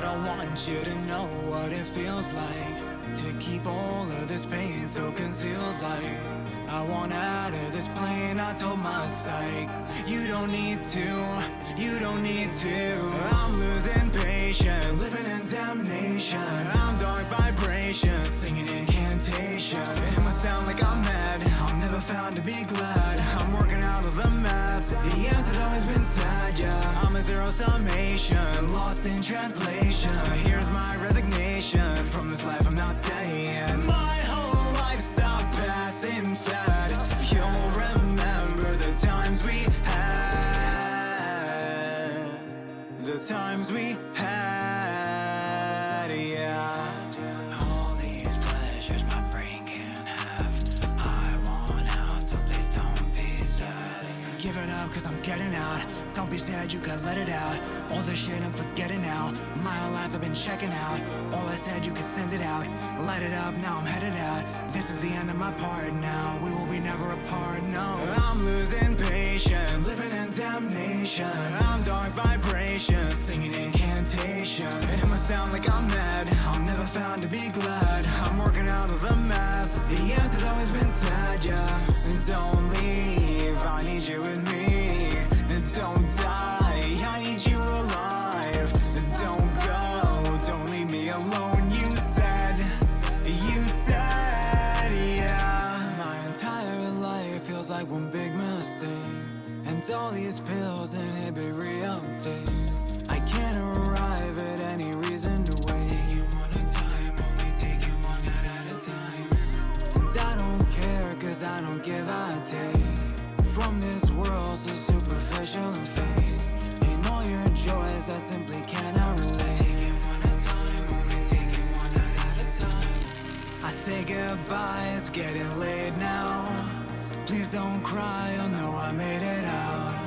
I want you to know what it feels like to keep all of this pain so concealed. Like I want out of this plane, I told my psych, you don't need to, you don't need to. I'm losing patience, living in damnation. I'm dark vibrations, singing incantations. It must sound like I'm mad, I'm never found to be glad. I'm working out of the math, the answer's always been sad, yeah. I'm a zero summation, lost in translation. Here's my resignation, from this life I'm not staying. My whole lifestyle passing fad. You'll remember the times we had, the times we had, yeah. All these pleasures my brain can't have. I want out, so please don't be sad. Give it up, cause I'm getting out. Don't be sad, you could let it out. All the shit I'm forgetting now. My whole life I've been checking out. All I said, you could send it out. Light it up, now I'm headed out. This is the end of my part now. We will be never apart, no. I'm losing patience, living in damnation. I'm dark vibrations, singing incantations. It must sound like I'm mad, I'm never found to be glad. I'm working out of the math, the answer's always been sad, yeah. Don't leave, I need you with me. Don't die, I need you alive. Don't go, don't leave me alone. You said, yeah. My entire life feels like one big mistake, and all these pills inhibit reality. I can't arrive at any reason to wait. Taking one at a time, only taking one night at a time. And I don't care, cause I don't give a take. From this world so superficial and fake, in all your joys I simply cannot relate. Taking one at a time, only taking one night at a time. I say goodbye, it's getting late now. Please don't cry, oh no, I made it out.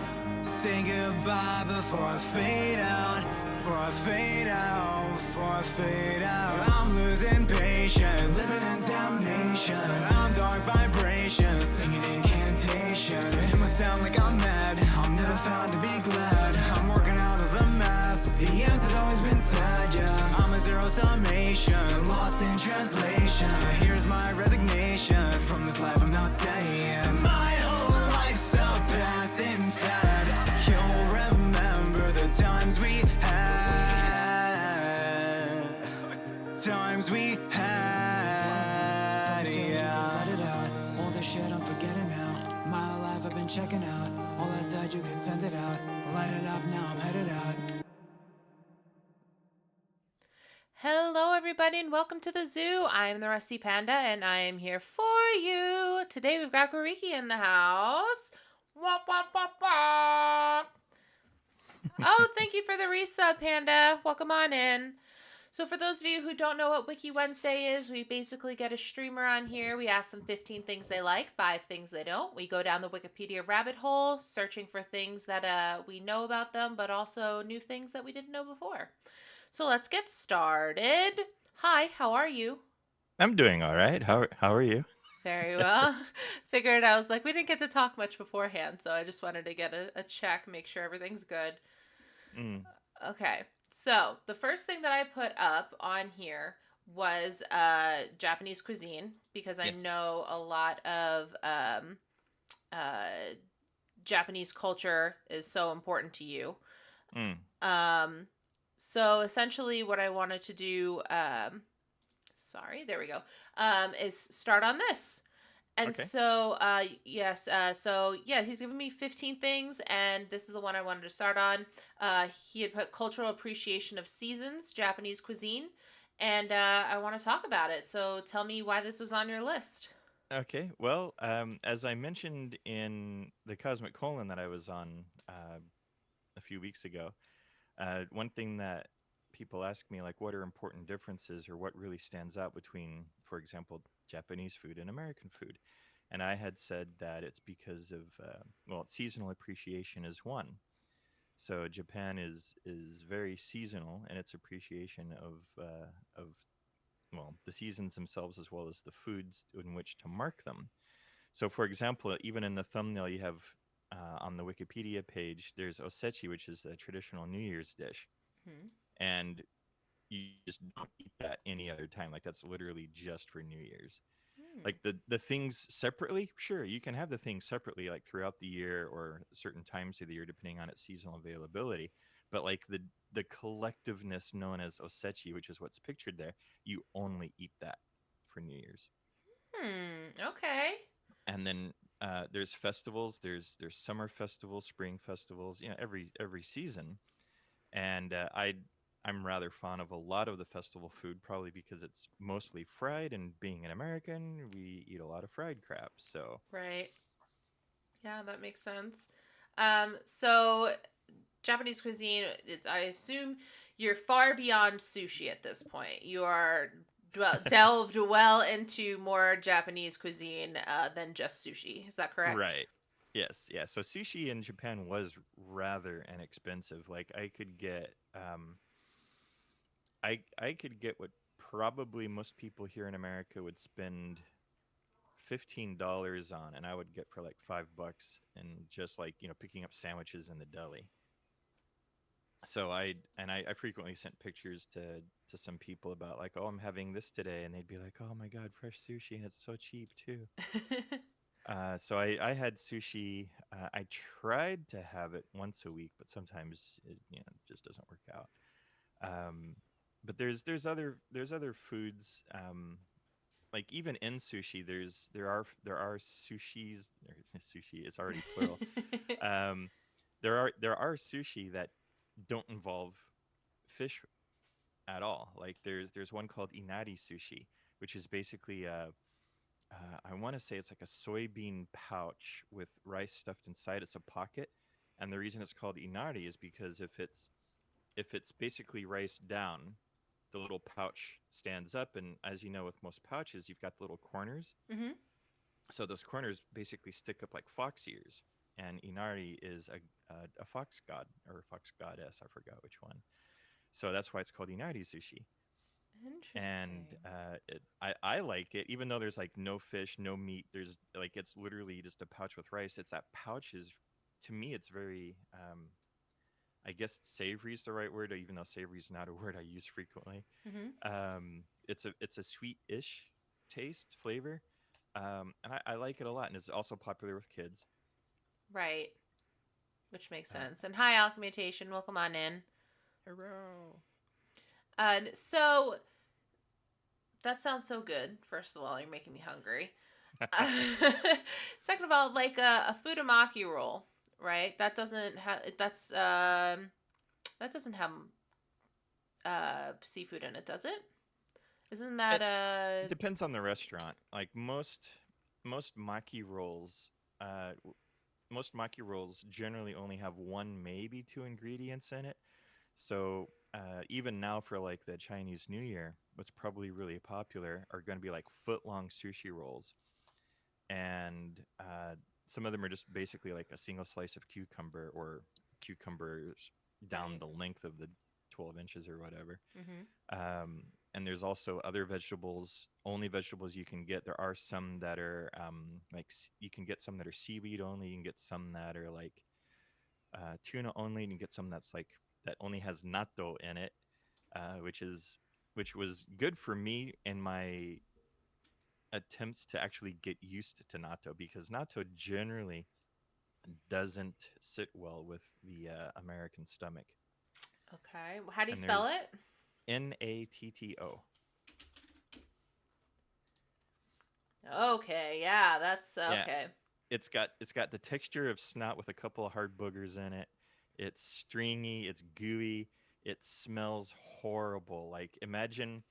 Say goodbye before I fade out, before I fade out, before I fade out. I'm losing patience, living in damnation. I'm dark vibrations, singing incantations. It must sound like I'm mad, I'm never found to be glad. I'm working out of the math, the answer's always been sad, yeah. I'm a zero summation, lost in translation. Here's my resignation, from this life I'm not staying. My whole life's a passing fad. You'll remember the times we had, times we had, yeah. Let it out, all the shit I'm forgetting now. My whole life I've been checking out. All I said, you can send it out. Light it up, now I'm headed out. Hello, everybody, and welcome to the zoo. I'm the Rusty Panda, and I am here for you. Today, we've got Gouriki in the house. Wop, wop, wop, wop. Oh, thank you for the resub, Panda. Welcome on in. So for those of you who don't know what Wiki Wednesday is, we basically get a streamer on here. We ask them 15 things they like, 5 things they don't. We go down the Wikipedia rabbit hole, searching for things that we know about them, but also new things that we didn't know before. So let's get started. Hi, how are you? I'm doing all right. How are you? Very well. Figured I was like, we didn't get to talk much beforehand, so I just wanted to get a check, make sure everything's good. Okay, so the first thing that I put up on here was Japanese cuisine, because I Yes. know a lot of Japanese culture is so important to you. So essentially what I wanted to do, is start on this. And Okay. so, he's given me 15 things, and this is the one I wanted to start on. He had put cultural appreciation of seasons, Japanese cuisine, and I want to talk about it. So tell me why this was on your list. Okay. Well, as I mentioned in the Cosmic Colon that I was on a few weeks ago, one thing that people ask me, like, what are important differences or what really stands out between, for example, Japanese food and American food? And I had said that it's because of, seasonal appreciation is one. So Japan is very seasonal in its appreciation of the seasons themselves as well as the foods in which to mark them. So, for example, even in the thumbnail you have on the Wikipedia page, there's osechi, which is a traditional New Year's dish. Hmm. And you just don't eat that any other time. Like that's literally just for New Year's. Hmm. Like the things separately, sure, you can have the things separately like throughout the year or certain times of the year depending on its seasonal availability. But like the collectiveness known as osechi, which is what's pictured there, you only eat that for New Year's. Hmm. Okay. And then there's festivals. There's summer festivals, spring festivals. You know, every season. And I'm rather fond of a lot of the festival food, probably because it's mostly fried. And being an American, we eat a lot of fried crap. So Right. Yeah, that makes sense. So Japanese cuisine, it's, I assume you're far beyond sushi at this point. You are delved well into more Japanese cuisine than just sushi. Is that correct? right. Yes, yeah. So sushi in Japan was rather inexpensive. Like I could get what probably most people here in America would spend $15 on, and I would get for like $5 and just like, you know, picking up sandwiches in the deli. So I frequently sent pictures to some people about like, oh, I'm having this today, and they'd be like, oh my god, fresh sushi, and it's so cheap too. So I had sushi. I tried to have it once a week, but sometimes it, you know, just doesn't work out. Um, but there's other foods. Like even in sushi, there are sushis. Sushi, it's already plural. Um, there are sushi that don't involve fish at all. Like there's one called inari sushi, which is basically I want to say it's like a soybean pouch with rice stuffed inside. It's a pocket, and the reason it's called inari is because if it's basically rice down, the little pouch stands up, and as you know, with most pouches, you've got the little corners. Hmm. So those corners basically stick up like fox ears, and inari is a fox god or a fox goddess. I forgot which one. So that's why it's called inari sushi. And Interesting. I like it, even though there's like no fish, no meat. There's like it's literally just a pouch with rice. It's that pouch is, to me, it's very. I guess savory is the right word, even though savory is not a word I use frequently. Hmm. It's a sweet-ish taste flavor, and I like it a lot, and it's also popular with kids. Right. Which makes Uh, sense. And hi, Alchemation. Welcome on in. Hurrah! So that sounds so good. First of all, you're making me hungry. Second of all, like a Fudamaki roll, right? That doesn't have that doesn't have seafood in it, does it? Isn't that It depends on the restaurant. Like most maki rolls, most maki rolls generally only have one, maybe two ingredients in it. So even now for like the Chinese New Year, what's probably really popular are going to be like foot long sushi rolls, and some of them are just basically like a single slice of cucumber or cucumbers down right? the length of the 12 inches or whatever. Mm-hmm. And there's also other vegetables, only vegetables you can get. There are some that are you can get some that are seaweed only. You can get some that are like tuna only. And you can get some that's like that only has natto in it, which was good for me in my attempts to actually get used to natto because natto generally doesn't sit well with the American stomach. Okay. How do you And spell there's it? natto. Okay. Yeah, that's Yeah, okay. it's got the texture of snot with a couple of hard boogers in it. It's stringy, it's gooey, it smells horrible. Like imagine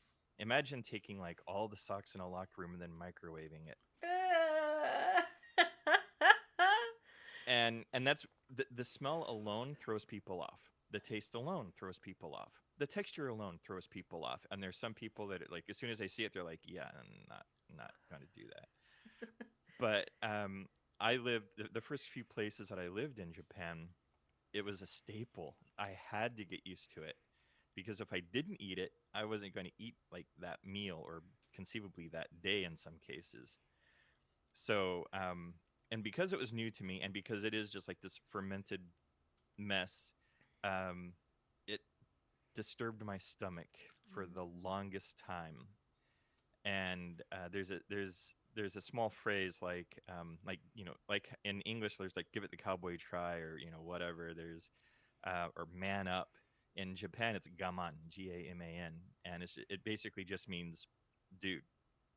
taking like all the socks in a locker room and then microwaving it. And that's the smell alone throws people off. The taste alone throws people off. The texture alone throws people off. And there's some people that like as soon as they see it they're like, "Yeah, I'm not going to do that." But I lived the first few places that I lived in Japan, it was a staple. I had to get used to it because if I didn't eat it, I wasn't going to eat like that meal or conceivably that day in some cases. So, and because it was new to me and because it is just like this fermented mess, um, it disturbed my stomach for the longest time. And there's a small phrase like like in English there's like give it the cowboy try or whatever. There's or man up. In Japan it's gaman, Gaman, and it basically just means dude,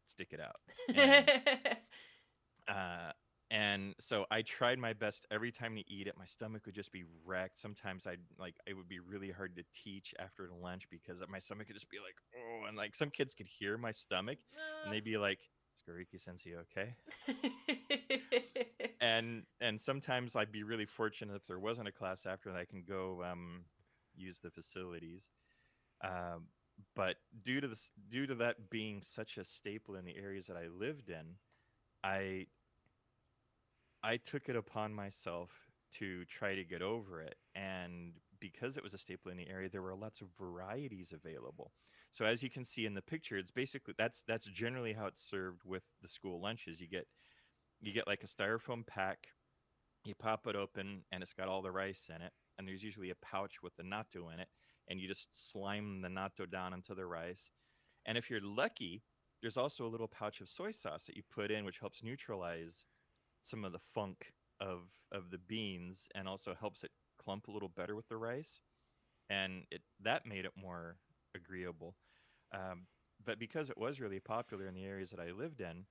stick it out. And uh, and so I tried my best every time to eat it. My stomach would just be wrecked. Sometimes it would be really hard to teach after lunch because my stomach could just be like, oh, and like some kids could hear my stomach and they'd be like, "Is Gouriki sensei okay?" And sometimes I'd be really fortunate if there wasn't a class after that I can go use the facilities. Um, but due to that being such a staple in the areas that I lived in, I I took it upon myself to try to get over it. And because it was a staple in the area, there were lots of varieties available. So as you can see in the picture, it's basically that's generally how it's served with the school lunches. You get like a styrofoam pack, you pop it open, and it's got all the rice in it. And there's usually a pouch with the natto in it, and you just slime the natto down into the rice. And if you're lucky, there's also a little pouch of soy sauce that you put in, which helps neutralize some of the funk of the beans and also helps it clump a little better with the rice, and it that made it more agreeable. Um, but because it was really popular in the areas that I lived in,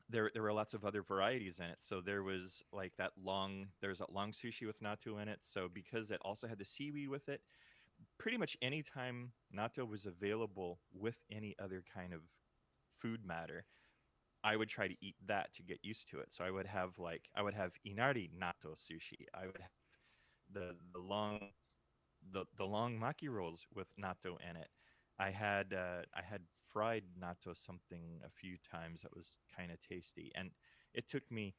there were lots of other varieties in it. So there's that long sushi with natto in it. So because it also had the seaweed with it, pretty much any time natto was available with any other kind of food matter, I would try to eat that to get used to it. So I would have inari natto sushi. I would have the long maki rolls with natto in it. I had fried natto something a few times that was kind of tasty, and it took me.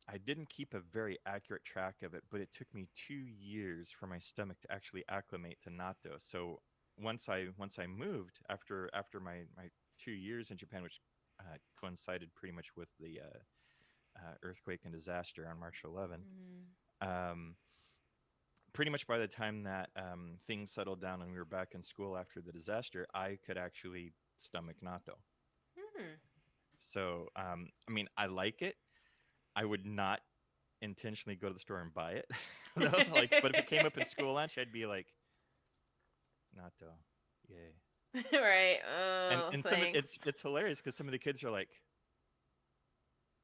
I didn't keep a very accurate track of it, but it took me 2 years for my stomach to actually acclimate to natto. So once I moved after my 2 years in Japan, which coincided pretty much with the earthquake and disaster on March 11th. Um, Pretty much by the time that things settled down and we were back in school after the disaster, I could actually stomach natto. Hmm. So I mean, I like it. I would not intentionally go to the store and buy it, though. Like, but if it came up in school lunch, I'd be like, natto, yay. Right. And Oh, and some thanks. it's hilarious because some of the kids are like,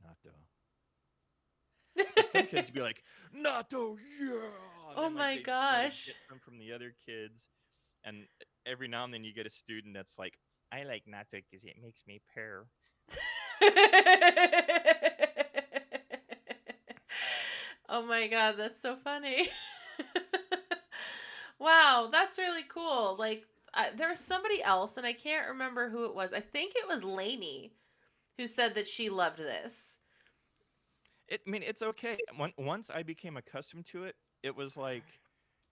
natto, and some kids be like, natto, yeah, and Oh then like my they try to gosh. get some from the other kids. And every now and then you get a student that's like, I like natto because it makes me purr. Oh my god, that's so funny. Wow, that's really cool. Like, there was somebody else, and I can't remember who it was. I think it was Lainey who said that she loved this. I mean, it's okay. Once I became accustomed to it, it was like,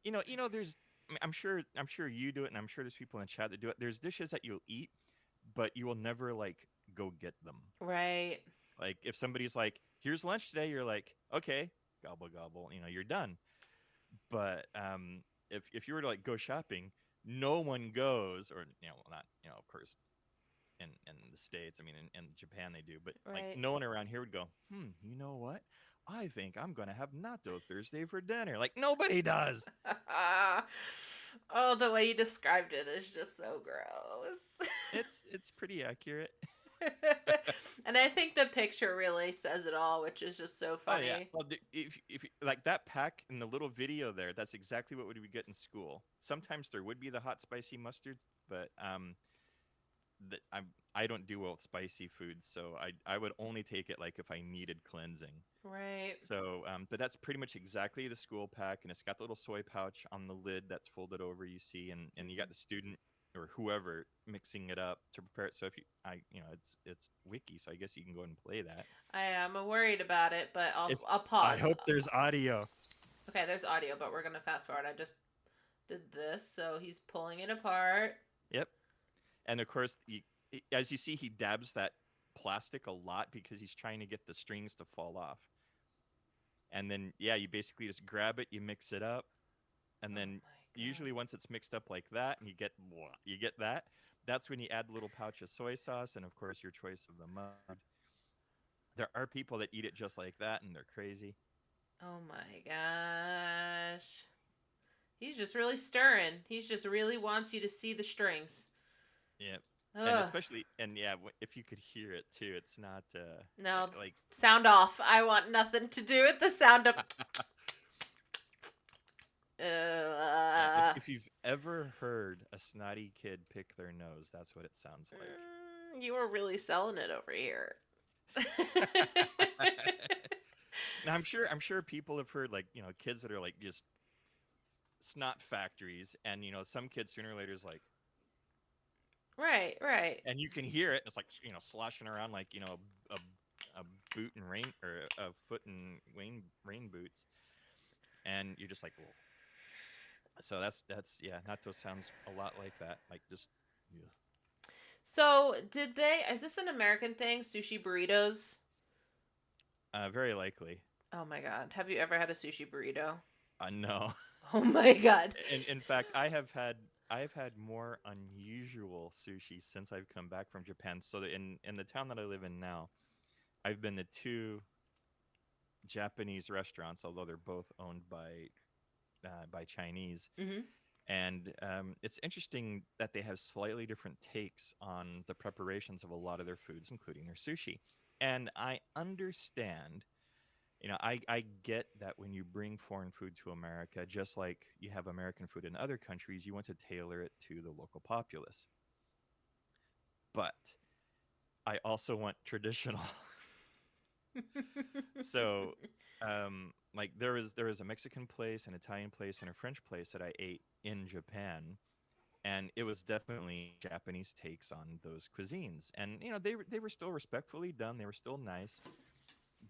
there's. I mean, I'm sure you do it, and I'm sure there's people in the chat that do it. There's dishes that you'll eat, but you will never like go get them. Right. Like if somebody's like, "Here's lunch today," you're like, "Okay, gobble gobble," you're done. But if you were to like go shopping, no one goes, or well, not of course in the States. I mean, in Japan they do, but like Right. no one around here would go, you know what? I think I'm gonna have natto Thursday for dinner. Like nobody does. Oh, the way you described it is just so gross. It's pretty accurate. And I think the picture really says it all, which is just so Oh yeah. funny. Well, if like that pack in the little video there, that's exactly what we get in school. Sometimes there would be the hot spicy mustards, but that I don't do well with spicy foods, so I would only take it like if I needed cleansing. Right. So, but that's pretty much exactly the school pack, and it's got the little soy pouch on the lid that's folded over. You see, and you got the student or whoever mixing it up to prepare it. So if it's wiki, so I guess you can go ahead and play that. I am worried about it, but I'll If I'll I pause. hope there's audio. Okay, there's audio, but we're gonna fast forward. I just did this, so he's pulling it apart. Yep, and of course, as you see, he dabs that plastic a lot because he's trying to get the strings to fall off. And then yeah, you basically just grab it, you mix it up, and Oh then my God. usually once it's mixed up like that and you get that, that's when you add a little pouch of soy sauce and of course your choice of the mustard. There are people that eat it just like that and they're crazy. Oh my gosh. He's just really stirring. He's just really wants you to see the strings. Yeah. And Ugh. especially and yeah, if you could hear it too, it's not No, like sound off. I want nothing to do with the sound of. yeah, if Uh, if you've ever heard a snotty kid pick their nose, that's what it sounds you were really selling it over here. like. Now I'm sure people have heard like, kids that are like just snot factories and some kids sooner or later is like Right, right. and you can hear it and it's like sloshing around like a boot and rain or a foot and rain boots and you're just like whoa. So that's yeah, natto sounds a lot like that, like just ugh. So, did they? Is this an American thing? Sushi burritos? Very likely. Oh my god. Have you ever had a sushi burrito? No. Oh my god. In fact, I have had more unusual sushi since I've come back from Japan. So that in the town that I live in now, I've been to two Japanese restaurants, although they're both owned by Chinese. Mm-hmm. And it's interesting that they have slightly different takes on the preparations of a lot of their foods, including their sushi. And I understand, I get that when you bring foreign food to America, just like you have American food in other countries, you want to tailor it to the local populace. But I also want traditional. So, like there was a Mexican place, an Italian place, and a French place that I ate in Japan, and it was definitely Japanese takes on those cuisines. And they were still respectfully done. They were still nice.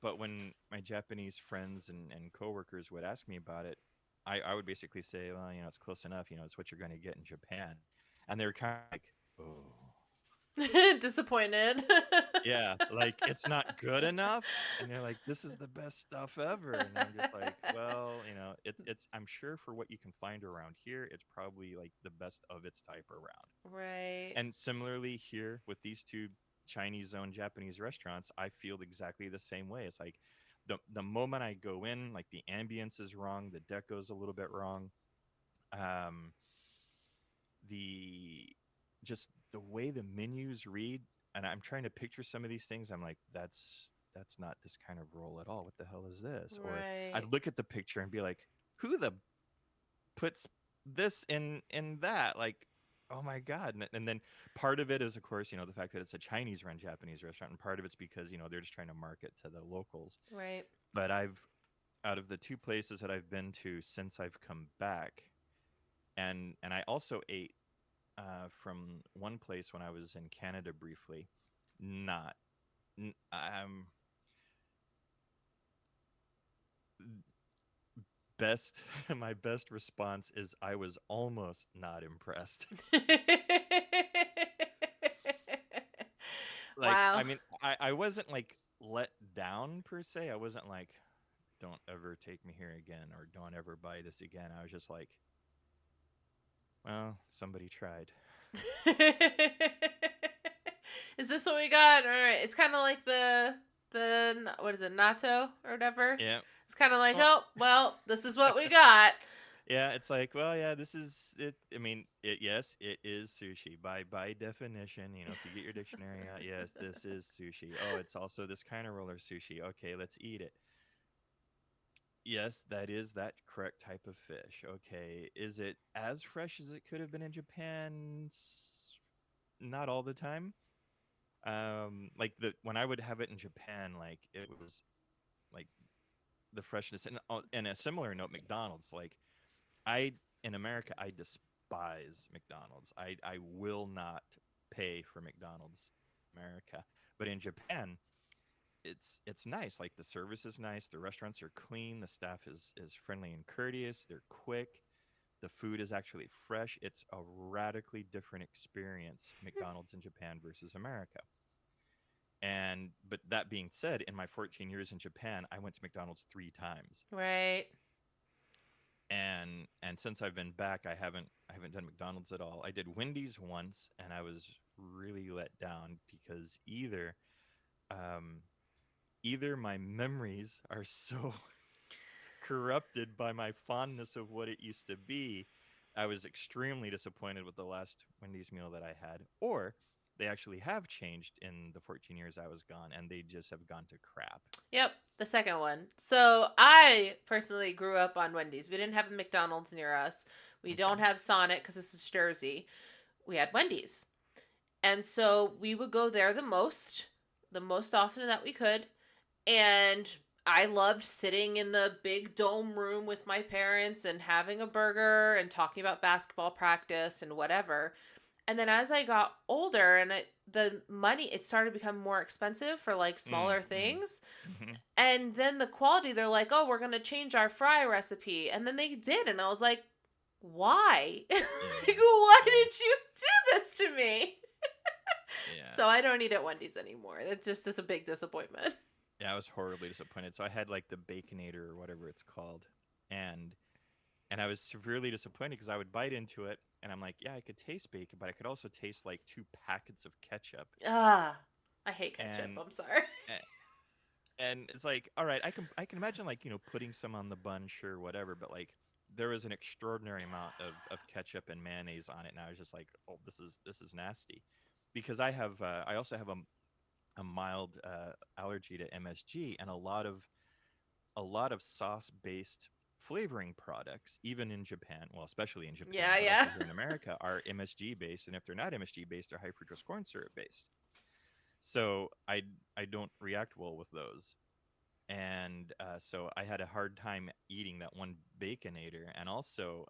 But when my Japanese friends and coworkers would ask me about it, I would basically say, well, it's close enough. It's what you're going to get in Japan. And they were kind of like, oh, Disappointed. yeah, like it's not good enough. And they're like, this is the best stuff ever. And I'm just like, well, it's I'm sure for what you can find around here, it's probably like the best of its type around. Right. And similarly here with these two Chinese owned Japanese restaurants, I feel exactly the same way. It's like the moment I go in, like the ambience is wrong, the deco's a little bit wrong. Um, the just the way the menus read, and I'm trying to picture some of these things. I'm like, that's not this kind of roll at all. What the hell is this? Or Right. I'd look at the picture and be like, who the puts this in that? Like, oh my god. And then part of it is of course the fact that it's a Chinese run Japanese restaurant, and part of it's because they're just trying to market to the locals. Right. But I've out of the two places that I've been to since I've come back, and I also ate from one place when I was in Canada briefly. Not n- best my best response is I was almost not impressed. Like, Wow. I mean, I wasn't like let down per se. I wasn't like, don't ever take me here again or don't ever buy this again. I was just like, well, somebody tried. Is this what we got? All right. It's kind of like the what is it, natto or whatever. Yeah. It's kind of like, Well, oh, well, this is what we got. yeah, it's like, well, yeah, this is it. I mean, yes, it is sushi by definition. If you get your dictionary out, yes, this is sushi. Oh, it's also this kind of roller sushi. Okay, let's eat it. Yes, that is that correct type of fish. Okay, is it as fresh as it could have been in Japan? Not all the time. Like the when I would have it in Japan, like it was like the freshness. And a similar note, McDonald's. Like I in America, I despise McDonald's. I will not pay for McDonald's in America. But in Japan, it's nice. Like the service is nice, the restaurants are clean, the staff is friendly and courteous, they're quick, the food is actually fresh. It's a radically different experience, McDonald's in Japan versus America. And but that being said, in my 14 years in Japan, I went to McDonald's 3 times. Right. And since I've been back, I haven't done McDonald's at all. I did Wendy's once, and I was really let down because um, either my memories are so corrupted by my fondness of what it used to be. I was extremely disappointed with the last Wendy's meal that I had, or they actually have changed in the 14 years I was gone, and they just have gone to crap. Yep, the second one. So I personally grew up on Wendy's. We didn't have a McDonald's near us. We don't Okay. have Sonic because this is Jersey. We had Wendy's. And so we would go there the most often that we could. And I loved sitting in the big dome room with my parents and having a burger and talking about basketball practice and whatever. And then as I got older and the money, it started to become more expensive for like Mm, smaller mm, things. hmm. And then the quality, they're like, oh, we're going to change our fry recipe. And then they did. And I was like, why? Like, Yeah, why yeah, did you do this to me? yeah. So I don't eat at Wendy's anymore. It's just a big disappointment. Yeah, I was horribly disappointed. So I had like the Baconator or whatever it's called, and and I was severely disappointed because I would bite into it, and I'm like, yeah, I could taste bacon, but I could also taste like 2 packets of ketchup, Ah, I hate ketchup. and I'm sorry. and it's like, all right, I can imagine like putting some on the bun, sure, whatever, but like there was an extraordinary amount of ketchup and mayonnaise on it, and I was just like, oh, this is nasty, because I also have a mild allergy to MSG, and a lot of sauce based flavoring products, even in Japan, well, especially in Japan, Yeah, but yeah. also here in America, are MSG based, and if they're not MSG based, they're high fructose corn syrup based. So I don't react well with those, and so I had a hard time eating that one baconator, and also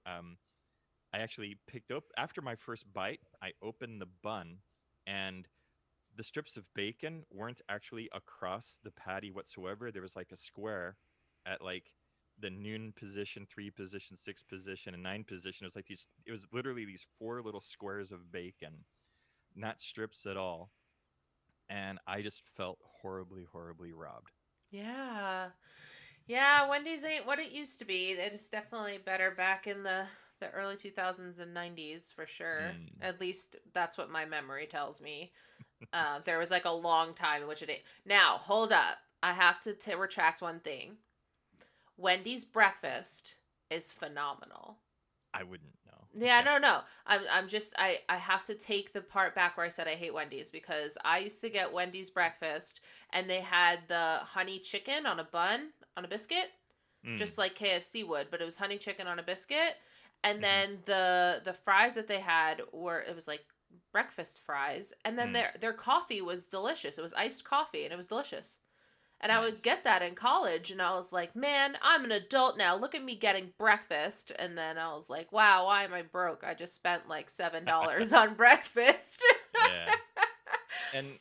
I actually picked up after my first bite. I opened the bun, and the strips of bacon weren't actually across the patty whatsoever. There was like a square at like the noon position, 3 position, 6 position, and 9 position. It was like these. It was literally these four little squares of bacon, not strips at all. And I just felt horribly, horribly robbed. Yeah. Yeah, Wendy's ain't what it used to be. It is definitely better back in the early 2000s and 90s for sure. Mm, At least that's what my memory tells me. There was like a long time in which it ate. Now, hold up. I have to retract one thing. Wendy's breakfast is phenomenal. I wouldn't know. Yeah, Okay. no, no. I'm just I have to take the part back where I said I hate Wendy's because I used to get Wendy's breakfast and they had the honey chicken on a bun on a biscuit, Mm, just like KFC would, but it was honey chicken on a biscuit. And mm-hmm, then the fries that they had were it was like breakfast fries, and then mm, their coffee was delicious. It was iced coffee and it was delicious. And I would nice. get that in college, and I was like, man, I'm an adult now. Look at me getting breakfast. And then I was like, wow, why am I broke? I just spent like $7 on breakfast. Yeah. And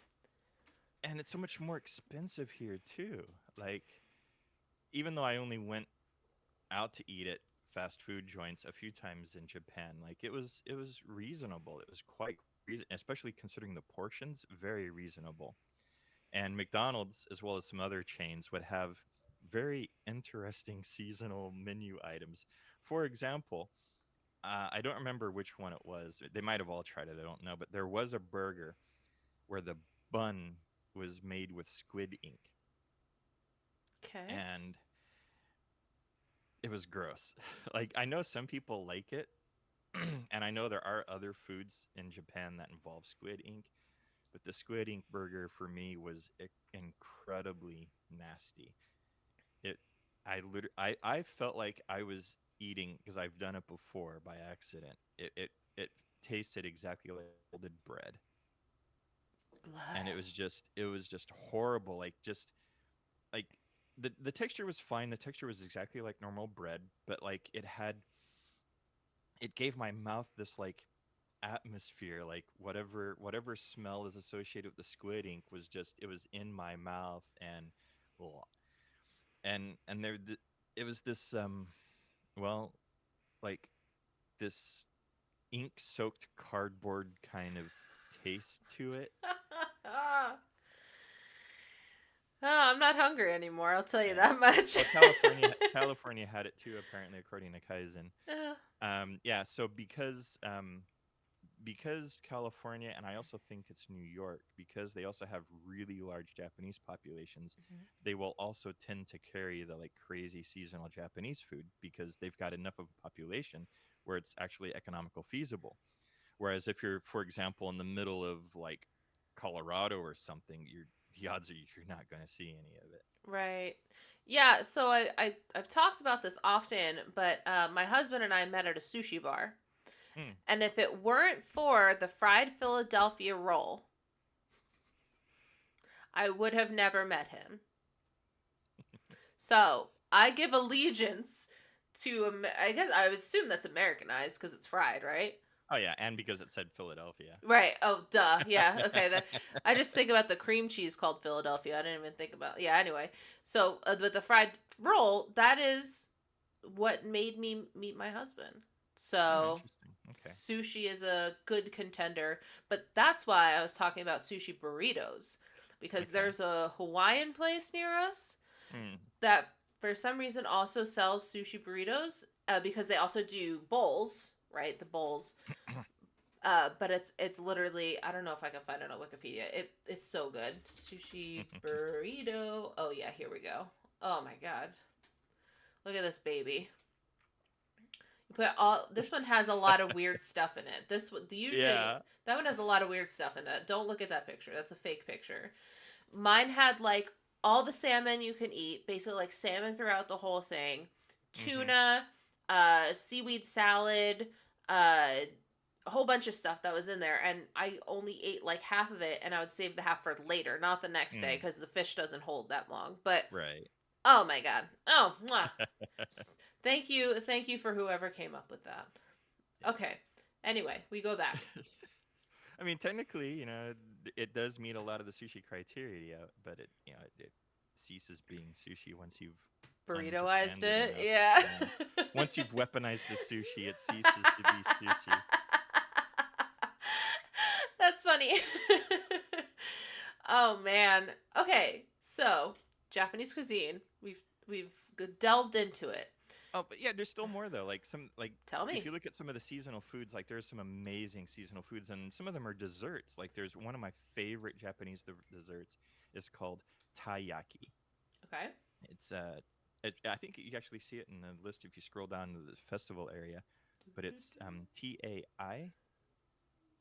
and it's so much more expensive here too. Like, even though I only went out to eat at fast food joints a few times in Japan, like it was reasonable. It was quite reason, especially considering the portions, very reasonable. And McDonald's, as well as some other chains, would have very interesting seasonal menu items. For example, I don't remember which one it was. They might have all tried it. I don't know, but there was a burger where the bun was made with squid ink, Okay. and it was gross. Like, I know some people like it, and I know there are other foods in Japan that involve squid ink, but the squid ink burger for me was incredibly nasty. It, I felt like I was eating because I've done it before by accident. It tasted exactly like molded bread, and Blah. it was just horrible. Like the texture was fine. The texture was exactly like normal bread, but like it gave my mouth this like atmosphere, like whatever smell is associated with the squid ink was just it was in my mouth, and ugh. And it was this well, like this ink soaked cardboard kind of taste to it. Oh, I'm not hungry anymore. I'll tell you Yeah. that much. Well, California had it too, apparently, according to Kaizen. Uh, Yeah. So because California, and I also think it's New York, because they also have really large Japanese populations, mhm. they will also tend to carry the like crazy seasonal Japanese food because they've got enough of a population where it's actually economical feasible. Whereas if you're, for example, in the middle of like Colorado or something, the odds are you're not going to see any of it. Right. Yeah. So I've talked about this often, but my husband and I met at a sushi bar, Mm. and if it weren't for the fried Philadelphia roll, I would have never met him. So I give allegiance to. I guess I would assume that's Americanized because it's fried, right? Oh yeah, and because it said Philadelphia. Right. Oh, duh. Yeah. Okay. I just think about the cream cheese called Philadelphia. I didn't even think about. Yeah. Anyway, so but the fried roll, that is what made me meet my husband. Oh, So interesting. Okay. sushi is a good contender, but that's why I was talking about sushi burritos because Okay. there's a Hawaiian place near us Mm. that for some reason also sells sushi burritos because they also do bowls, right? The bowls. But it's literally I don't know if I can find it on Wikipedia. It's so good. Sushi burrito. Oh yeah, here we go. Oh my god. Look at this baby. You put all this one has a lot of weird stuff in it. Usually Yeah. that one has a lot of weird stuff in it. Don't look at that picture. That's a fake picture. Mine had like all the salmon you can eat, basically like salmon throughout the whole thing. Mm-hmm. Tuna, seaweed salad, a whole bunch of stuff that was in there, and I only ate like half of it, and I would save the half for later, not the next day, Mm. because the fish doesn't hold that long. But Right. oh my god, oh, mwah. Thank you for whoever came up with that. Okay, anyway, we go back. I mean, technically, it does meet a lot of the sushi criteria, but it ceases being sushi once you've Burritoized un-Japanned it it, enough. yeah. Yeah. Once you've weaponized the sushi, it ceases to be sushi. That's funny. Oh man. Okay, so Japanese cuisine. We've delved into it. Oh, but yeah, there's still more though. Like Tell if me. you look at some of the seasonal foods, like there's some amazing seasonal foods, and some of them are desserts. Like there's one of my favorite Japanese desserts is called taiyaki. Okay. It's I think you actually see it in the list if you scroll down to the festival area, but it's TAI.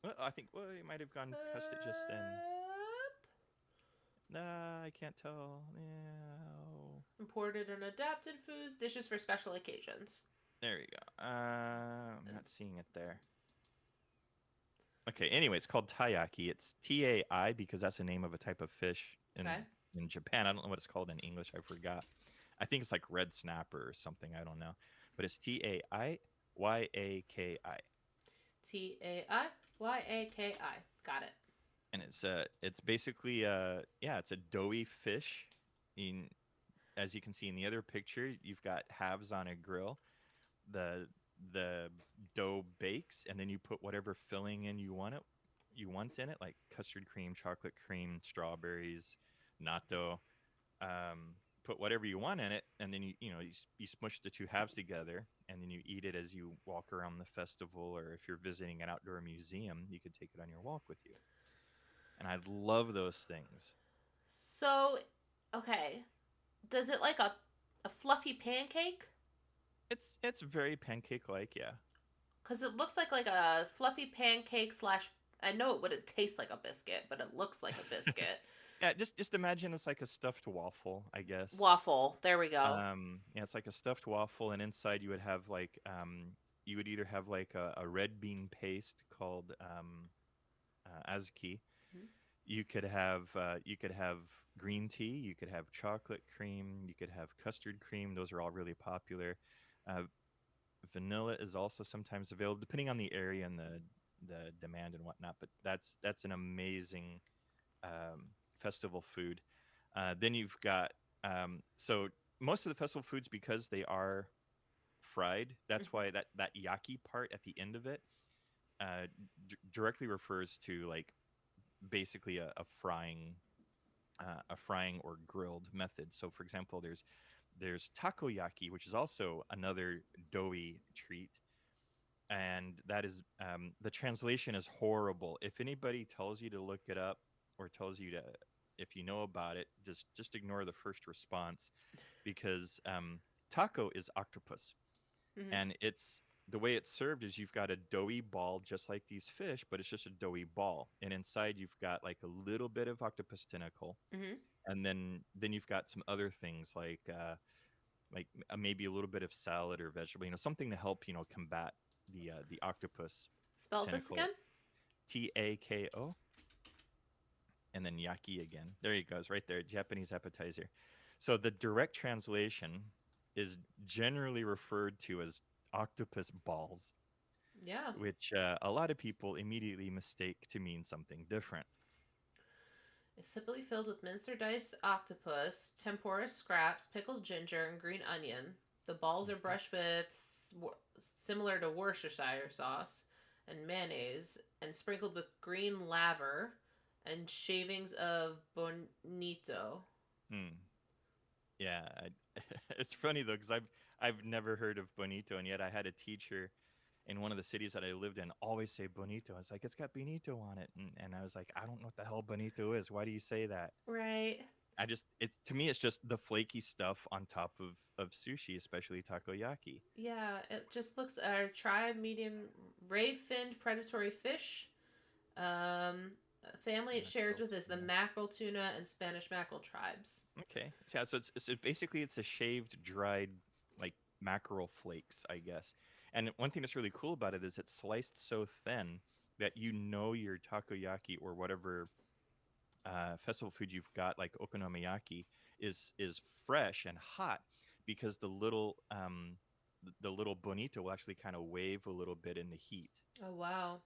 Well, I think you might have gone past it just then. Nah, I can't tell. No. Imported and adapted foods, dishes for special occasions. There you go. I'm not seeing it there. Okay. Anyway, it's called taiyaki. It's TAI because that's the name of a type of fish Okay. in Japan. I don't know what it's called in English. I forgot. I think it's like red snapper or something. I don't know, but it's TAIYAKI, TAIYAKI. Got it. and it's basically yeah, it's a doughy fish. In As you can see in the other picture, you've got halves on a grill. The dough bakes, and then you put whatever filling in you want in it, like custard cream, chocolate cream, strawberries, natto. Put whatever you want in it, and then you smush the two halves together, and then you eat it as you walk around the festival, or if you're visiting an outdoor museum, you could take it on your walk with you. And I love those things. So, okay. Does it like a fluffy pancake? It's very pancake like, yeah. Because it looks like a fluffy pancake slash. I know it wouldn't taste like a biscuit, but it looks like a biscuit. Yeah, just imagine it's like a stuffed waffle, I guess. Waffle. There we go. Yeah, it's like a stuffed waffle, and inside you would have like you would either have like a red bean paste called azuki. Mhm. You could have green tea. You could have chocolate cream. You could have custard cream. Those are all really popular. Uh, Vanilla is also sometimes available, depending on the area and the demand and whatnot. But that's an amazing festival food. Then you've got so most of the festival foods, because they are fried. That's Mhm. why that yaki part at the end of it directly refers to like basically a frying a frying or grilled method. So, for example, there's takoyaki, which is also another doughy treat, and that is the translation is horrible. If anybody tells you to look it up or tells you to, if you know about it, just ignore the first response, because taco is octopus, Mm-hmm. and it's the way it's served is you've got a doughy ball just like these fish, but it's just a doughy ball, and inside you've got like a little bit of octopus tentacle, Mm-hmm. and then you've got some other things like maybe a little bit of salad or vegetable, something to help combat the octopus Spell this tentacle. again. Tako, and then yaki again. There he goes, right there, Japanese appetizer. So the direct translation is generally referred to as octopus balls, Yeah. which a lot of people immediately mistake to mean something different. It's typically filled with minced or diced octopus, tempura scraps, pickled ginger, and green onion. The balls are Mhm. brushed with similar to Worcestershire sauce and mayonnaise, and sprinkled with green laver and shavings of bonito. Hmm. Yeah, it's funny though because I've never heard of bonito, and yet I had a teacher in one of the cities that I lived in always say bonito. It's like it's got bonito on it, and I was like, I don't know what the hell bonito is. Why do you say that? Right. It's to me it's just the flaky stuff on top of sushi, especially takoyaki. Yeah, it just looks our tribe medium ray finned predatory fish. Um, family it shares Mackerel with is the tuna. mackerel tuna and Spanish mackerel tribes. Okay, yeah. So basically it's a shaved, dried like mackerel flakes, I guess. And one thing that's really cool about it is it's sliced so thin that your takoyaki or whatever festival food you've got, like okonomiyaki, is fresh and hot because the little bonito will actually kind of wave a little bit in the heat. Oh wow.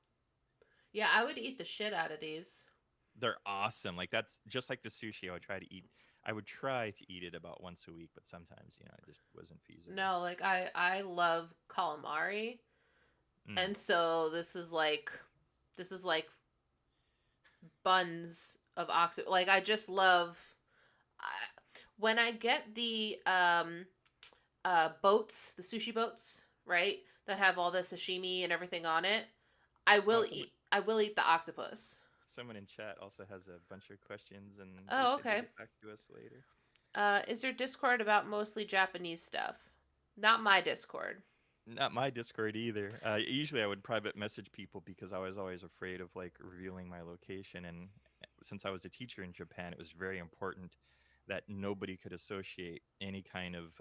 Yeah, I would eat the shit out of these. They're awesome. Like that's just like the sushi. I would try to eat it about once a week, but sometimes it just wasn't feasible. No, like I love calamari, Mm. and so this is like buns of octopus. Like I just love I, when I get the boats, the sushi boats, right? That have all the sashimi and everything on it. I Oh, will eat I will eat the octopus. someone in chat also has a bunch of questions, and they Oh, said they'd okay. get back to us later. Is your Discord about mostly Japanese stuff? Not my Discord. Not my Discord either. Usually, I would private message people because I was always afraid of like revealing my location. And since I was a teacher in Japan, it was very important that nobody could associate any kind of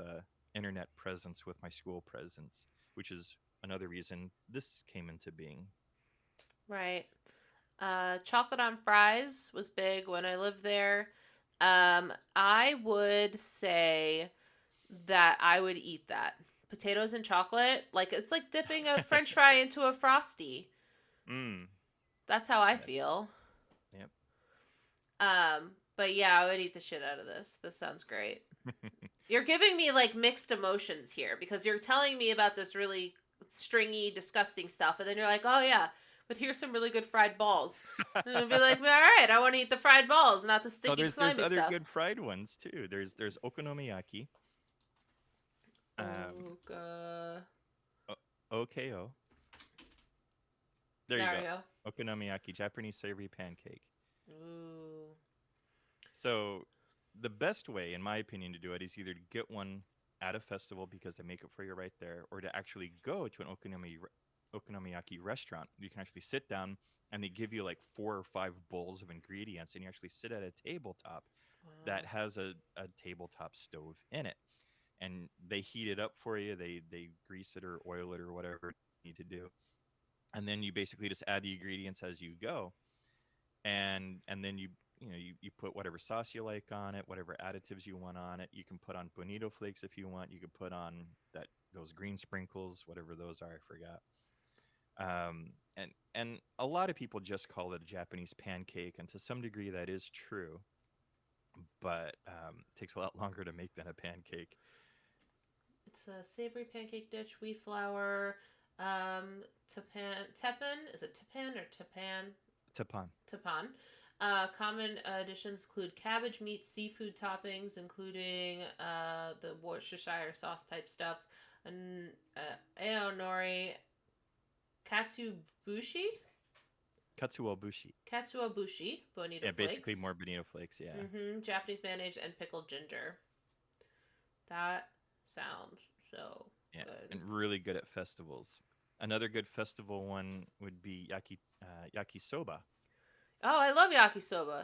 internet presence with my school presence, which is another reason this came into being. Right. Chocolate on fries was big when I lived there. I would say that I would eat that. Potatoes and chocolate, like it's like dipping a French fry into a frosty. Mm. That's how I Yep. feel. Yep. But yeah, I would eat the shit out of this. This sounds great. You're giving me like mixed emotions here because you're telling me about this really stringy, disgusting stuff, and then you're like, oh yeah, but here's some really good fried balls. And I'll be like, all right, I want to eat the fried balls, not the Oh, sticky, there's slimy other stuff. good fried ones too. There's okonomiyaki, um, Oka. OKO. There you There go. we go. Okonomiyaki, Japanese savory pancake. Ooh. So the best way, in my opinion, to do it is either to get one at a festival because they make it for you right there, or to actually go to an okonomiyaki restaurant. You can actually sit down and they give you like 4 or 5 bowls of ingredients, and you actually sit at a tabletop that Wow. has a tabletop stove in it, and they heat it up for you. They grease it or oil it or whatever you need to do, and then you basically just add the ingredients as you go, and then you put whatever sauce you like on it, whatever additives you want on it. You can put on bonito flakes if you want. You can put on those green sprinkles, whatever those are, I forgot. And a lot of people just call it a Japanese pancake, and to some degree that is true, but it takes a lot longer to make than a pancake. It's a savory pancake dish, wheat flour, teppan. Is it teppan or teppan? Tapan. Teppan. Common additions include cabbage, meat, seafood toppings, including the Worcestershire sauce type stuff, and aonori, katsubushi, Katsuobushi. katsuobushi, bonito Yeah, basically flakes, more bonito flakes. Yeah. Japanese mayonnaise, and pickled ginger. That sounds so Yeah, good. and really good at festivals. Another good festival one would be yakisoba. Oh, I love yakisoba.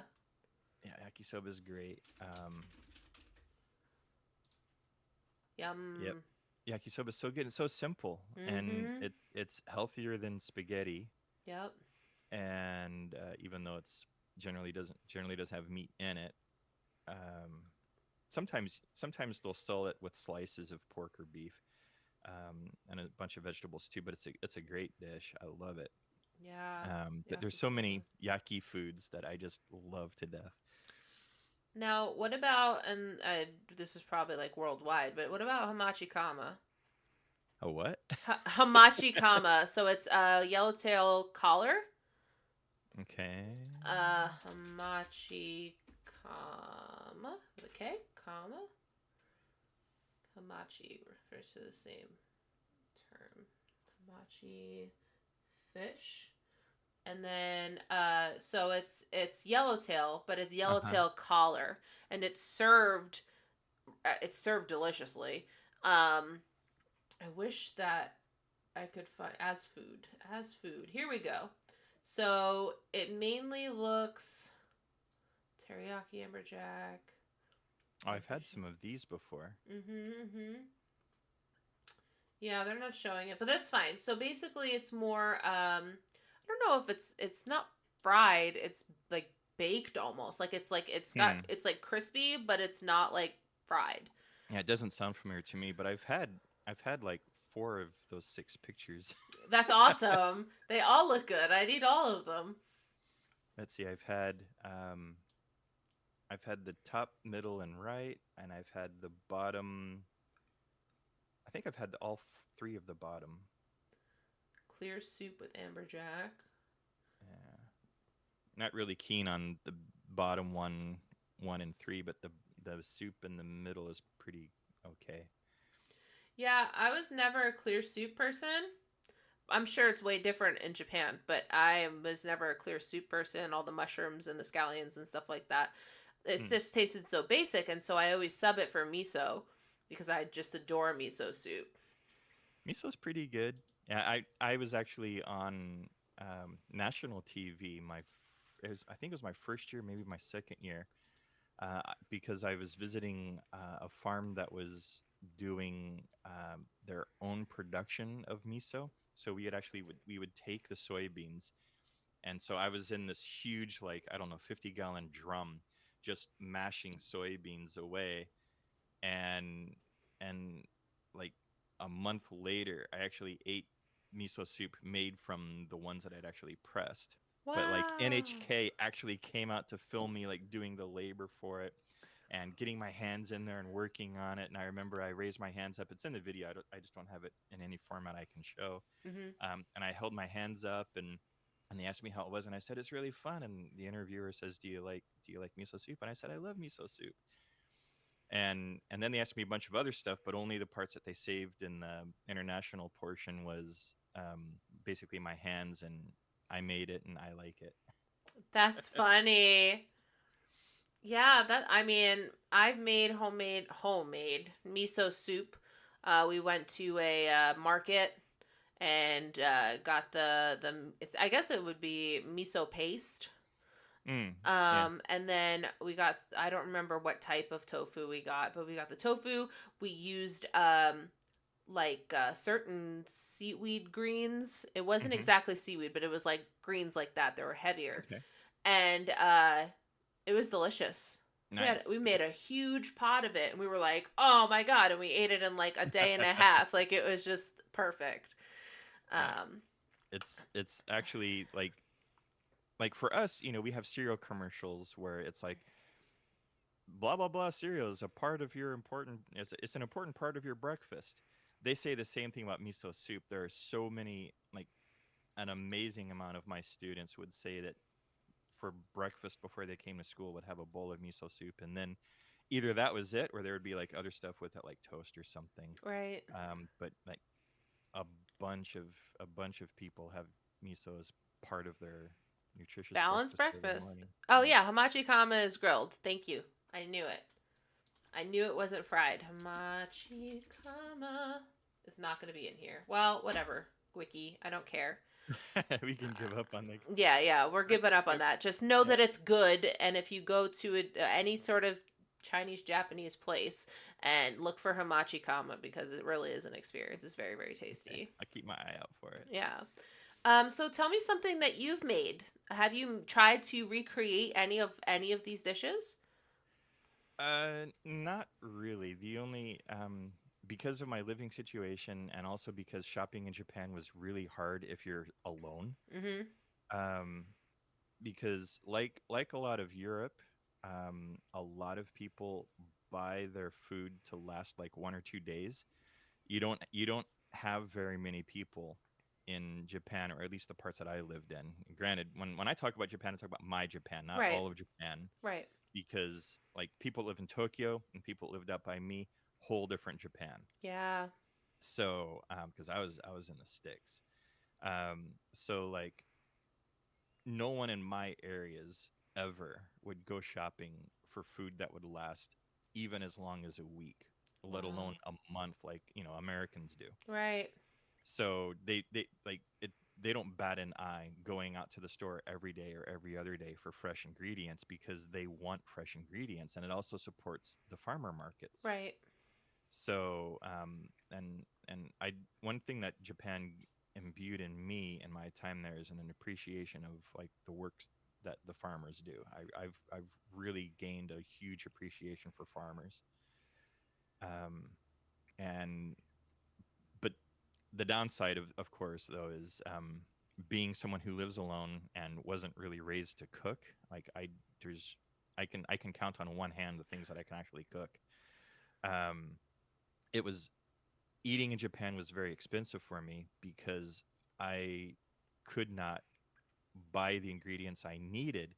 Yeah, yakisoba is great. Yep, Yum. yakisoba is so good. It's so simple, and Mm-hmm. it's healthier than spaghetti. Yep. And even though it's generally does have meat in it, um, sometimes they'll sell it with slices of pork or beef, and a bunch of vegetables too. But it's a great dish. I love it. Yeah. But there's so Yakisoba. many yaki foods that I just love to death. Now, what about, and this is probably like worldwide, but what about hamachi kama? Oh, what? Hamachi kama. So it's a yellowtail collar. Okay. Hamachi kama. Okay, kama. Hamachi refers to the same term. Hamachi fish. And then so it's yellowtail, but it's Uh huh. yellowtail collar, and it's served deliciously. I wish that I could find as food. Here we go. So it mainly looks teriyaki amberjack. Oh, I've had some of these before. Mm-hmm. Yeah, they're not showing it, but that's fine. So basically, it's more. I don't know if it's not fried. It's like baked almost. Like Hmm. it's like crispy, but it's not like fried. Yeah, it doesn't sound familiar to me, but I've had like four of those six pictures. That's awesome. They all look good. I'd eat all of them. Let's see. I've had the top, middle, and right, and I've had the bottom. I think I've had all three of the bottom. Clear soup with amberjack. Yeah. Not really keen on the bottom one and three, but the soup in the middle is pretty okay. Yeah, I was never a clear soup person. I'm sure it's way different in Japan, but I was never a clear soup person. All the mushrooms and the scallions and stuff like that. It Hmm. just tasted so basic, and so I always sub it for miso because I just adore miso soup. Miso's pretty good. Yeah, I was actually on national TV. I think it was my first year, maybe my second year, because I was visiting a farm that was doing their own production of miso. So we would take the soybeans, and so I was in this huge, like, I don't know, 50-gallon drum, just mashing soybeans away, and and like a month later I actually ate miso soup made from the ones that I'd actually pressed. But like Wow. NHK actually came out to film me like doing the labor for it and getting my hands in there and working on it. And I remember I raised my hands up. It's in the video. I just don't have it in any format I can show. Hmm. And I held my hands up, and they asked me how it was, and I said it's really fun. And the interviewer says, "Do you like miso soup?" And I said, "I love miso soup." And then they asked me a bunch of other stuff, but only the parts that they saved in the international portion was basically my hands, and I made it and I like it. That's funny. Yeah, that I mean, I've made homemade miso soup. We went to a market and got the it's I guess it would be miso paste. Yeah. And then we got I don't remember what type of tofu we got, but we got the tofu. We used like certain seaweed greens. It wasn't Hmm. exactly seaweed, but it was like greens like that. They were heavier, Okay. and it was delicious. Nice. We made a huge pot of it, and we were like, "Oh my god!" And we ate it in like a day and a half. Like it was just perfect. Yeah. Um, It's actually like for us, we have cereal commercials where it's like blah blah blah cereal is a part of your important it's an important part of your breakfast. They say the same thing about miso soup. There are so many, like, an amazing amount of my students would say that for breakfast before they came to school would have a bowl of miso soup, and then either that was it, or there would be like other stuff with it, like toast or something. Right. But like a bunch of a bunch of people have miso as part of their nutritious Balanced breakfast every breakfast. morning. Oh Yeah. yeah, hamachi kama is grilled. Thank you. I knew it. I knew it wasn't fried. Hamachi kama. It's not going to be in here. Well, whatever. Wiki. I don't care. We can give up on the. Yeah, we're I, giving up on I, that. Just know yeah. that it's good, and if you go to any sort of Chinese Japanese place and look for hamachi kama because it really is an experience. It's very very Okay. tasty. I'll keep my eye out for it. Yeah. So tell me something that you've made. Have you tried to recreate any of these dishes? Not really. The only because of my living situation, and also because shopping in Japan was really hard if you're alone. Mm-hmm. Um, because like a lot of Europe, a lot of people buy their food to last like 1 or 2 days. You don't have very many people in Japan, or at least the parts that I lived in. Granted, when I talk about Japan, I talk about my Japan, not Right. all of Japan, Right. because like people live in Tokyo and people lived up by me, whole different Japan. Yeah. So because I was in the sticks, so like no one in my areas ever would go shopping for food that would last even as long as a week, let Wow. alone a month, like Americans do. Right. So they like it. They don't bat an eye going out to the store every day or every other day for fresh ingredients, because they want fresh ingredients, and it also supports the farmer markets. Right. So and one thing that Japan imbued in me in my time there is an appreciation of like the works that the farmers do. I've really gained a huge appreciation for farmers. Um, and but the downside of course though is being someone who lives alone and wasn't really raised to cook. Like there's I can count on one hand the things that I can actually cook. Um, it was Eating in Japan was very expensive for me because I could not buy the ingredients I needed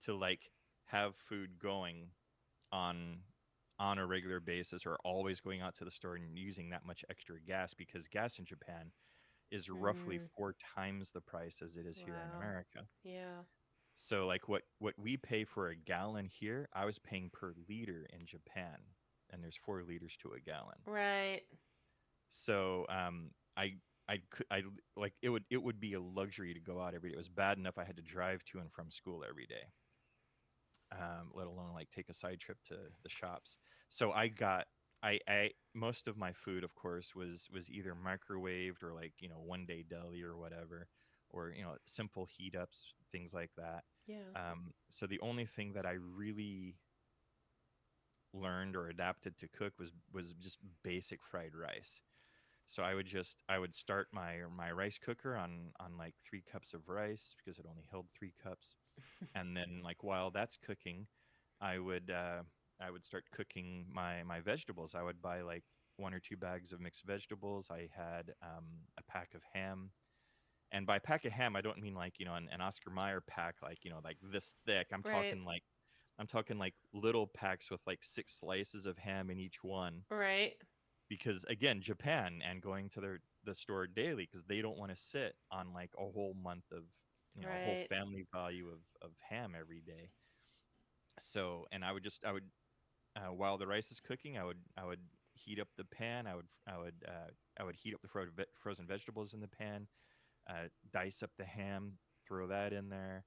to like have food going on on a regular basis, or always going out to the store and using that much extra gas, because gas in Japan is roughly Mm. 4 times the price as it is here in Wow. America. Yeah. So like what we pay for a gallon here, I was paying per liter in Japan, and there's 4 liters to a gallon. Right. So I could like it would be a luxury to go out every day. It was bad enough I had to drive to and from school every day, let alone like take a side trip to the shops. So I most of my food, of course, was either microwaved, or like one day deli or whatever, or simple heat ups, things like that. Yeah. So the only thing that I really learned or adapted to cook was just basic fried rice. So I would start my rice cooker on like 3 cups of rice, because it only held 3 cups, and then like while that's cooking, I would uh, I would start cooking my vegetables. I would buy like 1 or 2 bags of mixed vegetables. I had a pack of ham, and by pack of ham I don't mean like an Oscar Mayer pack, like like this thick. I'm Right. talking like little packs with like 6 slices of ham in each one, Right. because again, Japan, and going to the store daily, because they don't want to sit on like a whole month of a whole Right. family value of ham every day. So, and I would while the rice is cooking, I would heat up the pan. I would heat up the frozen vegetables in the pan, dice up the ham, throw that in there,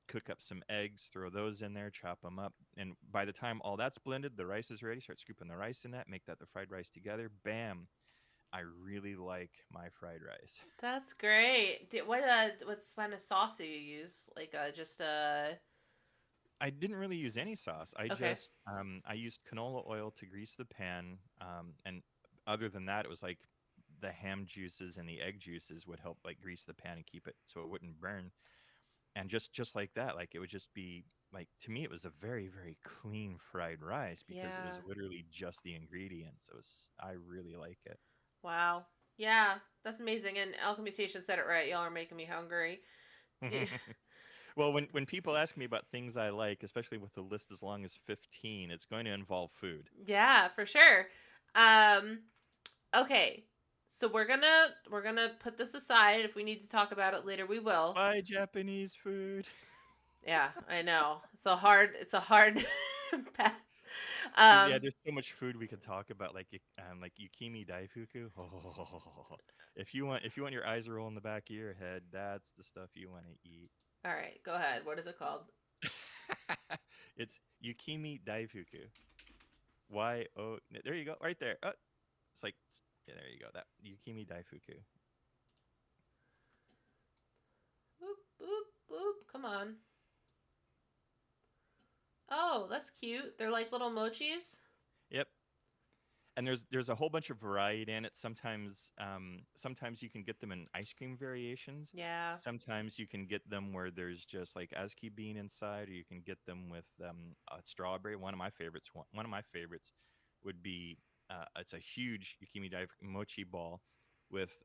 cook up some eggs, throw those in there, chop them up. And by the time all that's blended, the rice is ready. Start scooping the rice in that, make that the fried rice together. Bam. I really like my fried rice. That's great. What kind of sauce do you use? Like just I didn't really use any sauce. okay. I used canola oil to grease the pan, and other than that, it was like the ham juices and the egg juices would help like grease the pan and keep it so it wouldn't burn. And just like that, like it would just be like, to me it was a very very clean fried rice, because it was Yeah. literally just the ingredients. I really like it. Wow. Yeah, that's amazing. And Alchemy Station said it right. Y'all are making me hungry. Well, when people ask me about things I like, especially with a list as long as 15, it's going to involve food. Yeah, for sure. Um, okay. So we're gonna put this aside. If we need to talk about it later, we will. Why Japanese food? Yeah, I know. It's a hard path. Dude, yeah, Um, there's so much food we could talk about, like yukimi daifuku. Oh, if you want your eyes to roll in the back of your head, that's the stuff you want to eat. all right, go ahead. What is it called? It's yukimi daifuku. There you go, right there. It's like, yeah, there you go. That yukimi daifuku. Boop, boop, boop. Come on. Oh, that's cute. They're like little mochis. Yep. And there's a whole bunch of variety in it. Sometimes you can get them in ice cream variations. Yeah. Sometimes you can get them where there's just like azuki bean inside, or you can get them with strawberry. One of my favorites would be it's a huge yukimi dai mochi ball with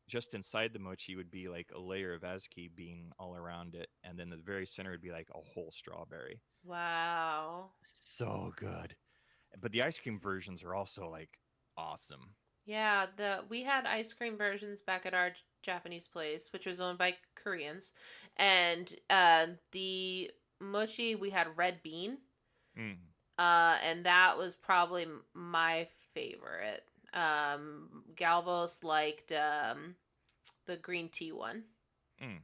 just inside the mochi would be like a layer of azuki bean all around it, and then the very center would be like a whole strawberry. Wow. So good. But the ice cream versions are also like awesome. Yeah, the we had ice cream versions back at our Japanese place, which was owned by Koreans, and the mochi we had red bean, Mm, and that was probably my favorite. Galvos liked the green tea one. mm.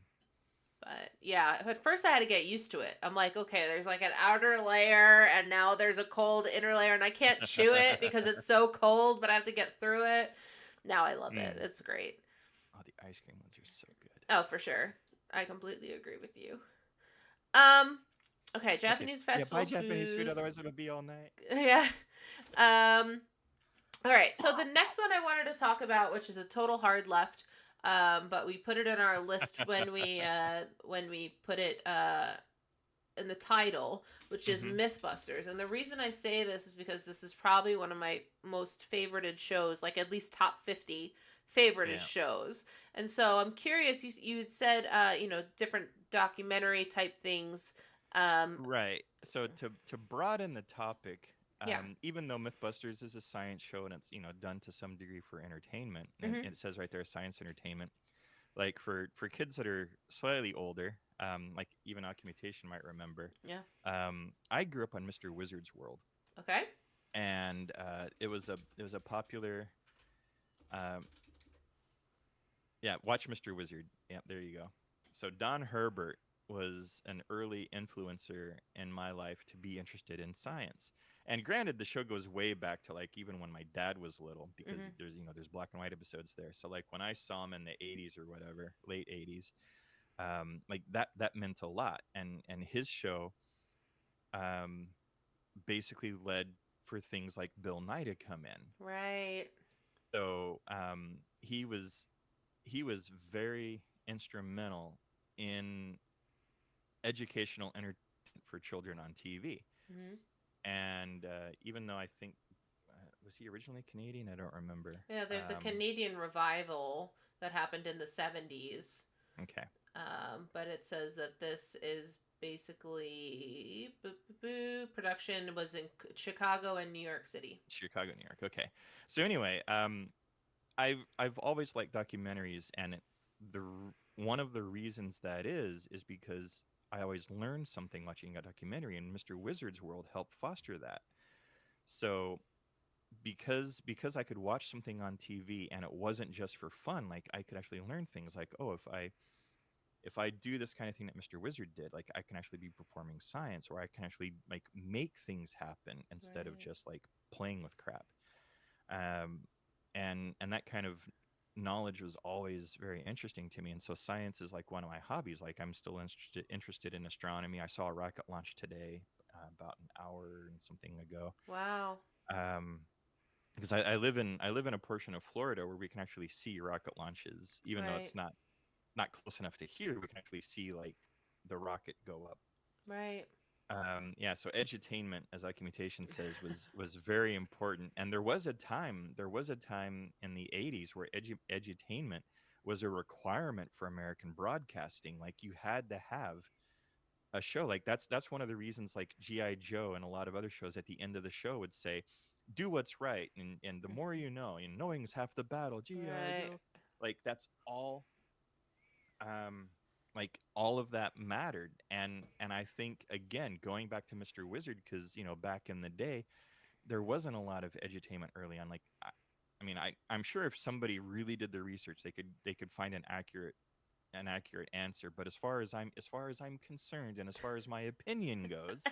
But yeah, at first I had to get used to it. I'm like, okay, there's like an outer layer, and now there's a cold inner layer, and I can't chew it because it's so cold, but I have to get through it. Now I love it. Mm. It's great. Oh, the ice cream ones are so good. Oh, for sure. I completely agree with you. Um, okay, Okay. Japanese Yeah, buy festivals, Japanese food, foods. otherwise it'll be all night. Yeah. Um, all right, so the next one I wanted to talk about, which is a total hard left, but we put it in our list when we put it in the title, which is Hmm. Mythbusters. And the reason I say this is because this is probably one of my most favorited shows, like at least top 50 favorited Yeah. shows. And so I'm curious. You had said different documentary type things. Um, Right. So to broaden the topic, yeah. even though MythBusters is a science show and it's done to some degree for entertainment, and Mm-hmm. it says right there science entertainment. Like for kids that are slightly older, like even Occupation might remember. Yeah. I grew up on Mr. Wizard's World, Okay. and it was a popular. Um, yeah, watch Mr. Wizard. Yeah, there you go. So Don Herbert was an early influencer in my life to be interested in science. And granted, the show goes way back to like even when my dad was little, because Mm-hmm. there's black and white episodes there. So like when I saw him in the 80s or whatever, late 80s, like that meant a lot. And his show um, basically led for things like Bill Nye to come in. Right. So he was very instrumental in educational entertainment for children on TV. Mm-hmm. And even though I think was he originally Canadian? I don't remember. Yeah, there's a Canadian revival that happened in the 70s. Okay, But it says that this is basically production was in Chicago and New York City. Chicago, New York. Okay, so anyway, I've always liked documentaries, and one of the reasons that is because I always learned something watching a documentary, and Mr. Wizard's World helped foster that. So because I could watch something on TV and it wasn't just for fun, like I could actually learn things like, oh, if I do this kind of thing that Mr. Wizard did, like I can actually be performing science, or I can actually like make things happen instead of Right. just like playing with crap. Um, and that kind of knowledge was always very interesting to me. And so science is like one of my hobbies. Like I'm still interested in astronomy. I saw a rocket launch today, about an hour and something ago. Wow. Um, because I live in a portion of Florida where we can actually see rocket launches, even though Right. it's not close enough to here. We can actually see like the rocket go up. Right. Yeah, so edutainment, as Occupation says, was very important. And there was a time in the 80s where edutainment was a requirement for American broadcasting. Like you had to have a show. Like that's one of the reasons like GI Joe and a lot of other shows at the end of the show would say, "Do what's right," and the more Mhm. you know, and knowing's half the battle. GI Right. Joe, like that's all. Um, like all of that mattered, and I think again going back to Mr. Wizard, because back in the day there wasn't a lot of edutainment early on. Like I mean, I'm sure if somebody really did the research, they could find an accurate answer. But as far as I'm concerned, and as far as my opinion goes,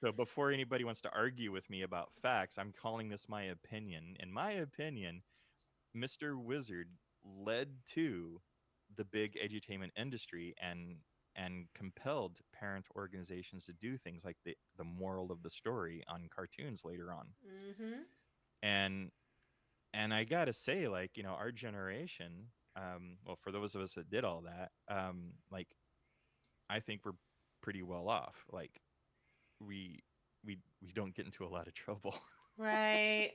so before anybody wants to argue with me about facts, I'm calling this my opinion. In my opinion, Mr. Wizard led to the big edutainment industry and compelled parent organizations to do things like the moral of the story on cartoons later on. Mhm. And and I gotta say, like, our generation, well, for those of us that did all that, like, I think we're pretty well off. Like, we we don't get into a lot of trouble, Right.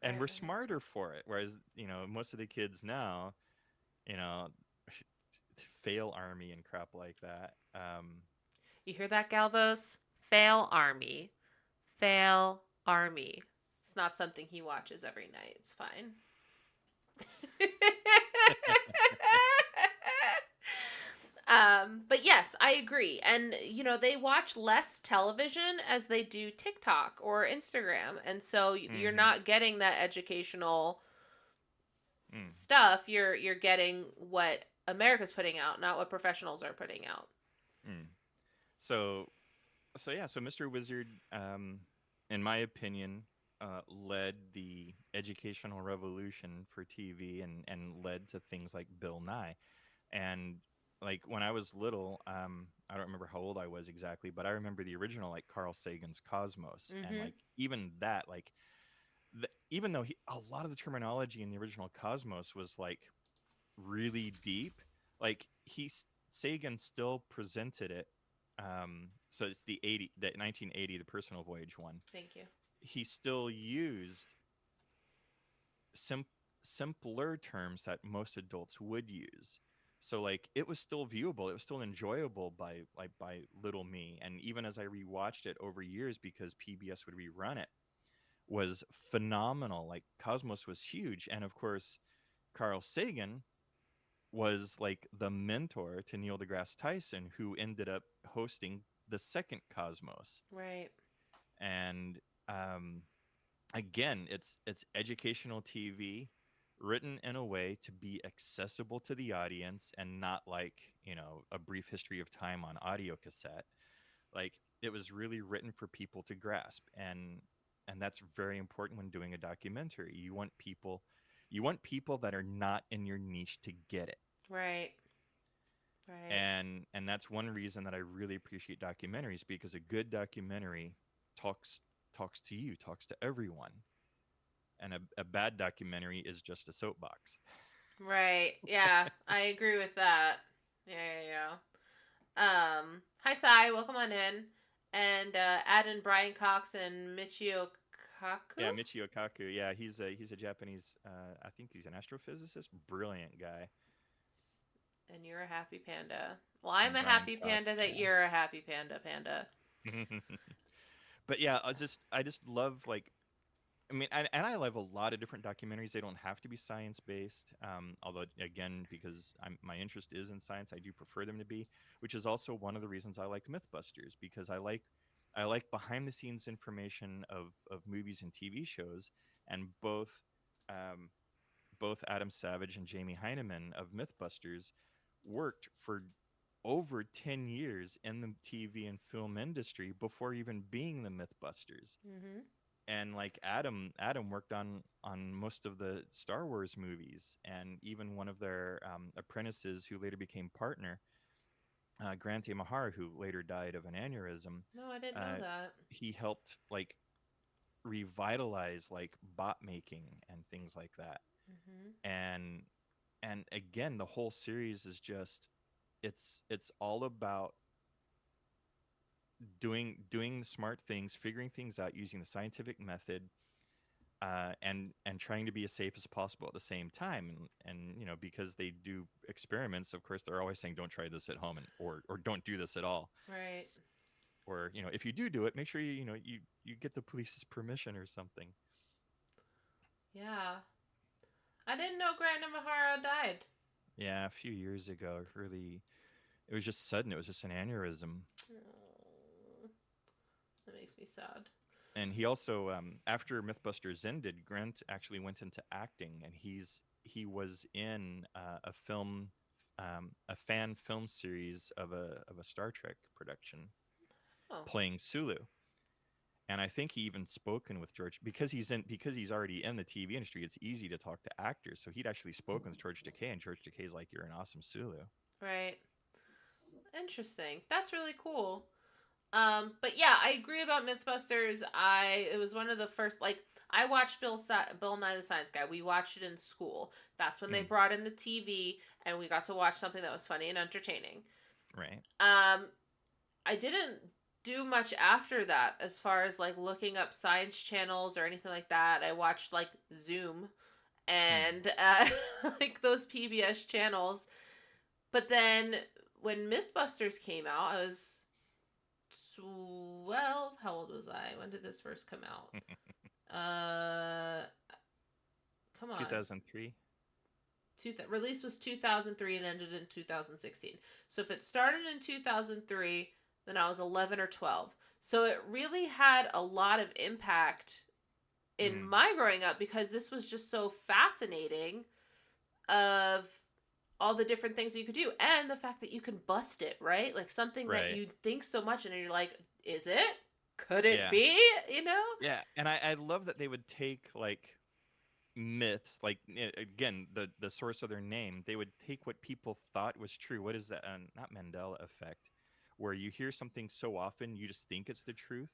and Right. we're smarter for it. Whereas, most of the kids now, you know, fail army and crap like that. You hear that, Galvos? Fail Army. Fail Army. It's not something he watches every night. It's fine. But yes, I agree. And, they watch less television as they do TikTok or Instagram. And so you're Mm-hmm. not getting that educational Mm, stuff. You're getting what America's putting out, not what professionals are putting out. mm. So so Mr. Wizard, in my opinion, led the educational revolution for TV and led to things like Bill Nye. And like when I was little, I don't remember how old I was exactly, but I remember the original like Carl Sagan's Cosmos, and Mhm. like even that, like even though a lot of the terminology in the original Cosmos was like really deep, like Sagan still presented it. So it's the 1980, the personal voyage one. Thank you. He still used sim- simpler terms that most adults would use. So like it was still viewable, it was still enjoyable by little me. And even as I rewatched it over years because PBS would rerun it, was phenomenal. Like Cosmos was huge, and of course Carl Sagan was like the mentor to Neil deGrasse Tyson, who ended up hosting the second Cosmos. Right. And um, again, it's educational TV written in a way to be accessible to the audience and not like a brief history of time on audio cassette. Like it was really written for people to grasp, and that's very important when doing a documentary. You want people that are not in your niche to get it. Right. Right. And that's one reason that I really appreciate documentaries, because a good documentary talks to you, talks to everyone, and a bad documentary is just a soapbox. Right. Yeah, I agree with that. Yeah, yeah, yeah. Hi, Sai. Welcome on in. And add in Brian Cox and Michio Kaku. Yeah, Michio Kaku. Yeah, he's a Japanese. I think he's an astrophysicist. Brilliant guy. And you're a happy panda. Well, I'm And a Brian happy Cox. panda that you're a happy panda, panda. Yeah. But yeah, I just love like I mean, and I love a lot of different documentaries. They don't have to be science based. Although, again, because my interest is in science, I do prefer them to be. Which is also one of the reasons I like MythBusters, because I like behind the scenes information of movies and TV shows, and um, both Adam Savage and Jamie Heineman of MythBusters worked for over 10 years in the TV and film industry before even being the MythBusters. Mm-hmm. And like Adam worked on most of the Star Wars movies, and even one of their apprentices who later became partner, Grant Imahara, who later died of an aneurysm. No, I didn't know uh, that. he helped like revitalize like bot making and things like that. Mm-hmm. And and again, the whole series is just it's all about doing smart things, figuring things out using the scientific method, and trying to be as safe as possible at the same time. And you know, because they do experiments, of course, they're always saying don't try this at home, and or don't do this at all. Right. Or you know, if you do it, make sure you get the police's permission or something. Yeah. I didn't know Grant Imahara died. Yeah, a few years ago, really, it was just sudden. It was just an aneurysm. Oh, that makes me sad. And he also, after MythBusters ended, Grant actually went into acting, and he was in a fan film series of a Star Trek production, Oh, playing Sulu. And I think he even spoken with George because he's already in the TV industry. It's easy to talk to actors, so he'd actually spoken with George Takei, and George Takei's like, "You're an awesome Sulu." right. Interesting. That's really cool. But yeah, I agree about MythBusters. It was one of the first, like, I watched Bill Nye the Science Guy. We watched it in school. That's when they Mm, brought in the TV, and we got to watch something that was funny and entertaining. right. Um, I didn't do much after that as far as like looking up science channels or anything like that. I watched like Zoom Mm, and like those PBS channels. But then when Mythbusters came out, I was 12. How old was I? When did this first come out? Uh, Come on. 2003. Release was 2003 and ended in 2016. So if it started in 2003, then I was 11 or 12. So it really had a lot of impact in Mm, my growing up because this was just so fascinating of all the different things that you could do and the fact that you can bust it, right? Like something that right. you think so much and you're like, is it? Could it Yeah. be? You know? Yeah. And I love that they would take like myths, like again, the source of their name. They would take what people thought was true. What is that? Not Mandela effect, where you hear something so often you just think it's the truth.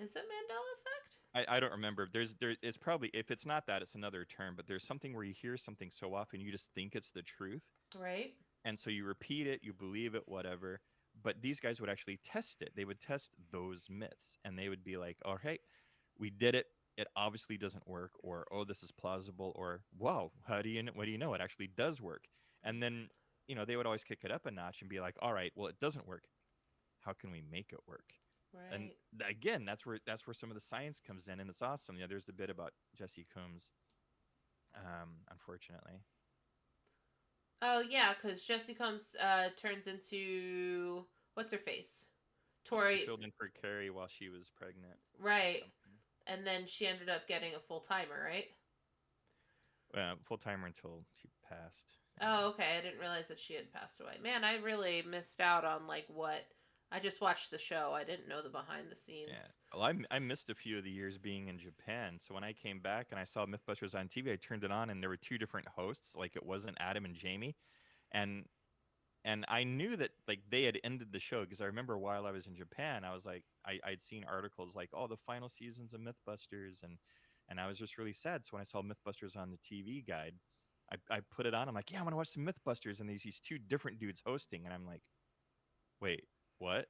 Is it Mandela effect? I don't remember. There is probably, if it's not that, it's another term. But there's something where you hear something so often you just think it's the truth, Right? and so you repeat it, you believe it, whatever. But these guys would actually test it. They would test those myths, and they would be like, "All right, we did it. It obviously doesn't work," or "Oh, this is plausible," or "Wow, how do you know? What do you know? It actually does work." And then they would always kick it up a notch and be like, "All right, well, it doesn't work. How can we make it work?" And Right. again, that's where some of the science comes in, and it's awesome. There's the bit about Jesse Coombs, unfortunately. Oh yeah, because Jesse comes turns into what's her face, She Tori, filled in for Carrie while she was pregnant or right? something. And then she ended up getting a full timer, right? Full timer until she passed. Yeah. Oh, okay. I didn't realize that she had passed away. Man, I really missed out on like what I just watched the show. I didn't know the behind the Yeah. scenes. Well, I missed a few of the years being in Japan. So when I came back and I saw MythBusters on TV, I turned it on and there were two different hosts. Like it wasn't Adam and Jamie, and I knew that like they had ended the show because I remember while I was in Japan, I was like I'd seen articles like, oh, the final seasons of MythBusters, and I was just really sad. So when I saw MythBusters on the TV guide, I put it on. I'm like, yeah, I want to watch some MythBusters, and these two different dudes hosting, and I'm like, wait, what?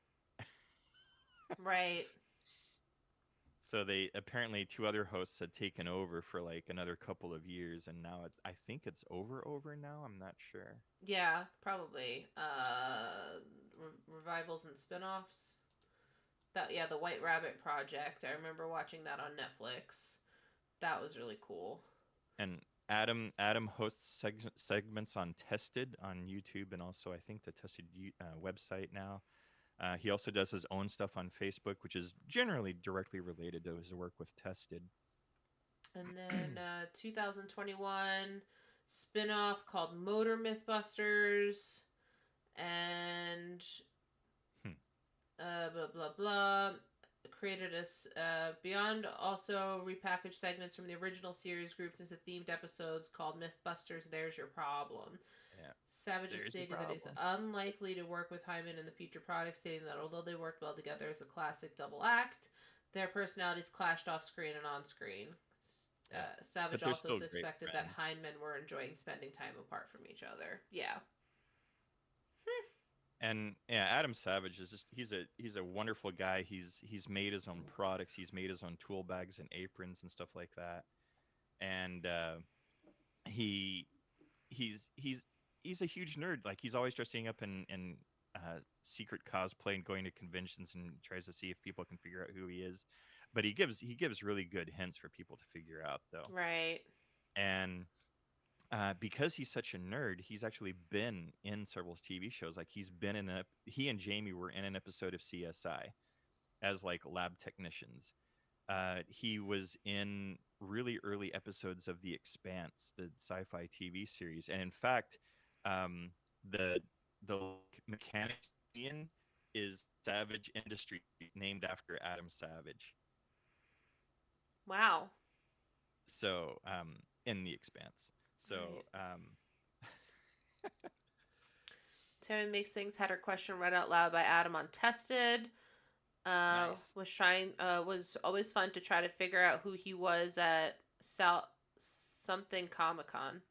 Right. So they apparently two other hosts had taken over for like another couple of years, and now I think it's over now. I'm not sure. Yeah, probably. Revivals and spin-offs. That yeah, the White Rabbit Project. I remember watching that on Netflix. That was really cool. And Adam hosts segments on Tested on YouTube, and also I think the Tested website now. He also does his own stuff on Facebook, which is generally directly related to his work with Tested. And then 2021 spin-off called Motor Mythbusters and Hmm. blah blah blah. Created a Beyond also repackaged segments from the original series grouped into themed episodes called Mythbusters. There's Your Problem. Yeah, Savage has there's your stated that he's problem. unlikely to work with Hyman in the future product, stating that although they worked well together as a classic double act, their personalities clashed off screen and on screen. Yeah, but Savage they're also still great suspected that friends. Hyman were enjoying spending time apart from each other. Yeah. And yeah, Adam Savage is just he's a wonderful guy. He's made his own products. He's made his own tool bags and aprons and stuff like that. and he he's he's he's a huge nerd. Like he's always dressing up in secret cosplay and going to conventions and tries to see if people can figure out who he is. But he gives really good hints for people to figure out though. Right. And because he's such a nerd, he's actually been in several TV shows. Like he and Jamie were in an episode of CSI as like lab technicians. He was in really early episodes of The Expanse, the sci-fi TV series, and in fact, um, the the mechanics union is Savage Industries, named after Adam Savage. Wow. So, in The Expanse. So, Right. Tammy makes things had her question read out loud by Adam on Tested. nice. Was always fun to try to figure out who he was at South something Comic Con.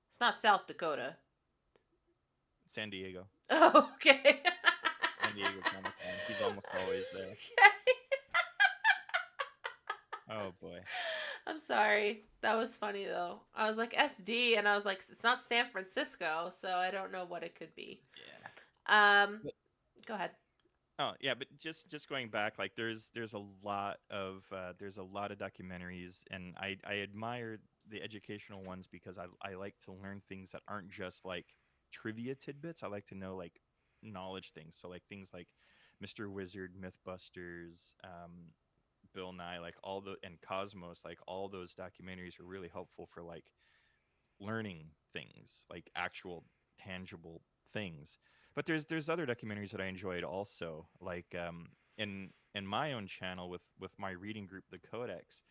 It's not South Dakota. San Diego. Oh, okay. San Diego Comic Con. He's almost always there. Okay. Oh boy. I'm sorry. That was funny though. I was like SD, and I was like, it's not San Francisco, so I don't know what it could be. Yeah. Um, Go ahead. Oh yeah, but just going back, like there's a lot of documentaries, and I admire the educational ones because I like to learn things that aren't just like trivia tidbits. I like to know like knowledge things. So like things like Mr. Wizard, MythBusters, Bill Nye, like all the and Cosmos, like all those documentaries are really helpful for like learning things, like actual tangible things. But there's other documentaries that I enjoyed also, like in my own channel with my reading group, the Codex.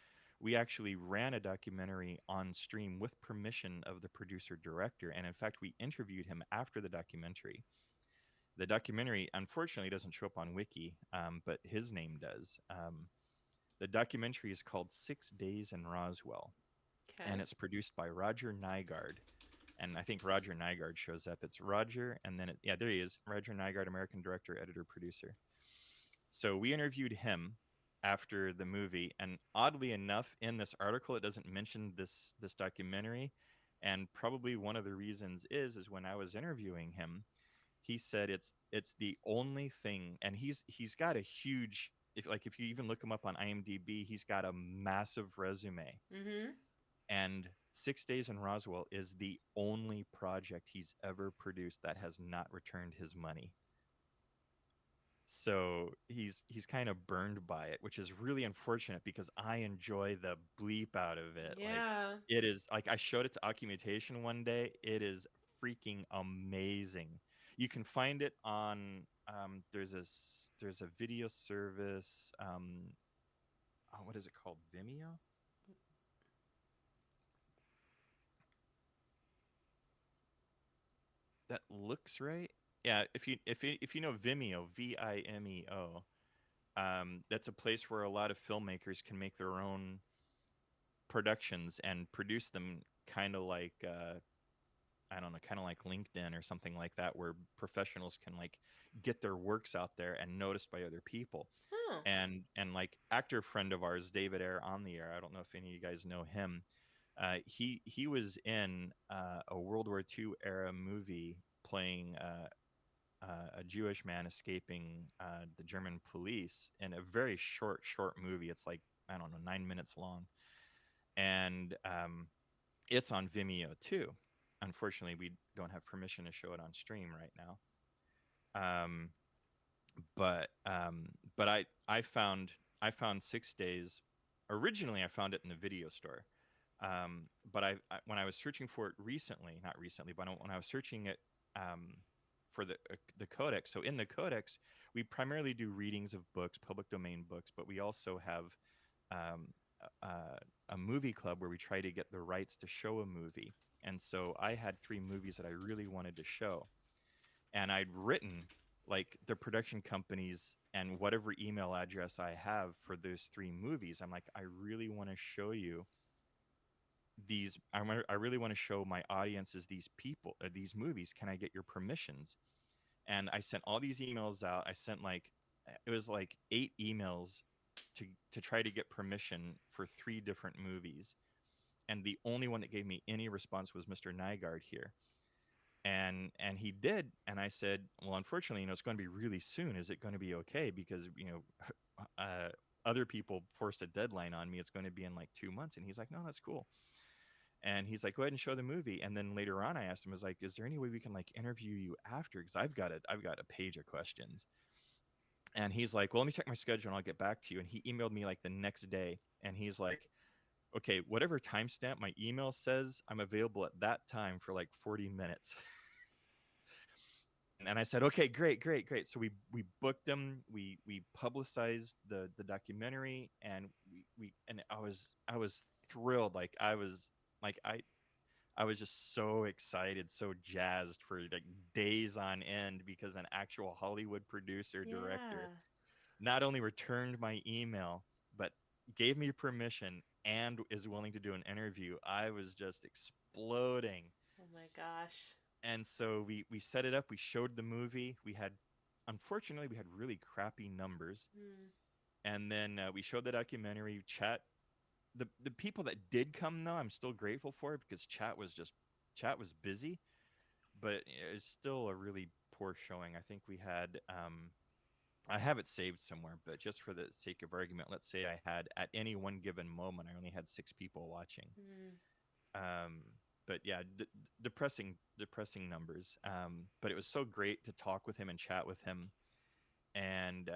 We actually ran a documentary on stream with permission of the producer director, and in fact, we interviewed him after the documentary. The documentary unfortunately doesn't show up on Wiki, but his name does. The documentary is called 6 Days in Roswell, and Okay. it's produced by Roger Nygaard, and I think Roger Nygaard shows up. It's Roger, and then yeah, there he is, Roger Nygaard, American director, editor, producer. So we interviewed him after the movie, and oddly enough, in this article, it doesn't mention this documentary, and probably one of the reasons is when I was interviewing him, he said it's the only thing, and he's got a huge. If you even look him up on IMDb, he's got a massive resume, Mm-hmm. and 6 Days in Roswell is the only project he's ever produced that has not returned his money. So he's kind of burned by it, which is really unfortunate because I enjoy the bleep out of it. Like Yeah. it is like I showed it to Occupation one day. It is freaking amazing. You can find it on there's a video service. Oh, what is it called? Vimeo? That looks right. Yeah, if you know Vimeo, Vimeo, that's a place where a lot of filmmakers can make their own productions and produce them, kind of like I don't know, kind of like LinkedIn or something like that, where professionals can like get their works out there and noticed by other people. Oh. And like actor friend of ours, David Ayer on the air. I don't know if any of you guys know him. He was in a World War II era movie playing a Jewish man escaping the German police in a very short movie. It's like I don't know 9 minutes long, and it's on Vimeo too. Unfortunately, we don't have permission to show it on stream right now. But I found 6 Days. Originally, I found it in the video store. But when I was searching for it recently, not recently, but when I was searching it for the codex. So in the codex, we primarily do readings of books, public domain books, but we also have um, a movie club where we try to get the rights to show a movie. And so I had three movies that I really wanted to show, and I'd written like the production companies and whatever email address I have for those three movies. I'm like, I really want to show you these. I really want to show my audiences these people, these movies. Can I get your permissions? And I sent all these emails out. I sent like it was like 8 emails to try to get permission for 3 different movies. and the only one that gave me any response was Mr. Nygaard here. And he did, and I said, well, unfortunately, it's going to be really soon. Is it going to be okay? Because uh, other people forced a deadline on me. It's going to be in like 2 months. And he's like, no, that's cool. And he's like, go ahead and show the movie. And then later on, I asked him, I was like, is there any way we can like interview you after? Because I've got a page of questions. And he's like, well, let me check my schedule and I'll get back to you. And he emailed me like the next day, and he's like, okay, whatever timestamp my email says, I'm available at that time for like 40 minutes. And I said, okay, great, great, great. So we booked them. We publicized the documentary, and I was thrilled. I was just so excited, so jazzed for like days on end, because an actual Hollywood producer director Yeah. not only returned my email, but gave me permission and is willing to do an interview. I was just exploding. Oh my gosh. And so we set it up. We showed the movie. Unfortunately, we had really crappy numbers. Mm. And then we showed the documentary. Chat, the people that did come though, I'm still grateful for it, because chat was busy, but it's still a really poor showing. I think we had I have it saved somewhere, but just for the sake of argument, let's say I had at any one given moment, I only had 6 people watching. Mm. Um, but yeah, depressing numbers. But it was so great to talk with him and chat with him. And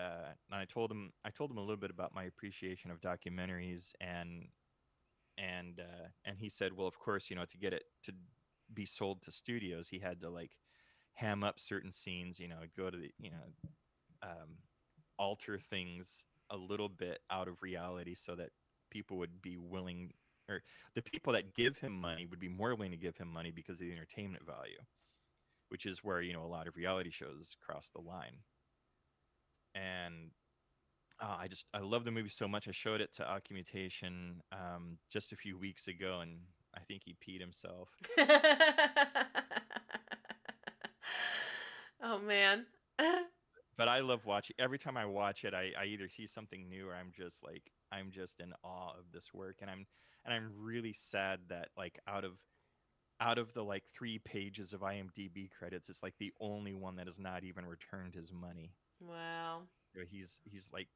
I told him a little bit about my appreciation of documentaries, and he said, well, of course, to get it to be sold to studios, he had to like ham up certain scenes, go to the, um, alter things a little bit out of reality, so that people would be willing, or the people that give him money would be more willing to give him money because of the entertainment value, which is where a lot of reality shows cross the line. And I love the movie so much. I showed it to Occupation just a few weeks ago, and I think he peed himself. Oh man. But I love watching. Every time I watch it, I either see something new, or I'm just in awe of this work. And I'm really sad that like out of the like 3 pages of IMDb credits, it's like the only one that has not even returned his money. Wow. So he's like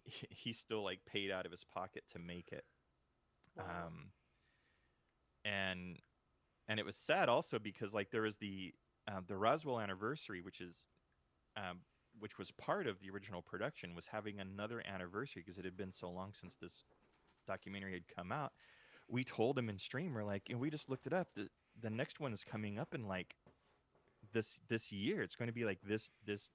he's still like paid out of his pocket to make it. Wow. Um, and and it was sad also because like there was the Roswell anniversary, um, which was part of the original production, was having another anniversary because it had been so long since this documentary had come out. We told him in stream, we're like, and we just looked it up. The next one is coming up in like this year. It's going to be like this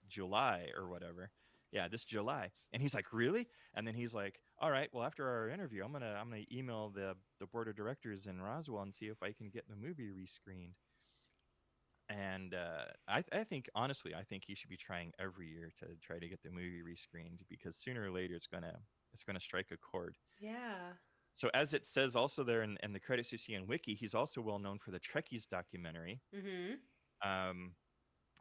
July or whatever. Yeah, this July. And he's like, really? And then he's like, all right, well, after our interview, I'm gonna email the board of directors in Roswell and see if I can get the movie rescreened. And I think honestly, I think he should be trying every year to try to get the movie rescreened, because sooner or later it's gonna strike a chord. Yeah. So as it says also there in the credits you see in Wiki, he's also well known for the Trekkies documentary, Mm-hmm. um,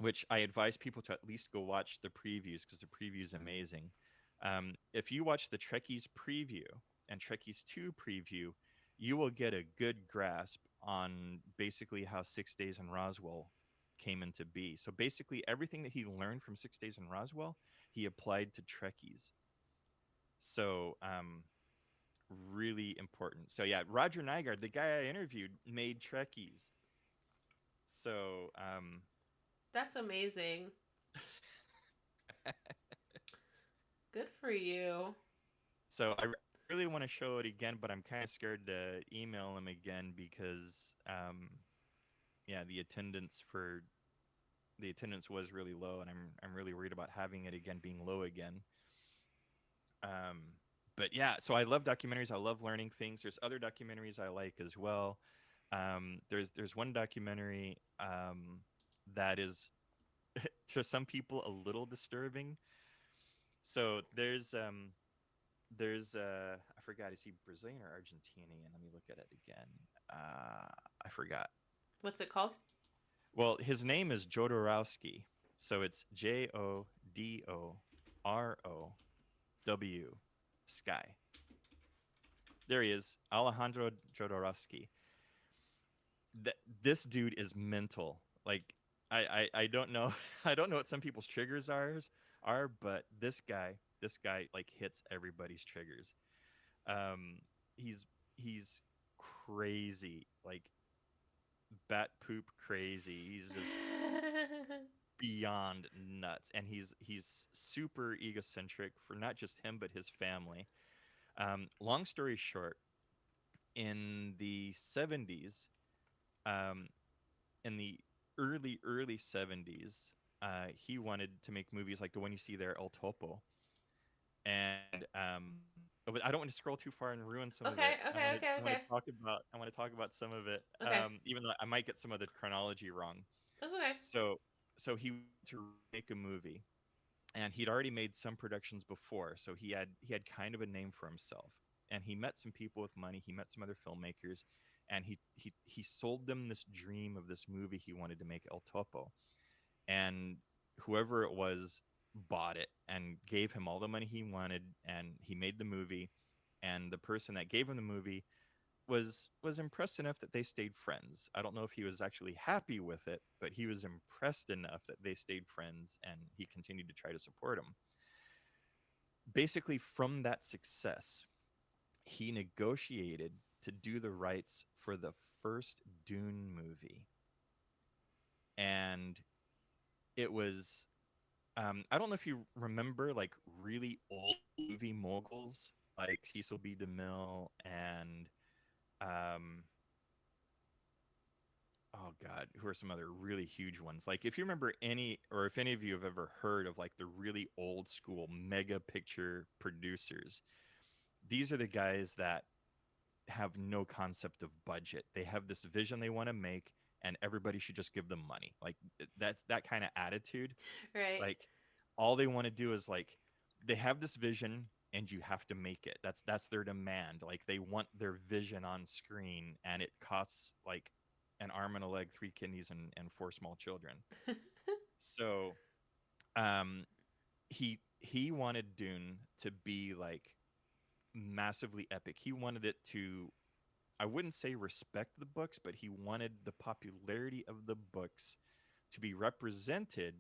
which I advise people to at least go watch the previews, because the preview is amazing. If you watch the Trekkies preview and Trekkies 2 preview, you will get a good grasp on basically how 6 Days in Roswell came into be. So basically, everything that he learned from 6 Days in Roswell, he applied to Trekkies. So really important. So yeah, Roger Nygaard, the guy I interviewed, made Trekkies. So That's amazing. Good for you. so I really want to show it again, but I'm kind of scared to email him again because yeah, the attendance was really low, and I'm really worried about having it again being low again. Um, but yeah, so I love documentaries. I love learning things. There's other documentaries I like as well. There's one documentary that is to some people a little disturbing. So there's I forgot, is he Brazilian or Argentinian? Let me look at it again. I forgot. What's it called? Well, his name is Jodorowsky, so it's Jodorowsky. Sky. There he is, Alejandro Jodorowsky. Th- this dude is mental. Like I don't know I don't know what some people's triggers are, but this guy like hits everybody's triggers. Um, he's he's crazy, like bat poop crazy. He's just beyond nuts, and he's super egocentric for not just him but his family. Long story short, in the 70s, um, in the early 70s, he wanted to make movies like the one you see there, El Topo. And but I don't want to scroll too far and ruin some of Okay, it. okay, okay, okay. I want to talk about some of it, Okay. even though I might get some of the chronology wrong. That's okay. So he wanted to remake a movie, and he'd already made some productions before, so he had kind of a name for himself. And he met some people with money. He met some other filmmakers, and he sold them this dream of this movie he wanted to make, El Topo. And whoever it was bought it and gave him all the money he wanted, and he made the movie. And the person that gave him the movie was impressed enough that they stayed friends. I don't know if he was actually happy with it, but he was impressed enough that they stayed friends, and he continued to try to support him. Basically, from that success, he negotiated to do the rights for the first Dune movie. And it was, I don't know if you remember like really old movie moguls like Cecil B. DeMille and um, oh god, who are some other really huge ones? Like if you remember any, or if any of you have ever heard of like the really old school mega picture producers, these are the guys that have no concept of budget. They have this vision they want to make, and everybody should just give them money. Like that's that kind of attitude. Right. Like all they want to do is like they have this vision and you have to make it. That's their demand. Like they want their vision on screen, and it costs like an arm and a leg, three kidneys, and four small children. So um he wanted Dune to be like massively epic. He wanted it to, I wouldn't say respect the books, but he wanted the popularity of the books to be represented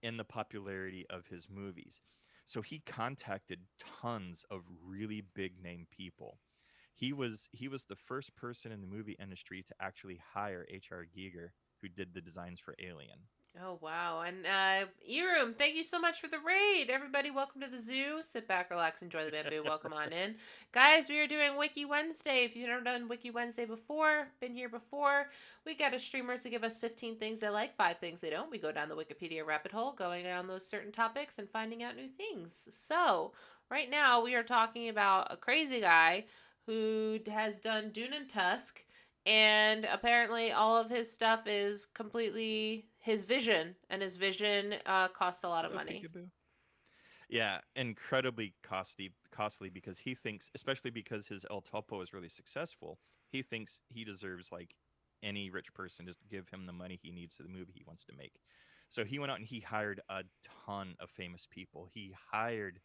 in the popularity of his movies. So he contacted tons of really big name people. He was the first person in the movie industry to actually hire H.R. Giger, who did the designs for Alien. Oh wow! And Eroom, thank you so much for the raid. Everybody, welcome to the zoo. Sit back, relax, enjoy the bamboo. Welcome on in, guys. We are doing Wiki Wednesday. If you've never done Wiki Wednesday before, been here before, we got a streamer to give us 15 things they like, 5 things they don't. We go down the Wikipedia rabbit hole, going down those certain topics and finding out new things. So right now we are talking about a crazy guy who has done Dune and Tusk, and apparently all of his stuff is completely his vision, and his vision cost a lot of Hello, money. peekaboo. Yeah, incredibly costly because he thinks, especially because his El Topo is really successful, he thinks he deserves like any rich person to give him the money he needs to the movie he wants to make. So he went out and he hired a ton of famous people. He hired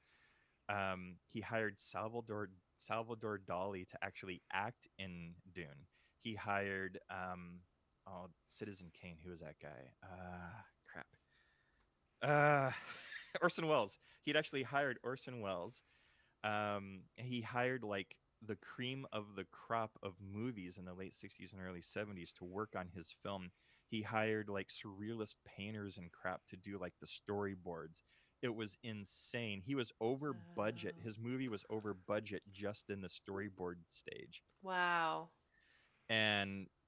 Salvador Dali to actually act in Dune. He hired Citizen Kane. Who was that guy? Crap. Uh, Orson Welles. He'd actually hired Orson Welles. He hired like the cream of the crop of movies in the late 60s and early 70s to work on his film. He hired like surrealist painters and crap to do like the storyboards. It was insane. He was over budget. Oh, His movie was over budget just in the storyboard stage. wow.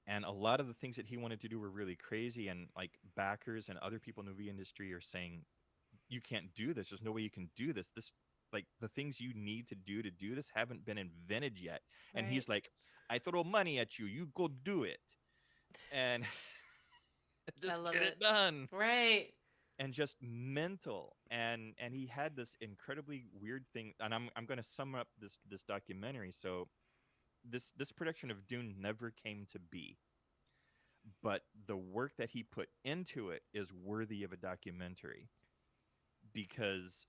And a lot of the things that he wanted to do were really crazy, and like backers and other people in the movie industry are saying you can't do this. There's no way you can do this. This, like, the things you need to do this haven't been invented yet. And Right. he's like, I throw money at you. You go do it. And I just love get it. it done. Right. And just mental. And he had this incredibly weird thing. And I'm going to sum up this documentary. So this production of Dune never came to be, but the work that he put into it is worthy of a documentary because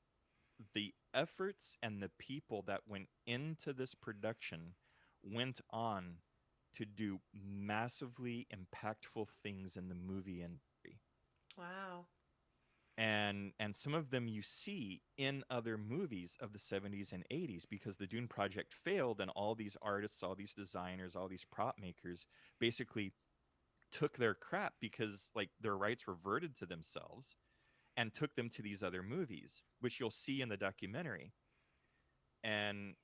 the efforts and the people that went into this production went on to do massively impactful things in the movie industry. Wow. And some of them you see in other movies of the 70s and 80s, because the Dune project failed, and all these artists, all these designers, all these prop makers basically took their crap because like their rights reverted to themselves and took them to these other movies, which you'll see in the documentary. And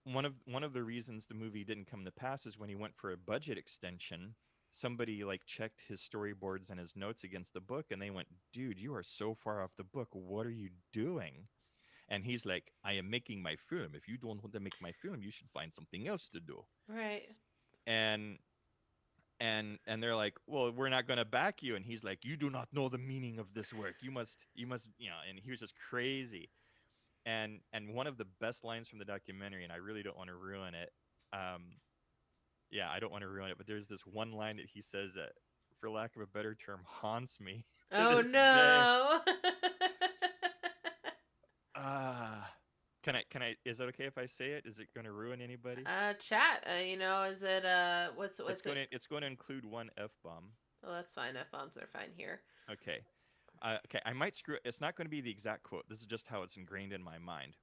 one of the reasons the movie didn't come to pass is when he went for a budget extension, somebody like checked his storyboards and his notes against the book, and they went, "Dude, you are so far off the book. What are you doing?" And he's like, "I am making my film. If you don't want to make my film, you should find something else to do." Right. And and they're like, "Well, we're not going to back you." And he's like, "You do not know the meaning of this work. You must, you know." And he was just crazy. And one of the best lines from the documentary, and I really don't want to ruin it. Um, yeah, I don't want to ruin it, but there's this one line that he says that, for lack of a better term, haunts me to Oh this day. no. Ah, can I? Is it okay if I say it? Is it going to ruin anybody? Chat. Is it what's it? It's going to include one f bomb. Oh, that's fine. F bombs are fine here. Okay. Okay, I might screw it. It's not going to be the exact quote. This is just how it's ingrained in my mind.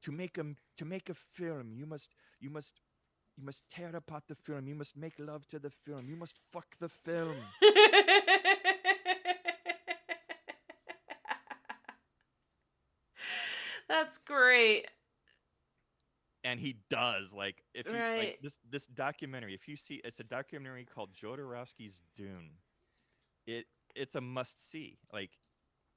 To make a film, you must tear apart the film. You must make love to the film. You must fuck the film. That's great. And he does. Like, if you like Right. this documentary, if you see, it's a documentary called Jodorowsky's Dune. It's a must see. Like,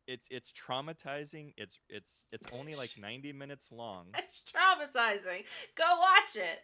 it's traumatizing. It's only like 90 minutes long, It's traumatizing. Go watch it.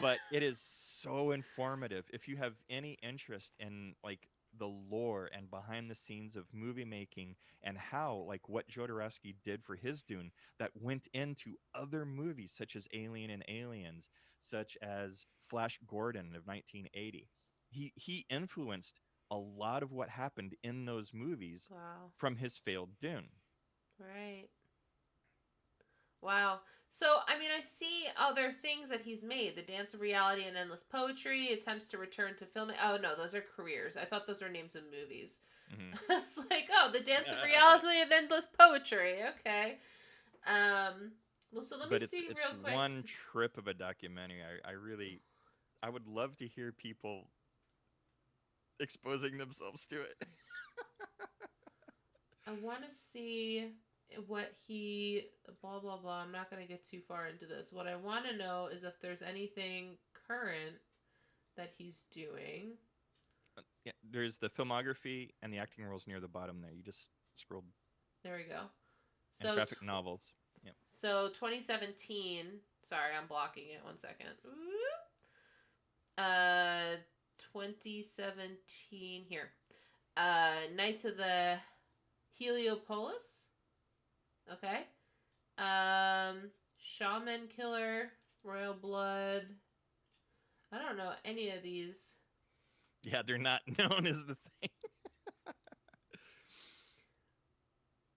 but it is so informative. If you have any interest in like the lore and behind the scenes of movie making, and how like what Jodorowsky did for his Dune that went into other movies such as Alien and Aliens, such as Flash Gordon of 1980. He influenced a lot of what happened in those movies Wow. from his failed Dune. Right. Wow. So, I see other things that he's made. The Dance of Reality and Endless Poetry, attempts to return to filming. Oh, no, those are careers. I thought those were names of movies. Hmm. It's like, oh, The Dance of Reality and Endless Poetry. Okay. Well, so let me But it's see it's real quick. one trip of a documentary. I would love to hear people exposing themselves to it. I want to see what he blah blah blah. I'm not going to get too far into this. What I want to know is if there's anything current that he's doing. Yeah, there's the filmography and the acting roles near the bottom there. You just scrolled. There we go. And So graphic novels. Yep. so 2017. Sorry, I'm blocking it. 1 second. Uh 2017 here. Knights of the Heliopolis. Okay. Shaman Killer, Royal Blood. I don't know any of these. Yeah, they're not known as the thing.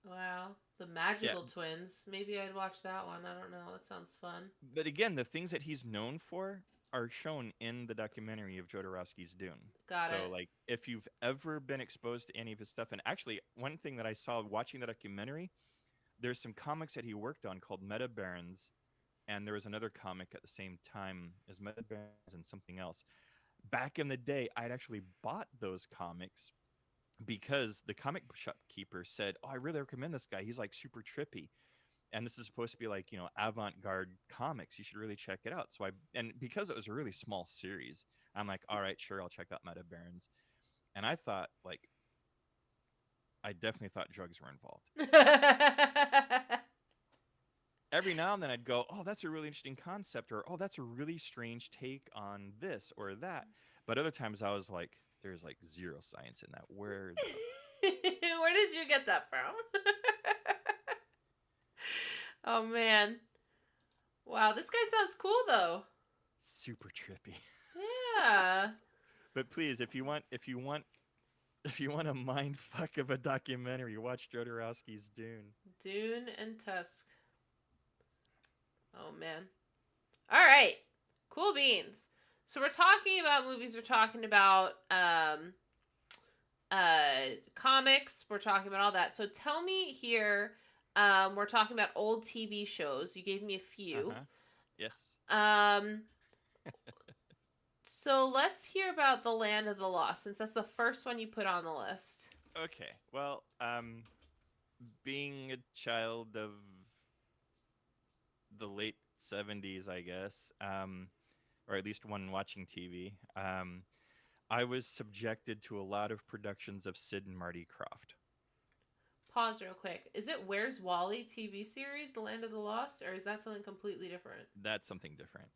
Wow. The Yeah, Magical Twins. Maybe I'd watch that one. I don't know. That sounds fun. but again, the things that he's known for are shown in the documentary of Jodorowsky's Dune. Got So, it. like, if you've ever been exposed to any of his stuff, and actually, one thing that I saw watching the documentary, there's some comics that he worked on called Meta Barons, and there was another comic at the same time as Meta Barons and something else. Back in the day, I'd actually bought those comics because the comic shop keeper said, "Oh, I really recommend this guy. He's like super trippy, and this is supposed to be like, avant-garde comics. You should really check it out." So and because it was a really small series, I'm like, "All right, sure, I'll check out Meta Barons." And I thought, like, I definitely thought drugs were involved. Every now and then I'd go, "Oh, that's a really interesting concept," or "Oh, that's a really strange take on this or that." But other times I was like, "There's like zero science in that. Where the Where did you get that from? Oh man. Wow, this guy sounds cool though. super trippy?" Yeah. But please, if you want if you want a mind fuck of a documentary, watch Jodorowsky's Dune. Dune and Tusk. Oh man. All right. Cool beans. So we're talking about movies. We're talking about comics. We're talking about all that. So tell me here. We're talking about old TV shows. You gave me a Uh few. huh. Yes. Um, so let's hear about The Land of the Lost, since that's the first one you put on the list. Okay. Well, being a child of the late 70s, I guess, or at least one watching TV, I was subjected to a lot of productions of Sid and Marty Krofft. Pause real quick. Is it Where's Wally TV series, The Land of the Lost, or is that something completely different? That's something different.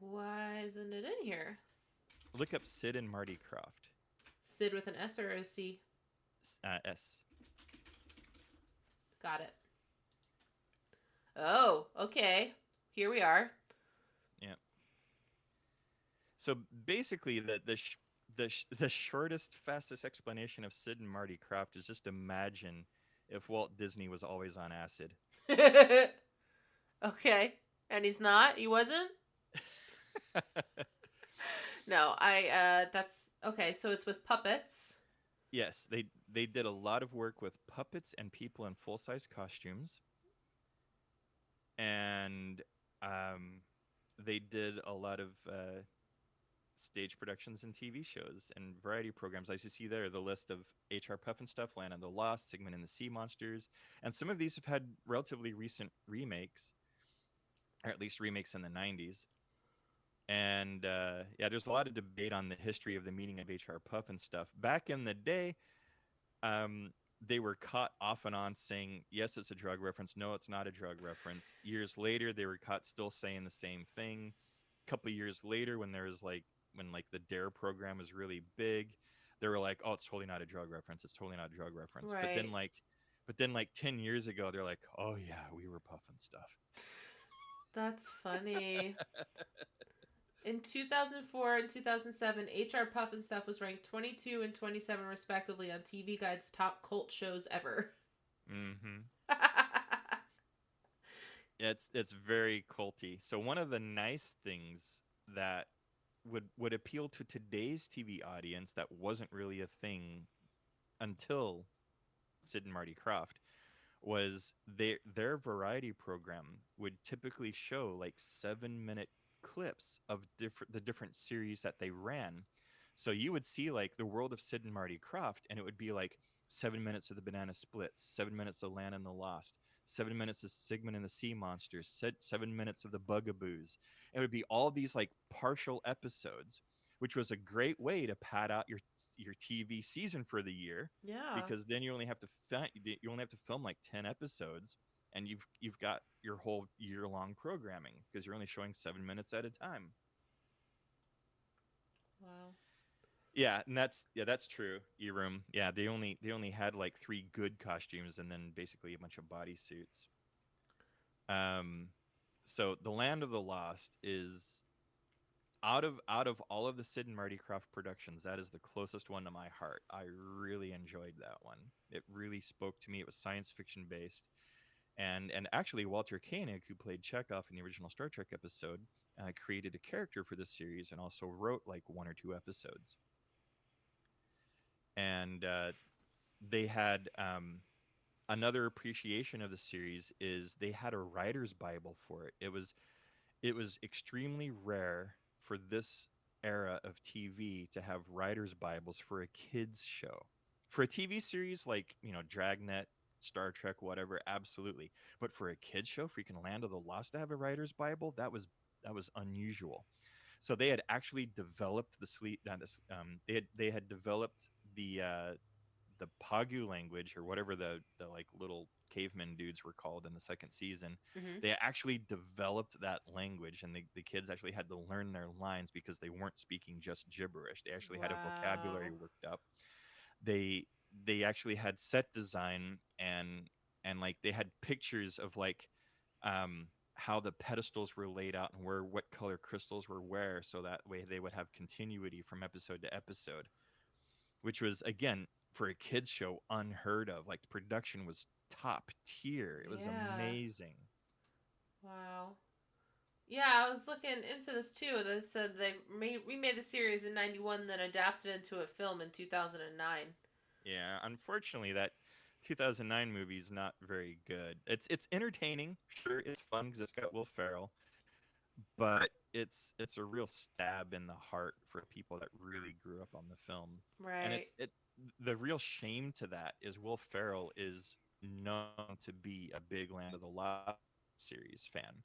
Why isn't it in here? Look up Sid and Marty Krofft. Sid with an S or a C? S. Got it. Oh, okay. Here we are. Yeah. So basically, the shortest, fastest explanation of Sid and Marty Krofft is just imagine if Walt Disney was always on acid. Okay. And he's not? He wasn't? No, that's okay, so it's with puppets. Yes, they did a lot of work with puppets and people in full size costumes, and um, they did a lot of stage productions and TV shows and variety programs. As you see there, the list of HR Puff and Stuff, Land of the Lost, Sigmund and the Sea Monsters, and some of these have had relatively recent remakes, or at least remakes in the '90s. And yeah, there's a lot of debate on the history of the meaning of HR Puff and Stuff. Back in the day, um, they were caught off and on saying, yes, it's a drug reference. No, it's not a drug reference. Years later, they were caught still saying the same thing. A couple of years later, when there was when like the Dare program was really big, they were like, oh, it's totally not a drug reference. It's totally not a drug reference. Right. But then like 10 years ago, they're like, oh yeah, we were puffing stuff. That's funny. In 2004 and 2007, HR Puff and Stuff was ranked 22 and 27 respectively on TV Guide's top cult shows ever. Mm-hmm. Yeah, it's very culty. So one of the nice things that would appeal to today's TV audience that wasn't really a thing until Sid and Marty Krofft was their variety program would typically show like 7-minute clips of different series that they ran. So you would see like the world of Sid and Marty Krofft, and it would be like 7 minutes of the Banana Splits, 7 minutes of Land and the Lost, 7 minutes of Sigmund and the Sea Monsters, 7 minutes of the Bugaboos. It would be all these like partial episodes, which was a great way to pad out your TV season for the year, Yeah. because then you only have to film like 10 episodes, and you've got your whole year long programming because you're only showing 7 minutes at a time. Wow. Yeah, and that's true. Eroom. Yeah, they only had like three good costumes and then basically a bunch of bodysuits. Um, so the Land of the Lost is out of all of the Sid and Marty Krofft productions, that is the closest one to my heart. I really enjoyed that one. It really spoke to me. It was science fiction based, and actually Walter Koenig, who played Chekhov in the original Star Trek episode, created a character for this series and also wrote like one or two episodes. And they had another appreciation of the series is they had a writer's Bible for it. It was extremely rare for this era of TV to have writer's Bibles for a kids show. For a TV series like, Dragnet, Star Trek, whatever, absolutely. But for a kids show, freaking Land of the Lost to have a writer's Bible, that was unusual. So they had actually developed the sleep. They had developed the Pagu language, or whatever the like little caveman dudes were called in the second season. Mm-hmm. They actually developed that language, and the kids actually had to learn their lines because they weren't speaking just gibberish. They actually had a vocabulary Wow. worked up. They actually had set design, and like they had pictures of like how the pedestals were laid out and where what color crystals were where, so that way they would have continuity from episode to episode. which was again for a kids show unheard of. Like the production was top tier. It was Yeah. amazing. Wow. Yeah, I was looking into this too. They said remade the series in '91, then adapted into a film in 2009. Yeah, unfortunately, that 2009 movie is not very good. It's entertaining, sure, it's fun because it's got Will Ferrell, but it's a real stab in the heart for people that really grew up on the film. And Right. the real shame to that is Will Ferrell is known to be a big Land of the Lost series fan.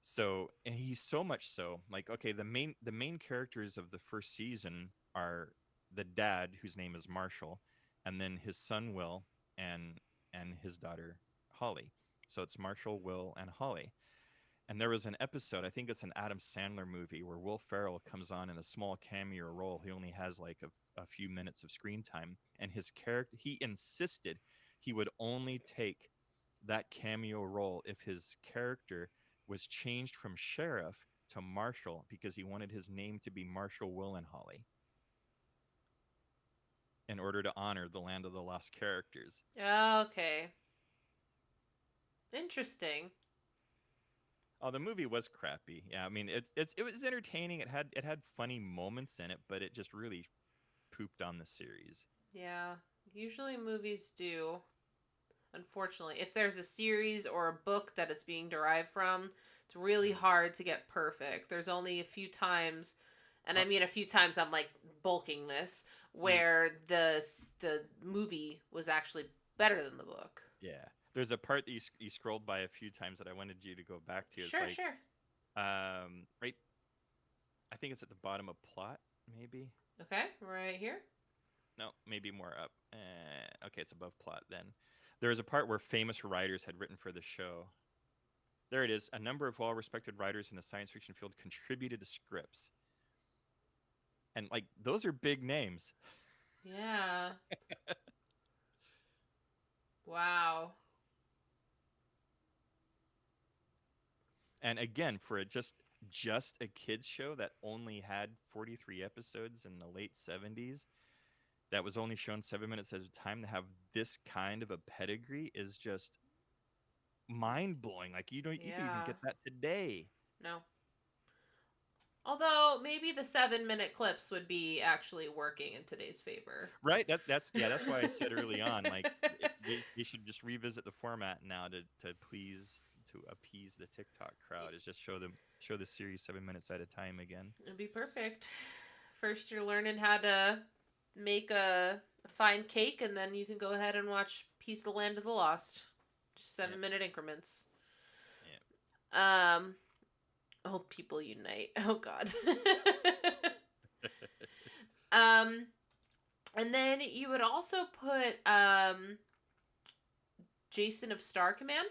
So, and he's so much so, like, okay, the main characters of the first season are the dad, whose name is Marshall, and then his son Will, and his daughter Holly. So it's Marshall, Will, and Holly. And there was an episode, I think it's an Adam Sandler movie, where Will Ferrell comes on in a small cameo role. He only has like a few minutes of screen time, and his character, he insisted he would only take that cameo role if his character was changed from sheriff to Marshall because he wanted his name to be Marshall Will and Holly in order to honor the Land of the Lost characters. Okay. Interesting. Oh, the movie was crappy. Yeah, I mean it was entertaining. It had funny moments in it, but it just really pooped on the series. Yeah. Usually movies do. Unfortunately, if there's a series or a book that it's being derived from, it's really Mm. hard to get perfect. There's only a few times, and I Uh, mean a few times. I'm like bulking this, mm, where the movie was actually better than the book. yeah, there's a part that you scrolled by a few times that I wanted you to go back to. It's Sure, like sure. right. I think it's at the bottom of plot, maybe. Okay, right here. No, maybe more up. Okay, it's above plot then. There is a part where famous writers had written for the show. There it is. A number of well respected writers in the science fiction field contributed to scripts. And, like, those are big names. Yeah. Wow. And again, for just a kids show that only had 43 episodes in the late 70s, that was only shown 7 minutes at a time, to have this kind of a pedigree is just mind blowing. Like you don't even Yeah. get that today. No. Although maybe the 7-minute clips would be actually working in today's favor. Right? That's why I said early on, like they should just revisit the format now to appease the TikTok crowd. Is just show the series 7 minutes at a time again. It'd be perfect. First, you're learning how to make a fine cake, and then you can go ahead and watch Piece of the Land of the Lost. Just Yep. 7-minute increments. Yep. Um, Old people unite. Oh God. um, and then you would also put Jason of Star Command.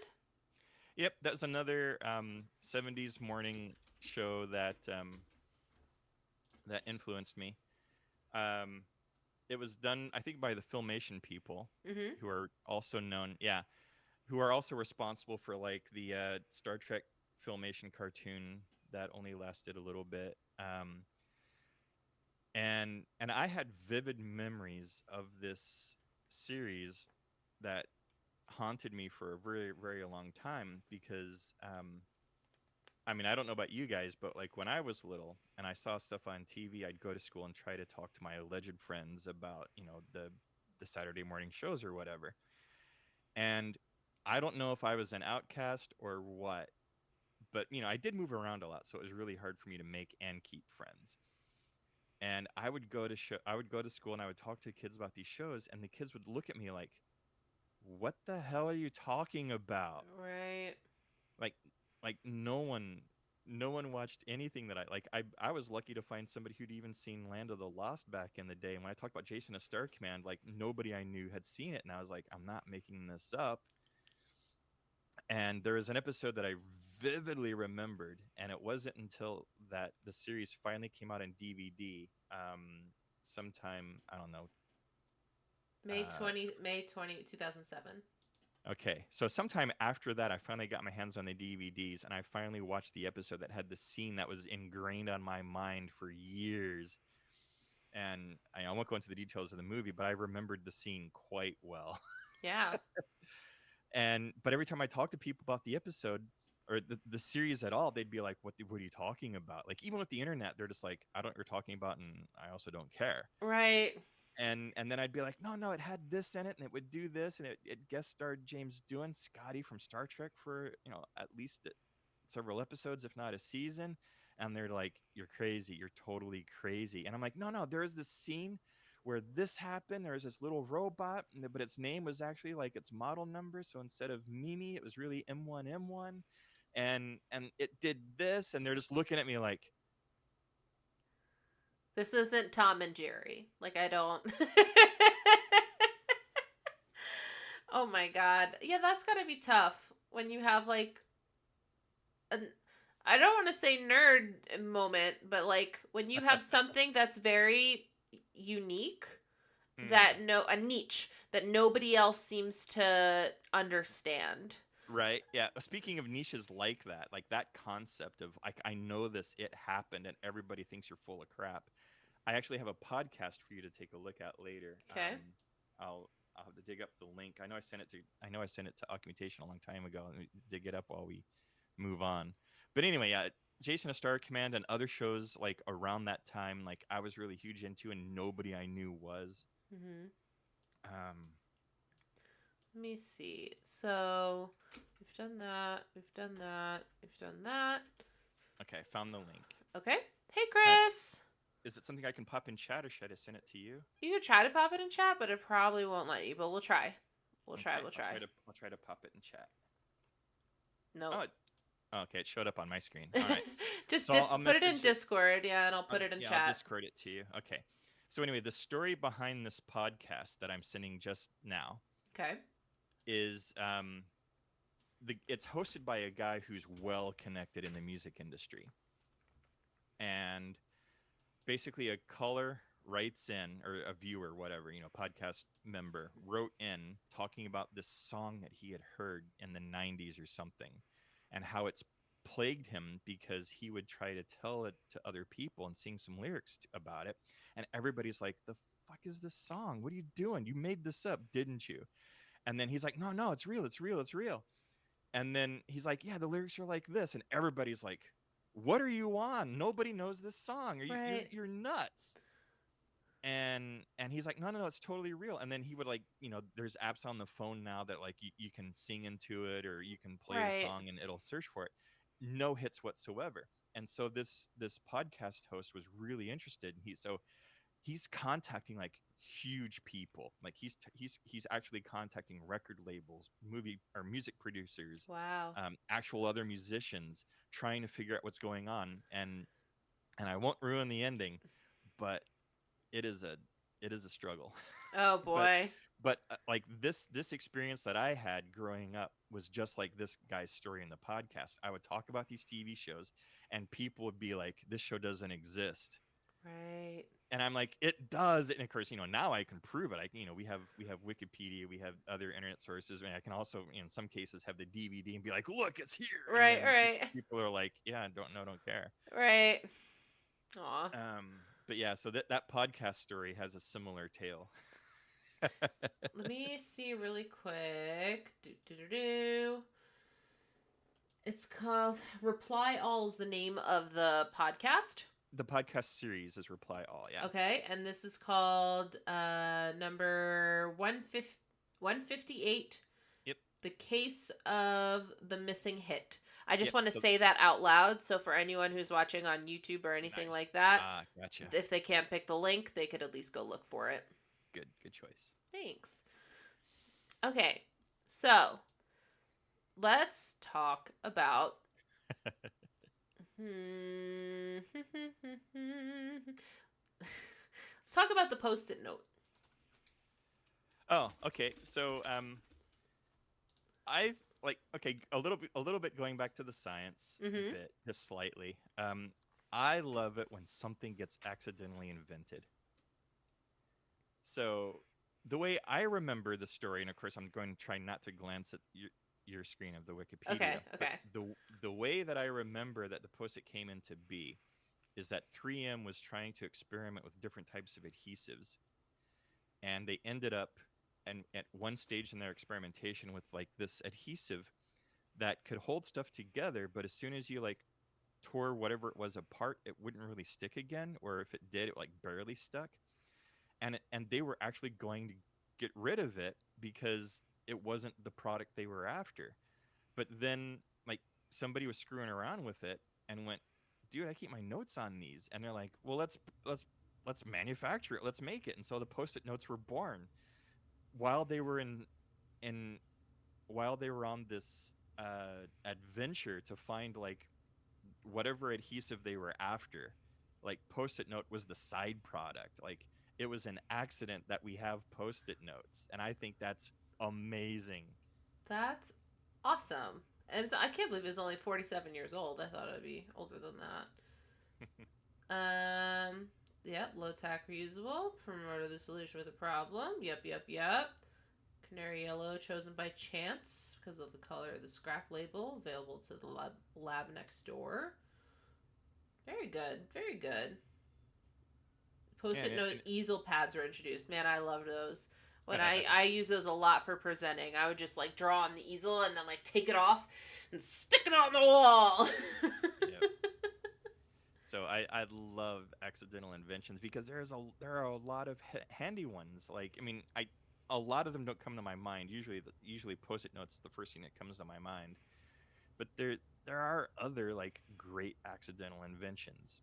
Yep, that's another 70s morning show that influenced me. Um, it was done, I think, by the Filmation people, Mm-hmm. who are also known, yeah, who are also responsible for like the Star Trek Filmation cartoon that only lasted a little bit. And I had vivid memories of this series that haunted me for a very very long time because I mean, I don't know about you guys, but like when I was little and I saw stuff on TV, I'd go to school and try to talk to my alleged friends about, the Saturday morning shows or whatever. And I don't know if I was an outcast or what, but I did move around a lot, so it was really hard for me to make and keep friends. And I would go to school and I would talk to kids about these shows, and the kids would look at me like, "What the hell are you talking about?" Right. Like no one watched anything that I was lucky to find somebody who'd even seen Land of the Lost back in the day. And when I talked about Jason a Star Command, like nobody I knew had seen it, and I was like, I'm not making this up. And there was an episode that I vividly remembered, and it wasn't until that the series finally came out in DVD, sometime, I don't know. uh, May 20, 2007. Okay, so sometime after that, I finally got my hands on the DVDs, and I finally watched the episode that had the scene that was ingrained on my mind for years. And I won't go into the details of the movie, but I remembered the scene quite well. Yeah. And but every time I talk to people about the episode or the series at all, they'd be like, what are you talking about? Like even with the internet, they're just like, I don't know what you're talking about, and I also don't care. Right. And then I'd be like, no, it had this in it, and it would do this, and it guest starred James Doohan, Scotty from Star Trek for at least several episodes, if not a season. And they're like, you're crazy, you're totally crazy. And I'm like, no, there's this scene where this happened. There's this little robot, but its name was actually like its model number. So instead of Mimi, it was really M1M1, and it did this, and they're just looking at me like, This isn't Tom and Jerry. Like, I don't. Oh my god. Yeah, that's gotta be tough when you have like an. I don't want to say nerd moment, but like when you have something that's very unique, that hmm. no a niche that nobody else seems to understand. Right. Yeah. Speaking of niches like that concept of like, I know this, it happened, and everybody thinks you're full of crap. I actually have a podcast for you to take a look at later. Okay. I'll have to dig up the link. I know I sent it to Occumentation a long time ago, and dig it up while we move on. But anyway, yeah, Jason a Star Command and other shows like around that time, like I was really huge into, and nobody I knew was. Mhm. Um, Let me see. So, we've done that. We've done that. We've done that. okay, found the link. Okay. Hey, Can I, Chris. is it something I can pop in chat, or should I send it to you? You could try to pop it in chat, but it probably won't let you. But we'll try. We'll try. Okay, We'll try. I'll try to pop it in chat. Nope. Oh, okay, it showed up on my screen. All right. just So just put it in Discord, yeah, and I'll put it in yeah, I'll chat. Discord it to you. Okay. So anyway, the story behind this podcast that I'm sending just now Okay. is it's hosted by a guy who's well connected in the music industry. And basically a caller writes in, or a viewer, whatever, podcast member wrote in talking about this song that he had heard in the 90s or something, and how it's plagued him because he would try to tell it to other people and sing some lyrics about it, and everybody's like, the fuck is this song? What are you doing? You made this up, didn't you? And then he's like, no, it's real, it's real. And then he's like, yeah, the lyrics are like this, and everybody's like, what are you on? Nobody knows this song. Are you Right. you're nuts? And he's like, no, it's totally real. And then he would like, there's apps on the phone now that like you can sing into it, or you can play the Right. song and it'll search for it. No hits whatsoever. And so this podcast host was really interested, and he's contacting like huge people. Like he's actually contacting record labels, movie or music producers, Wow. actual other musicians, trying to figure out what's going on. And I won't ruin the ending, but it is a it is a struggle. Oh but boy. like this experience that I had growing up was just like this guy's story in the podcast. I would talk about these TV shows, and people would be like, this show doesn't exist. Right. And I'm like, it does. And of course, now I can prove it. We have Wikipedia, we have other internet sources, and I can also, in some cases, have the DVD and be like, look, it's here. And Right. then Right. people are like, yeah, don't know, don't care. Right. Aw. But yeah, so that podcast story has a similar tale. Let me see really quick. Do. It's called Reply All is the name of the podcast. The podcast series is Reply All, yeah. Okay, and this is called number 158. Yep. The Case of the Missing Hit. I just Yep. want to So say that out loud, so for anyone who's watching on YouTube or anything nice. like that, Gotcha. if they can't pick the link, they could at least go look for it. Good choice. Thanks. Okay, so let's talk about. Let's talk about the post-it note. Oh, okay. So I like, okay, a little bit going back to the science Mm-hmm. bit, just slightly. I love it when something gets accidentally invented. So the way I remember the story, and of course I'm going to try not to glance at your screen of the Wikipedia. Okay. But the way that I remember that the post-it came into be is that 3M was trying to experiment with different types of adhesives, and they ended up and at one stage in their experimentation with like this adhesive that could hold stuff together, but as soon as you like tore whatever it was apart, it wouldn't really stick again, or if it did, it like barely stuck. And they were actually going to get rid of it because it wasn't the product they were after. But then like somebody was screwing around with it and went, "Dude, I keep my notes on these." And they're like, "Well, let's manufacture it. Let's make it." And so the post-it notes were born while they were in while they were on this adventure to find like whatever adhesive they were after. Like post-it note was the side product. Like it was an accident that we have post-it notes, and I think that's amazing. That's awesome. And I can't believe it's only 47 years old. I thought it'd be older than that. Yep, low tack reusable. Promoted the solution with a problem. Yep. Canary yellow chosen by chance because of the color of the scrap label. Available to the lab next door. Very good. Very good. Yeah, Post-it note and easel pads were introduced. Man, I loved those. When I use those a lot for presenting, I would just like draw on the easel and then like take it off and stick it on the wall. yep. So I love accidental inventions because there are a lot of handy ones. Like I mean, a lot of them don't come to my mind. Usually post-it notes is the first thing that comes to my mind. But there are other like great accidental inventions.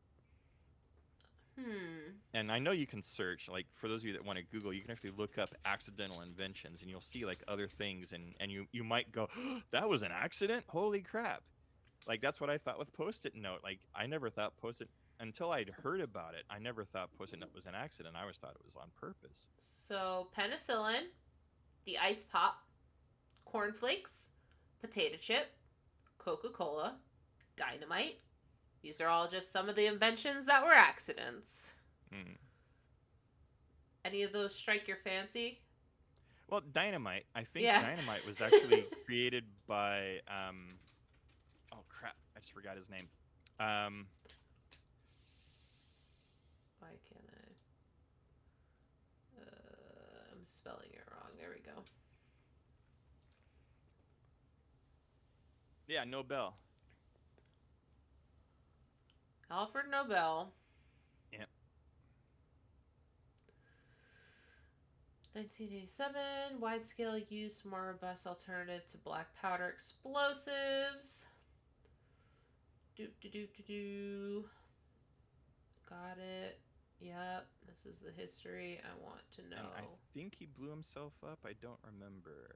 Hmm. And I know you can search, like for those of you that want to Google, you can actually look up accidental inventions and you'll see like other things, and you might go, oh, that was an accident? Holy crap. Like that's what I thought with post-it note. Like I never thought post-it until I'd heard about it. I never thought post-it note was an accident. I always thought it was on purpose. So penicillin, the ice pop, cornflakes, potato chip, Coca-Cola, dynamite. These are all just some of the inventions that were accidents. Mm. Any of those strike your fancy? Well, dynamite. I think Yeah. dynamite was actually created by oh crap, I just forgot his name. Um, Why can't I? I'm spelling it wrong. There we go. yeah, Nobel. Alfred Nobel. Yep. 1987, wide-scale use, more robust alternative to black powder explosives. Do. Got it. Yep, this is the history I want to know. And I think he blew himself up. I don't remember.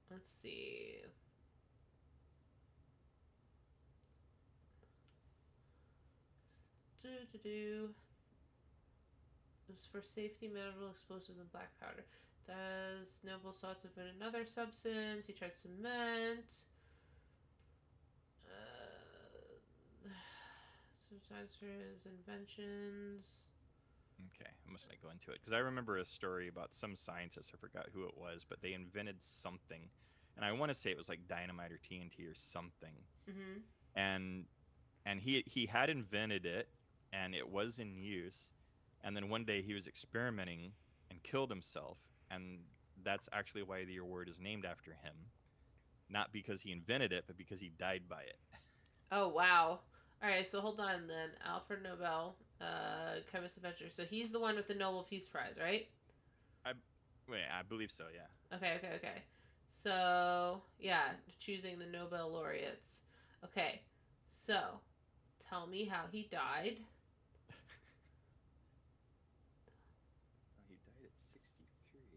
Let's see. Do. It was for safety, medical explosives, and black powder. Does Noble sought to invent another substance? He tried cement. Sometimes for his inventions. Okay, I must not go into it because I remember a story about some scientist. I forgot who it was, but they invented something, and I want to say it was like dynamite or TNT or something. Mm-hmm. And he had invented it, and it was in use. And then one day he was experimenting and killed himself, and that's actually why the award is named after him, not because he invented it, but because he died by it. Oh, wow. All right, so hold on then. Alfred Nobel, chemist inventor. So he's the one with the Nobel Peace Prize, right? I wait, I believe so. Yeah. Okay. So, yeah, choosing the Nobel laureates. Okay, so tell me how he died. He died at 63.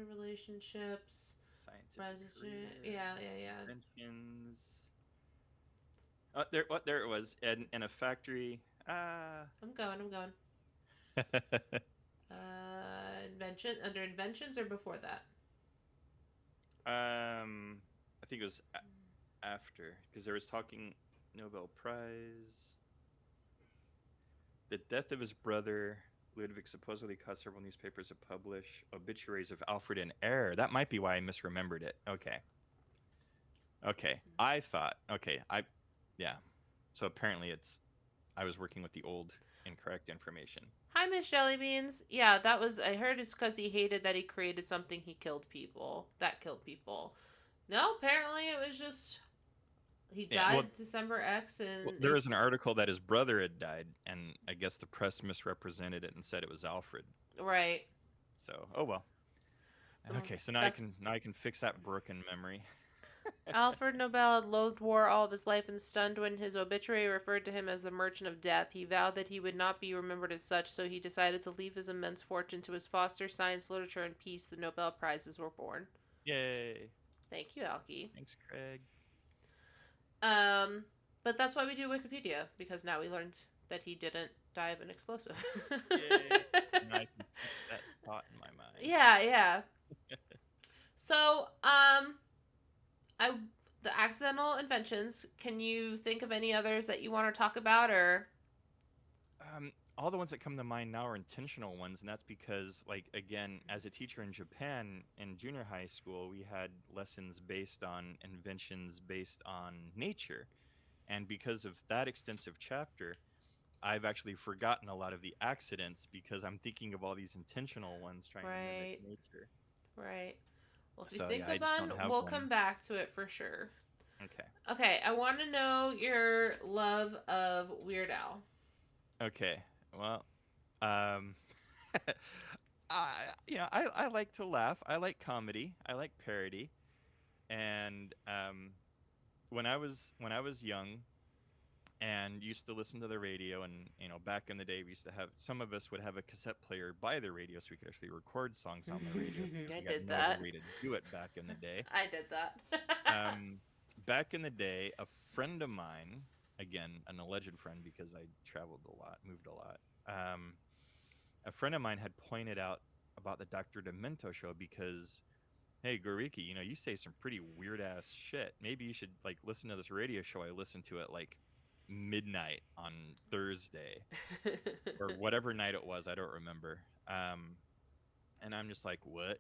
Relationships, Scientific resident. career, Yeah. inventions. Oh, there it was. In a factory. I'm going. Invention under inventions or before that? I think it was after because there was talking Nobel Prize. The death of his brother Ludwig supposedly caused several newspapers to publish obituaries of Alfred in error. That might be why I misremembered it. Okay. I thought. Okay. Yeah. So apparently I was working with the old incorrect information. Hi, Miss Jellybeans. Yeah, that was. I heard it's because he hated that he created something he killed people. That killed people. No, apparently it was just. He Yeah. Well, died December X and there was an article that his brother had died, and I guess the press misrepresented it and said it was Alfred. right. So, oh well. Okay, so now I That's can fix that broken memory. Alfred Nobel had loathed war all of his life and stunned when his obituary referred to him as the Merchant of Death. He vowed that he would not be remembered as such, so he decided to leave his immense fortune to his foster science, literature, and peace. The Nobel Prizes were born. Yay! Thank you, Alki. Thanks, Craig. Um, but that's why we do Wikipedia, because now we learned that he didn't die of an explosive. Yay! Now I can fix that thought in my mind. Yeah, yeah. So, I the accidental inventions. Can you think of any others that you want to talk about, or? All the ones that come to mind now are intentional ones, and that's because, like, again, as a teacher in Japan in junior high school, we had lessons based on inventions based on nature. And because of that extensive chapter, I've actually forgotten a lot of the accidents because I'm thinking of all these intentional ones trying to mimic Right, nature. right. Well, if you So think yeah, I of just one, don't have we'll one. come back to it for sure. Okay. Okay, I want to know your love of Weird Al. Okay. Well, um, I like to laugh. I like comedy. I like parody. And when I was young and used to listen to the radio, and back in the day, we used to have some of us would have a cassette player by the radio, so we could actually record songs on the radio because I we had did no other that. way to do it back in the day. I did that. Um, Back in the day, a friend of mine, again, an alleged friend because I traveled a lot, moved a lot. A friend of mine had pointed out about the Dr. Demento show because, hey, Gouriki, you say some pretty weird ass shit. Maybe you should like listen to this radio show. I listened to it like midnight on Thursday or whatever night it was. I don't remember. And I'm just like, what?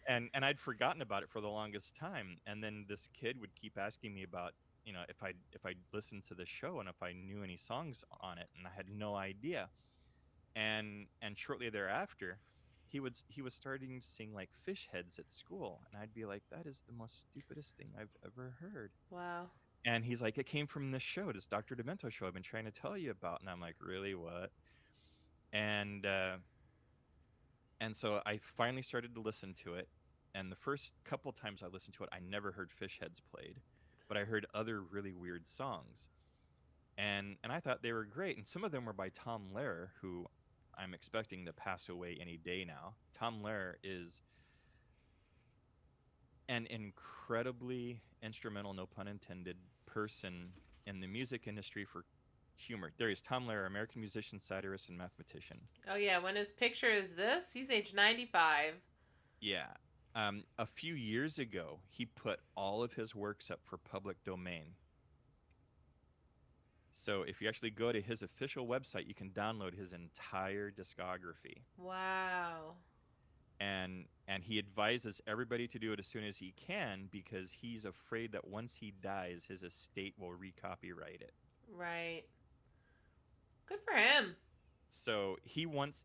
And I'd forgotten about it for the longest time. And then this kid would keep asking me about, if I listened to the show and if I knew any songs on it, and I had no idea. And shortly thereafter, he was starting to sing like fish heads at school, and I'd be like, that is the most stupidest thing I've ever heard. Wow. And he's like, it came from this show, this Dr. Demento show I've been trying to tell you about. And I'm like, really, what? And and so I finally started to listen to it. And the first couple times I listened to it, I never heard fish heads played, but I heard other really weird songs. And I thought they were great. And some of them were by Tom Lehrer, who I'm expecting to pass away any day now. Tom Lehrer is an incredibly instrumental, no pun intended, person in the music industry for humor. There is Tom Lehrer, American musician, satirist, and mathematician. Oh yeah, when his picture is this, he's age 95. Yeah. A few years ago, he put all of his works up for public domain. So if you actually go to his official website, you can download his entire discography. Wow. And he advises everybody to do it as soon as he can because he's afraid that once he dies, his estate will recopyright it. Right. Good for him. So he wants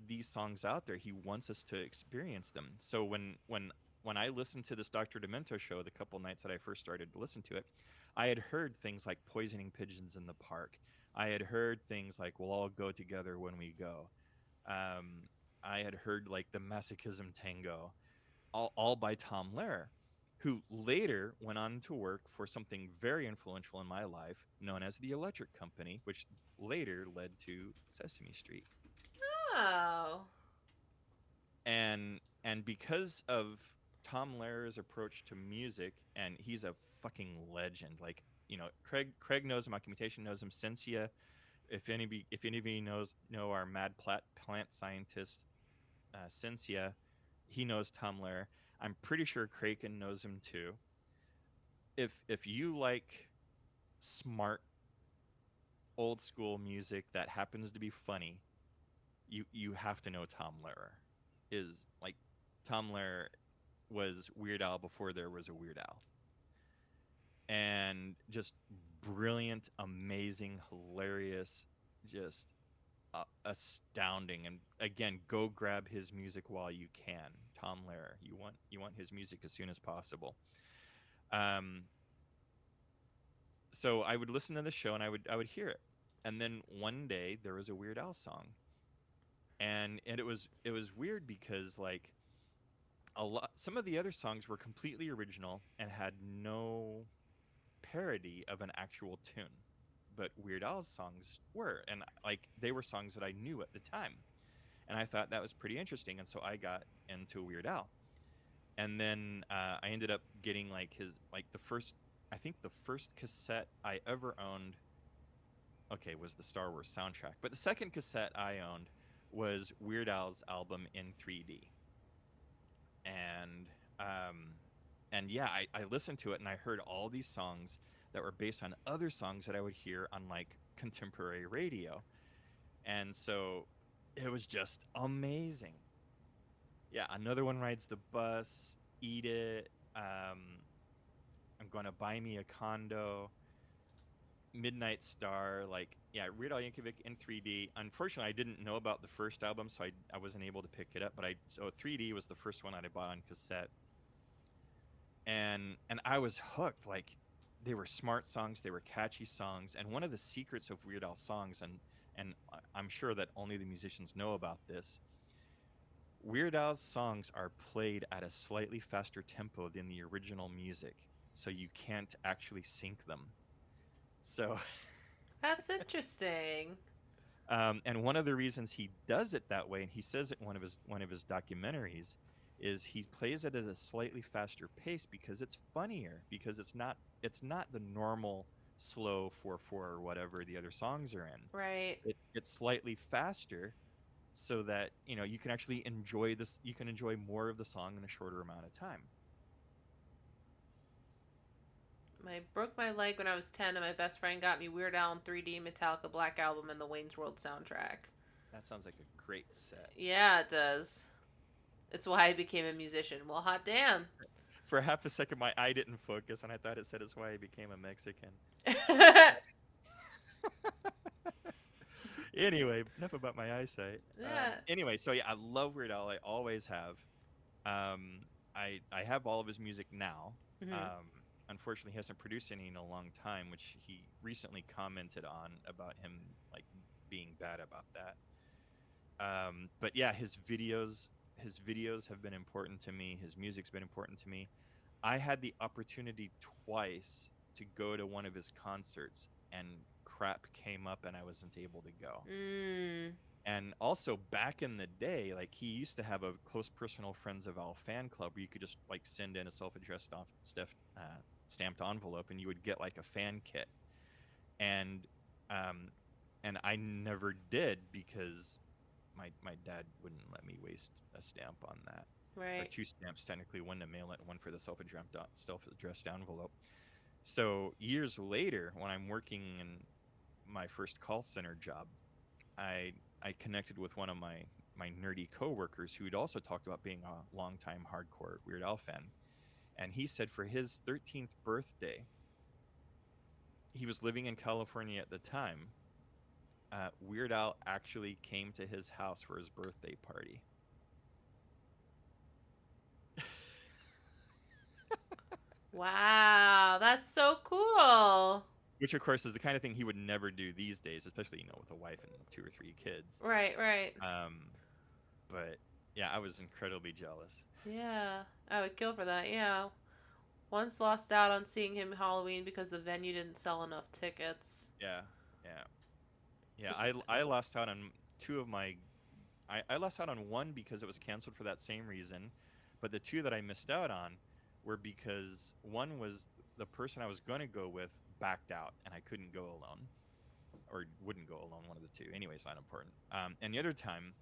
these songs out there. He wants us to experience them. So when I listened to this Dr. Demento show the couple nights that I first started to listen to it, I had heard things like poisoning pigeons in the park. I had heard things like we'll all go together when we go. Um, I had heard like the Masochism Tango, all by Tom Lehrer, who later went on to work for something very influential in my life known as the Electric Company, which later led to Sesame Street. Oh. And because of Tom Lehrer's approach to music, and he's a fucking legend. Like, Craig knows him, Occupation knows him, Sensia. If any of you know our plant scientist, Sensia, he knows Tom Lehrer. I'm pretty sure Kraken knows him too. If you like smart old school music that happens to be funny, you have to know Tom Lehrer. Is like Tom Lehrer was Weird Al before there was a Weird Al. and just brilliant, amazing, hilarious, just astounding. And again, go grab his music while you can. Tom Lehrer, you want his music as soon as possible. Um, so I would listen to the show and I would hear it, and then one day there was a Weird Al song, and it was weird because like some of the other songs were completely original and had no parody of an actual tune, but Weird Al's songs were, and like they were songs that I knew at the time, and I thought that was pretty interesting, and so I got into Weird Al, and then I ended up getting like his like the first, I think the first cassette I ever owned, okay, was the Star Wars soundtrack, but the second cassette I owned was Weird Al's album in 3D, and um, and yeah, I listened to it and I heard all these songs that were based on other songs that I would hear on like contemporary radio. And so it was just amazing. Yeah, another one rides the bus, eat it. I'm going to buy me a condo, Midnight Star, like yeah, Weird Al Yankovic in 3D. Unfortunately, I didn't know about the first album, so I wasn't able to pick it up. But I so 3D was the first one that I bought on cassette, and I was hooked. Like they were smart songs, they were catchy songs, and one of the secrets of Weird Al songs, and I'm sure that only the musicians know about this. Weird Al's songs are played at a slightly faster tempo than the original music, so you can't actually sync them. So, That's interesting. and one of the reasons he does it that way, and he says it in one of his documentaries, is he plays it at a slightly faster pace because it's funnier, because it's not the normal slow 4/4 or whatever the other songs are in. Right. It's slightly faster so that you can actually enjoy this. You can enjoy more of the song in a shorter amount of time. I broke my leg when I was 10, and my best friend got me Weird Al in 3D, Metallica Black Album, and the Wayne's World soundtrack. That sounds like a great set. Yeah, it does. It's why I became a musician. Well, hot damn. For half a second, my eye didn't focus, and I thought it said it's why I became a Mexican. Anyway, enough about my eyesight. Yeah. Anyway, so yeah, I love Weird Al. I always have. I have all of his music now. Hmm. Um, Unfortunately, he hasn't produced any in a long time, which he recently commented on about him like being bad about that. But yeah, his videos have been important to me. His music's been important to me. I had the opportunity twice to go to one of his concerts, and crap came up, and I wasn't able to go. Mm. And also back in the day, like he used to have a close personal friends of Al fan club where you could just like send in a self-addressed stamped envelope, and you would get like a fan kit. And um, and I never did because my dad wouldn't let me waste a stamp on that, or Right. two stamps technically, one to mail it, one for the self-addressed envelope. So years later, when I'm working in my first call center job, I I connected with one of my nerdy coworkers who had also talked about being a longtime hardcore Weird Al fan, and he said for his 13th birthday, he was living in California at the time. Weird Al actually came to his house for his birthday party. Wow, that's so cool. Which, of course, is the kind of thing he would never do these days, especially with a wife and two or three kids. Right, right. Um, but yeah, I was incredibly jealous. Yeah, I would kill for that. Yeah. Once lost out on seeing him Halloween because the venue didn't sell enough tickets. Yeah, yeah, yeah. Such I lost out on two of my. I lost out on one because it was canceled for that same reason, but the two that I missed out on were because one was the person I was going to go with backed out and I couldn't go alone, or wouldn't go alone, one of the two. Anyway, it's not important. And the other time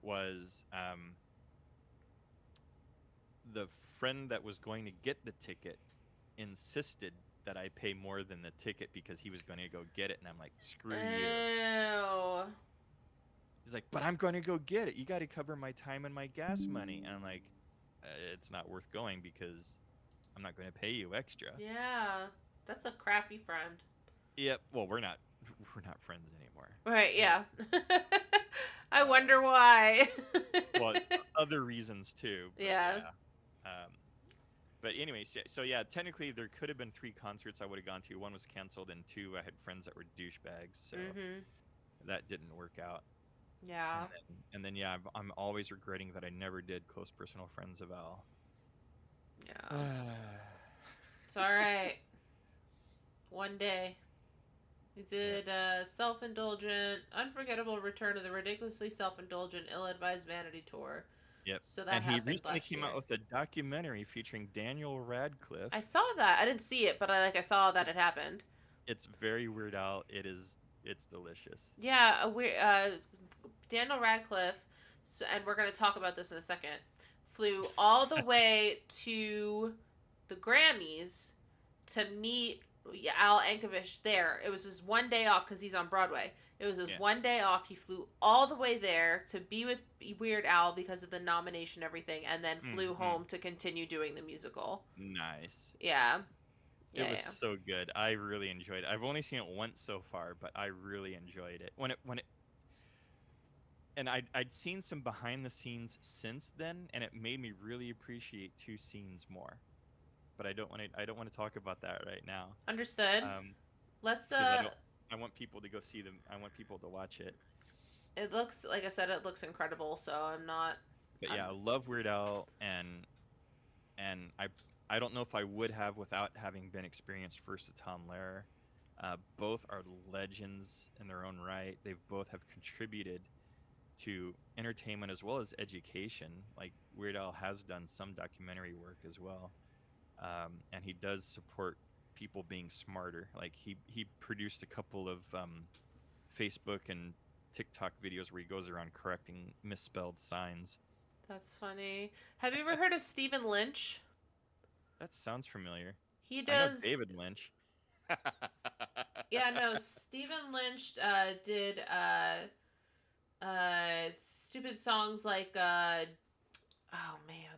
was the friend that was going to get the ticket insisted that I pay more than the ticket because he was going to go get it, and I'm like, screw you. Ew. He's like, but I'm going to go get it. You got to cover my time and my gas money. And I'm like, it's not worth going because I'm not going to pay you extra. Yeah. That's a crappy friend. Yep. Well, we're not friends anymore. Right, But yeah. I wonder um, why. well, other reasons too. But Yeah. yeah. Um, but anyways, yeah, so yeah, technically there could have been three concerts I would have gone to. One was canceled, and two, I had friends that were douchebags, so Mhm. that didn't work out. Yeah. And then yeah, I'm always regretting that I never did close personal friends of Al. Yeah. It's all right. One day. He Yep. did self-indulgent, unforgettable return of the ridiculously self-indulgent, ill-advised vanity tour. Yep. So that And he happened recently last came out year. with a documentary featuring Daniel I Radcliffe. saw that. I didn't see it, but I saw that it happened. It's very Weird Al. It's delicious. Yeah, Daniel Radcliffe, and we're going to talk about this in a second, flew all the way to the Grammys to meet Al Yankovic there. It was just one day off because he's on Broadway. It was just Yeah. one day off. He flew all the way there to be with Weird Al because of the nomination, everything, and then flew Hmm. home to continue doing the musical. Nice. Yeah, It yeah, was yeah. so good. I really enjoyed it. I've only seen it once so far, but I really enjoyed it. When it and I'd seen some behind the scenes since then, and it made me really appreciate two scenes more. But I don't want to talk about that right now. Understood. Um, Let's because I want people to go see them. I want people to watch it. It looks like I said, it looks incredible. So I'm not. But I'm yeah, I love Weird Al, and I don't know if I would have without having been experienced first with Tom Lehrer. Both are legends in their own right. They've both have contributed to entertainment as well as education. Like Weird Al has done some documentary work as well, and he does support people being smarter. Like he produced a couple of Facebook and TikTok videos where he goes around correcting misspelled signs. That's funny. Have you ever heard of Stephen Lynch? That sounds familiar. He I know does. David Lynch. Yeah, no. Stephen Lynch did stupid songs like oh man,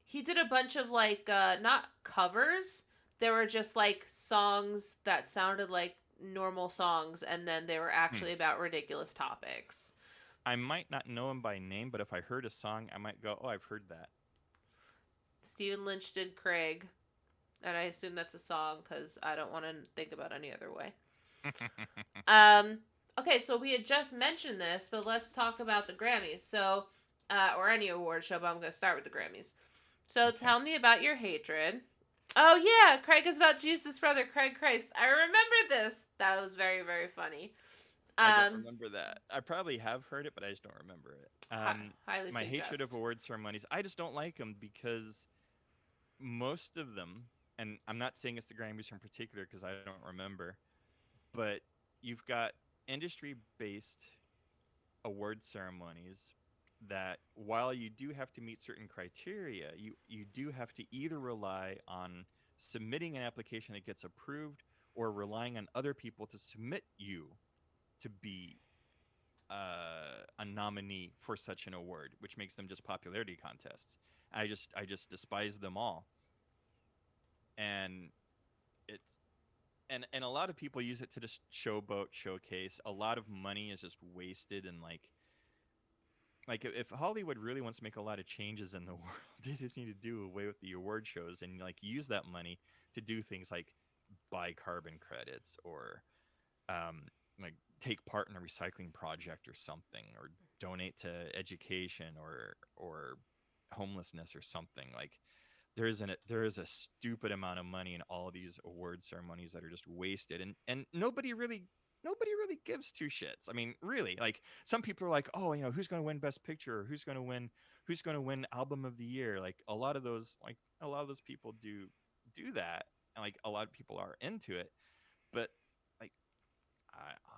he did a bunch of like not covers. They were just like songs that sounded like normal songs, and then they were Hmm. actually about ridiculous topics. I might not know him by name, but if I heard a song, I might go, "Oh, I've heard that." Stephen Lynch did Craig, and I assume that's a song because I don't want to think about any other way. Um, okay, so we had just mentioned this, but let's talk about the Grammys. So, or any award show, but I'm going to start with the Grammys. So, Okay. tell me about your hatred. Oh yeah, Craig is about Jesus' brother, Craig Christ. I remember this. That was very, very funny. I don't Um, remember that. I probably have heard it, but I just don't remember it. highly My hatred of suggest. award ceremonies, I just don't like them because most of them, and I'm not saying it's the Grammys in particular because I don't remember, but you've got industry-based award ceremonies that while you do have to meet certain criteria, you do have to either rely on submitting an application that gets approved or relying on other people to submit you to be a nominee for such an award, which makes them just popularity contests. I just despise them all, and it's and a lot of people use it to just showboat, showcase. A lot of money is just wasted, and like if Hollywood really wants to make a lot of changes in the world, they just need to do away with the award shows and like use that money to do things like buy carbon credits or um, like take part in a recycling project or something, or donate to education or homelessness or something. Like there is a stupid amount of money in all these award ceremonies that are just wasted, and nobody really gives two shits. I mean, really, like some people are like, oh, you know, who's going to win Best Picture, or who's going to win Album of the Year. Like a lot of those people do that, and like a lot of people are into it, but like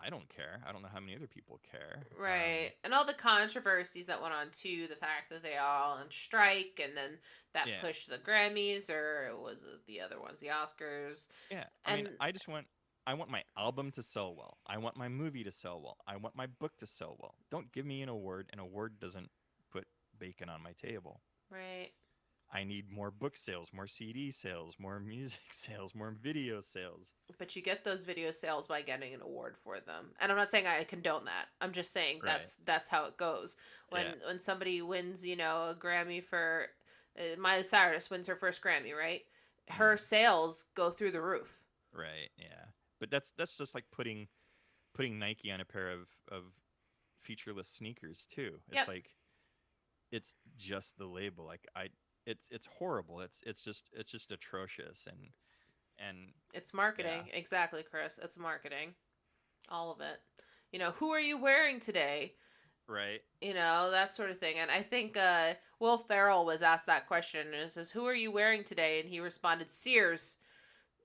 I don't care. I don't know how many other people care. Right. And all the controversies that went on too, the fact that they all on strike and then that Yeah, pushed the Grammys or was it the other ones, the Oscars. yeah. I mean, And I want my album to sell well. I want my movie to sell well. I want my book to sell well. Don't give me an award. An award doesn't put bacon on my table. right. I need more book sales, more CD sales, more music sales, more video sales. But you get those video sales by getting an award for them. And I'm not saying I condone that. I'm just saying Right. that's how it goes. Yeah. When somebody wins, a Grammy for Miley Cyrus wins her first Grammy, right? Her Mm, sales go through the roof. right. Yeah. But that's just like putting Nike on a pair of featureless sneakers too. It's Yep. like it's just the label. Like it's horrible. It's just atrocious and It's yeah. marketing. Exactly, Chris. It's marketing. All of it. Who are you wearing today? Right. That sort of thing. And I think Will Ferrell was asked that question and it says, "Who are you wearing today?" And he responded, "Sears."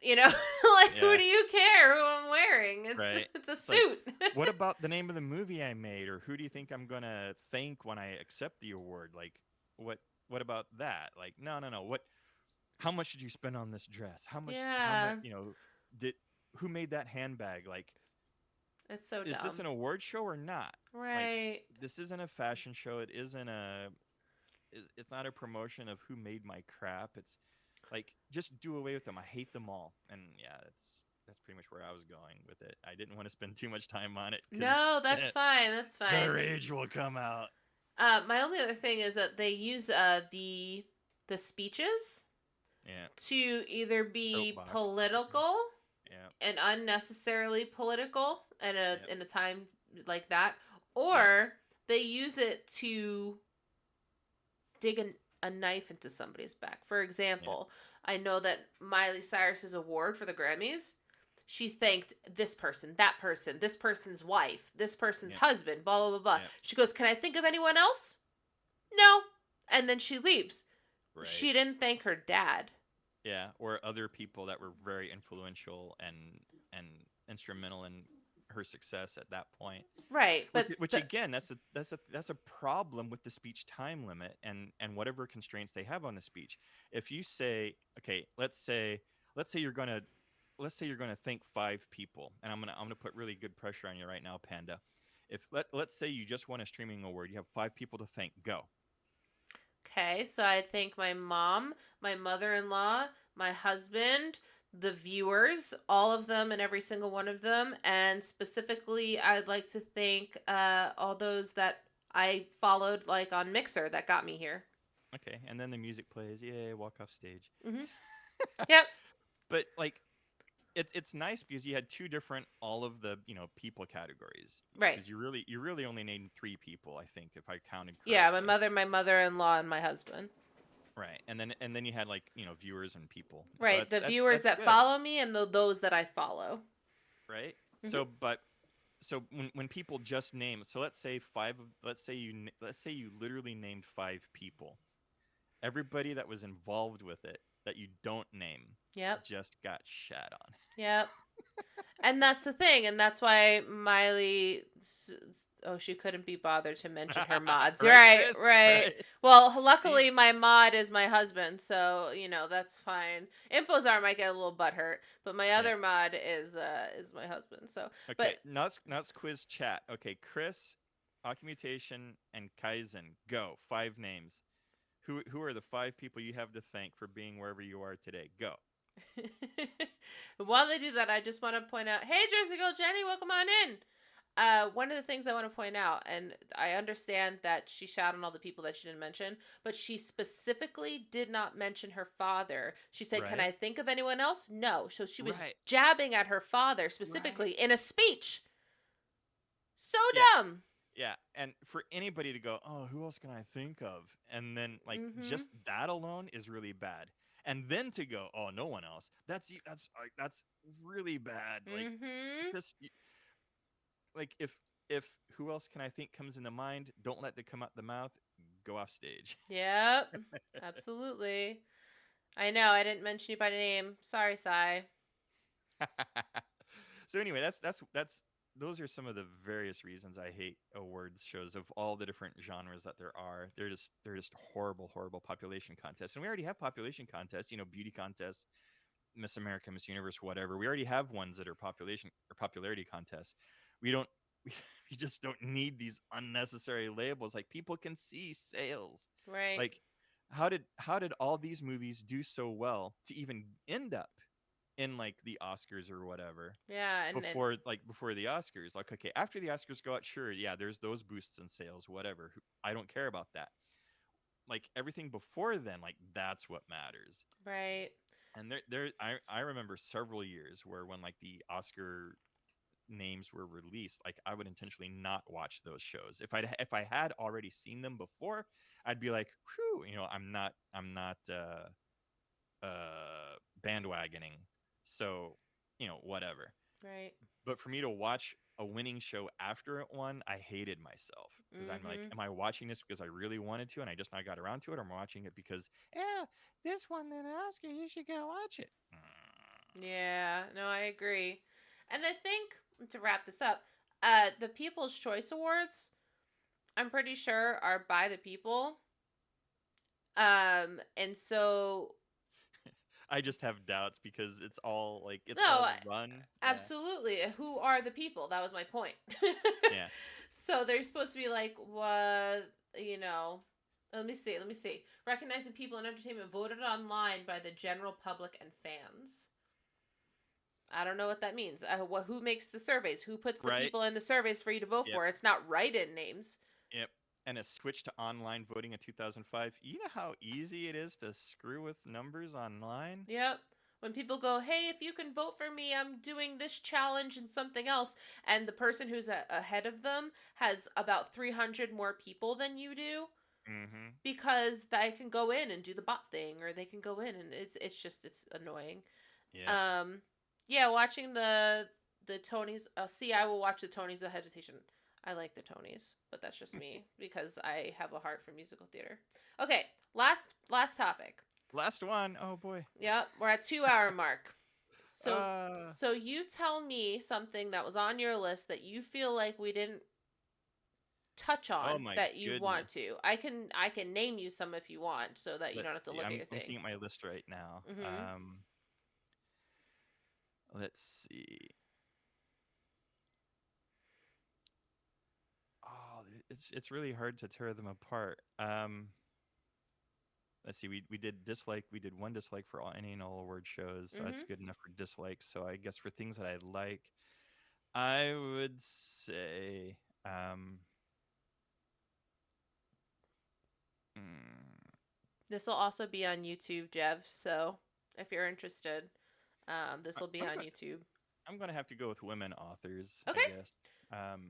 Like who Yeah. do you care who I'm wearing? It's Right. it's a It's like, suit. what about the name of the movie I made, or who do you think I'm gonna thank when I accept the award? Like, what what about that? Like, no, no, no. What? How much did you spend on this dress? How much? How much? Yeah, Did who made that handbag? Like, it's so is this dumb. an award show or not? Like, Right. this isn't a fashion show. It isn't a. It's not a promotion of who made my crap. It's like just do away with them. I hate them all. And yeah, that's pretty much where I was going with it. I didn't want to spend too much time on it because No, that's then fine. That's the fine. rage will come out. My only other thing is that they use the speeches Yeah, to either be soapbox type of thing. political Yeah, and unnecessarily political in a yep, in a time like that, yep, or they use it to dig a knife into somebody's back. For yep, example, I know that Miley Cyrus's award for the Grammys, she thanked this person, this person's wife, this person's yep, husband, blah, blah, blah, blah. yep. She goes, "Can I think of anyone else?" No. And then she leaves. Right. She didn't thank her dad. Yeah, or other people that were very influential and instrumental in her success at that point. Right. Which again, that's a problem with the speech time limit and whatever constraints they have on the speech. If you say, okay, let's say you're gonna thank 5 people, and I'm gonna put really good pressure on you right now, Panda. If let's say you just won a streaming award, you have 5 people to thank. Go. Okay, so I thank my mom, my mother in law, my husband, the viewers, all of them and every single one of them. And specifically, I'd like to thank all those that I followed, like on Mixer, that got me here. Okay, and then the music plays. Yay, walk off stage. Mm-hmm. Yep. But like it's nice because you had two different all of the people categories Right. because you really only named 3 people, I think, if I counted Yeah, correctly. my mother in law, and my husband. Right, and then you had like viewers and people, so Right. that's The that's viewers that's that good, follow me and those that I follow. right? Mm-hmm. So when people just name, so let's say you literally named 5 people, everybody that was involved with it that you don't name Yep. just got shat on. Yep. And that's the thing, and that's why Miley. Oh, she couldn't be bothered to mention her mods. Right, Right, Chris? right. Right. Well, See? luckily my mod is my husband, so that's fine. Infozar might get a little butthurt, but my Yeah. other mod is my husband. So, but Okay, now it's quiz chat. Okay, Chris, Occumutation, and Kaizen. Go. 5 names. Who are the 5 people you have to thank for being wherever you are today? Go. while they do that, I just want to point out, hey, Jersey Girl Jenny, welcome on in. One of the things I want to point out, and I understand that she shouted on all the people that she didn't mention, but she specifically did not mention her father. She said, "Can Right? I think of anyone else?" No. So she was Right. jabbing at her father Right. specifically in a speech. So Yeah. dumb. Yeah. And for anybody to go, oh, who else can I think of? And then like Mm-hmm. just that alone is really bad. And then to go, oh, no one else. That's really bad. Like Mm-hmm. just like if who else can I think comes in the mind, don't let it come out the mouth, go off stage. Yep. Absolutely. I know. I didn't mention you by name. Sorry, Sai. So anyway, that's those are some of the various reasons I hate awards shows of all the different genres that there are. They're just horrible population contests. And we already have population contests, beauty contests, Miss America, Miss Universe, whatever. We already have ones that are population or popularity contests. We don't we just don't need these unnecessary labels. Like people can see sales. Right. Like how did all these movies do so well to even end up in like the Oscars or whatever Yeah, and before the Oscars? Like, okay, after the Oscars go out, sure, yeah, there's those boosts in sales, whatever. I don't care about that. Like everything before then, like that's what matters. right. And I remember several years where when like the Oscar names were released, like I would intentionally not watch those shows. If I had already seen them before, I'd be like, whew, I'm not bandwagoning. So, whatever. Right. But for me to watch a winning show after it won, I hated myself because I'm like, Mm-hmm. am I watching this because I really wanted to and I just not got around to it, or am I watching it because, yeah, this won an Oscar, you should go watch it? Yeah, no, I agree. And I think to wrap this up, the People's Choice Awards, I'm pretty sure are by the people. And so I just have doubts because it's no, all run. Yeah. absolutely. Who are the people? That was my point. Yeah. So they're supposed to be like, what, you know, let me see, let me see. Recognizing people in entertainment voted online by the general public and fans. I don't know what that means. Who makes the surveys? Who puts the Right. people in the surveys for you to vote Yep. for? It's not write-in names. Yep. And a switch to online voting in 2005. You know how easy it is to screw with numbers online? Yep. When people go, hey, if you can vote for me, I'm doing this challenge and something else, and the person who's ahead of them has about 300 more people than you do, Mm-hmm. because they can go in and do the bot thing, or they can go in and it's annoying. Yep. Um, yeah, watching the Tonys. See, I will watch the Tonys of hesitation. I like the Tonys, but that's just me because I have a heart for musical theater. Okay, last topic. Last one. Oh boy. Yep, we're at 2 hour mark. So Uh so you tell me something that was on your list that you feel like we didn't touch oh on my that you want goodness. to. I can name you some if you want so that you Let's don't have to see. look at I'm your looking thing. at my list right now. Mhm. Let's see. Oh, it's really hard to tear them apart. Let's see. We did dislike. We did one dislike for all any and all award shows, so that's Mhm. good enough for dislikes. So I guess for things that I like, I would say, mm, This will also be on YouTube, Jev. So if you're interested, this I, will be I'm on going. YouTube. I'm going to have to go with women authors, I Okay. guess. Um,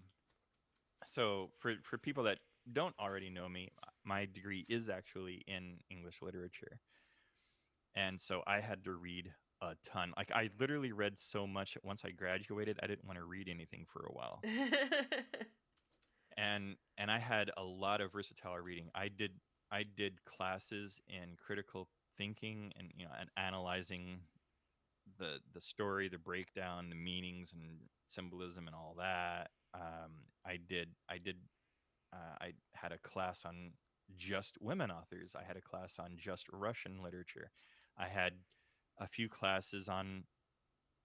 so for people that don't already know me, my degree is actually in English literature, and so I had to read a ton. Like I literally read so much that once I graduated, I didn't want to read anything for a while. And I had a lot of versatile reading. I did classes in critical thinking and and analyzing the story, the breakdown, the meanings and symbolism and all that. I had a class on just women authors. I had a class on just Russian literature. I had a few classes on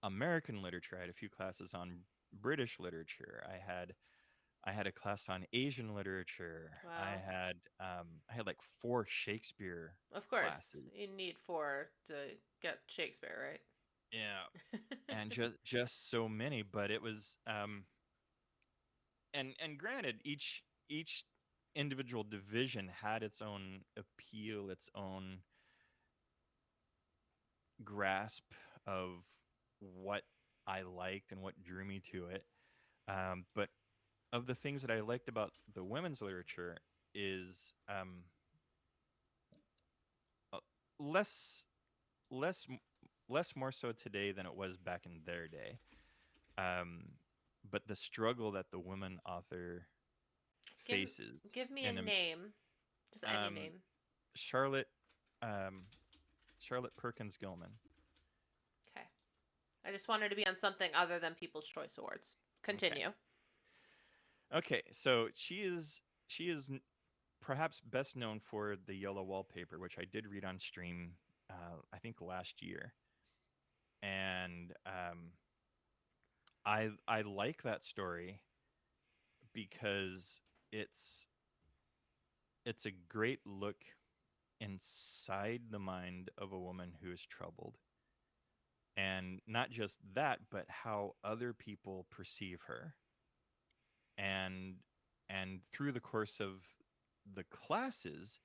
American literature. I had a few classes on British literature. I had a class on Asian literature. I Wow. had I had like four Shakespeare Of course, classes. you need four to get Shakespeare, Yeah, right? and just so many. But it was and granted, each individual division had its own appeal, its own grasp of what I liked and what drew me to it. But of the things that I liked about the women's literature is uh, less less less more so today than it was back in their day. Um, but the struggle that the woman author give faces give me a in name, just any um, name. Charlotte um, Charlotte Perkins Gilman. Okay. I just wanted to be on something other than People's Choice Awards. Okay. Continue. Okay. So she is perhaps best known for the Yellow Wallpaper, which I did read on stream. I think last year, and I like that story because it's it's a great look inside the mind of a woman who is troubled. And not just that, but how other people perceive her. And through the course of the classes,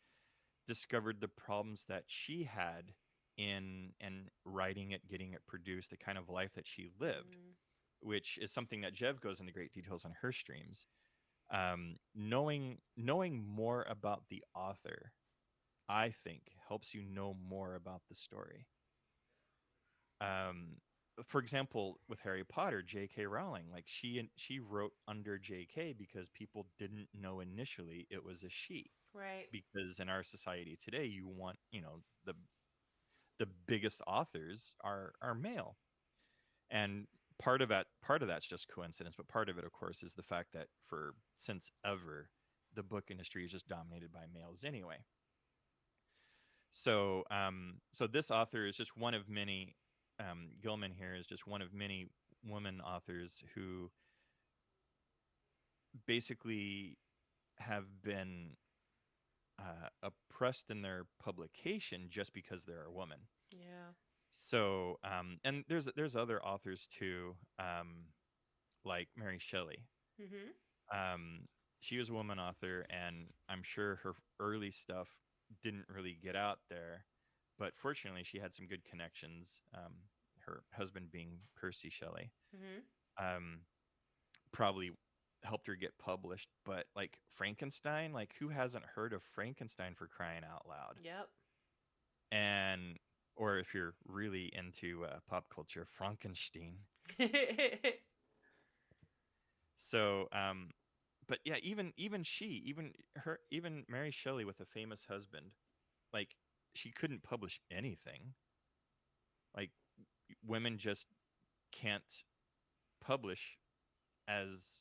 discovered the problems that she had in writing it, getting it produced, the kind of life that she lived, Mm, which is something that Jev goes into great details on her streams. Knowing more about the author, I think, helps you know more about the story. Um, for example, with Harry Potter, J.K. Rowling, like she wrote under J.K. because people didn't know initially it was a she. right. Because in our society today, you want, the biggest authors are male, and part of that's just coincidence, but part of it, of course, is the fact that for since ever, the book industry is just dominated by males anyway. So this author is just one of many. Gilman here is just one of many women authors who basically have been oppressed in their publication just because they're a woman. Yeah. So, and there's other authors too, like Mary Shelley. Mm-hmm. Um, she was a woman author, and I'm sure her early stuff didn't really get out there, but fortunately, she had some good connections. Her husband being Percy Shelley, Mm-hmm. um, probably helped her get published. But like Frankenstein, like who hasn't heard of Frankenstein, for crying out loud? Yep. And or if you're really into pop culture, Frankenstein. So, but yeah, even she, even Mary Shelley with a famous husband, like she couldn't publish anything. Like women just can't publish as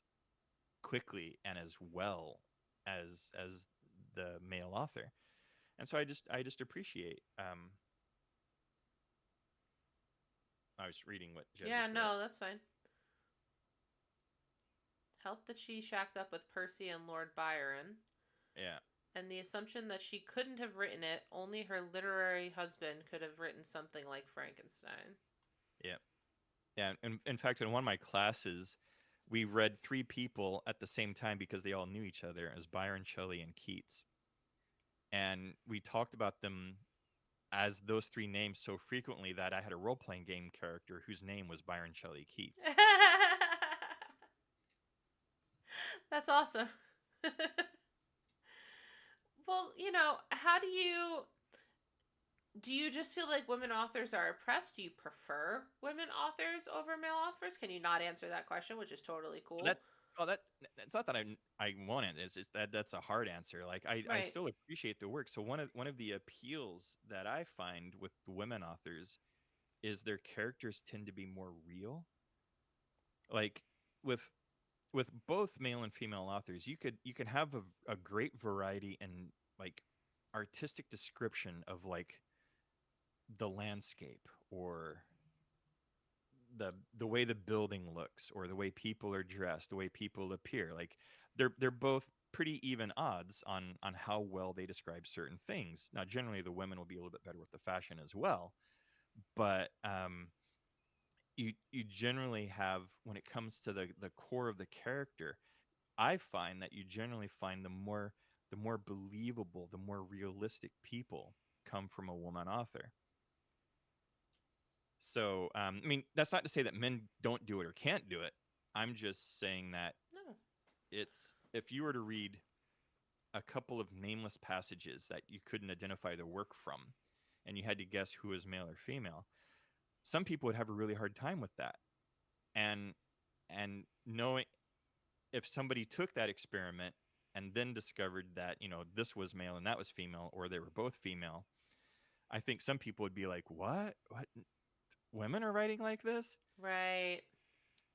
quickly and as well as the male author. And so I just appreciate. I was reading what Jeb Yeah, just read. no, that's fine. Helped that she shacked up with Percy and Lord Byron, Yeah, and the assumption that she couldn't have written it, only her literary husband could have written something like Frankenstein. yeah, yeah. In fact, in one of my classes, we read three people at the same time because they all knew each other as Byron, Shelley, and Keats. And we talked about them as those three names so frequently that I had a role playing game character whose name was Byron Shelley Keats. That's awesome. Well, how do you just feel like women authors are oppressed? Do you prefer women authors over male authors? Can you not answer that question, which is totally cool? That well, that it's not that I want it. It's just that that's a hard answer. Like I Right. still appreciate the work. So one of the appeals that I find with the women authors is their characters tend to be more real. Like with both male and female authors, you can have a great variety and like artistic description of like the landscape or the way the building looks or the way people are dressed, the way people appear. Like they're both pretty even odds on how well they describe certain things. Now, generally, the women will be a little bit better with the fashion as well, but you generally have, when it comes to the core of the character, I find that you generally find the more believable, the more realistic people come from a woman author. So, I mean, that's not to say that men don't do it or can't do it. I'm just saying that No. it's if you were to read a couple of nameless passages that you couldn't identify the work from, and you had to guess who is male or female, some people would have a really hard time with that. And knowing, if somebody took that experiment and then discovered that this was male and that was female, or they were both female, I think some people would be like, what women are writing like this? Right.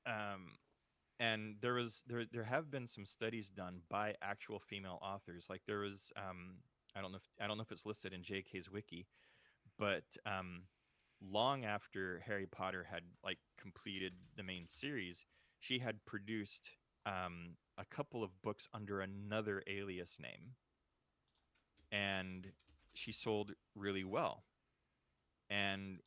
um and there have been some studies done by actual female authors. Like there was, I don't know if it's listed in JK's wiki, but long after Harry Potter had like completed the main series, she had produced a couple of books under another alias name. And she sold really well. And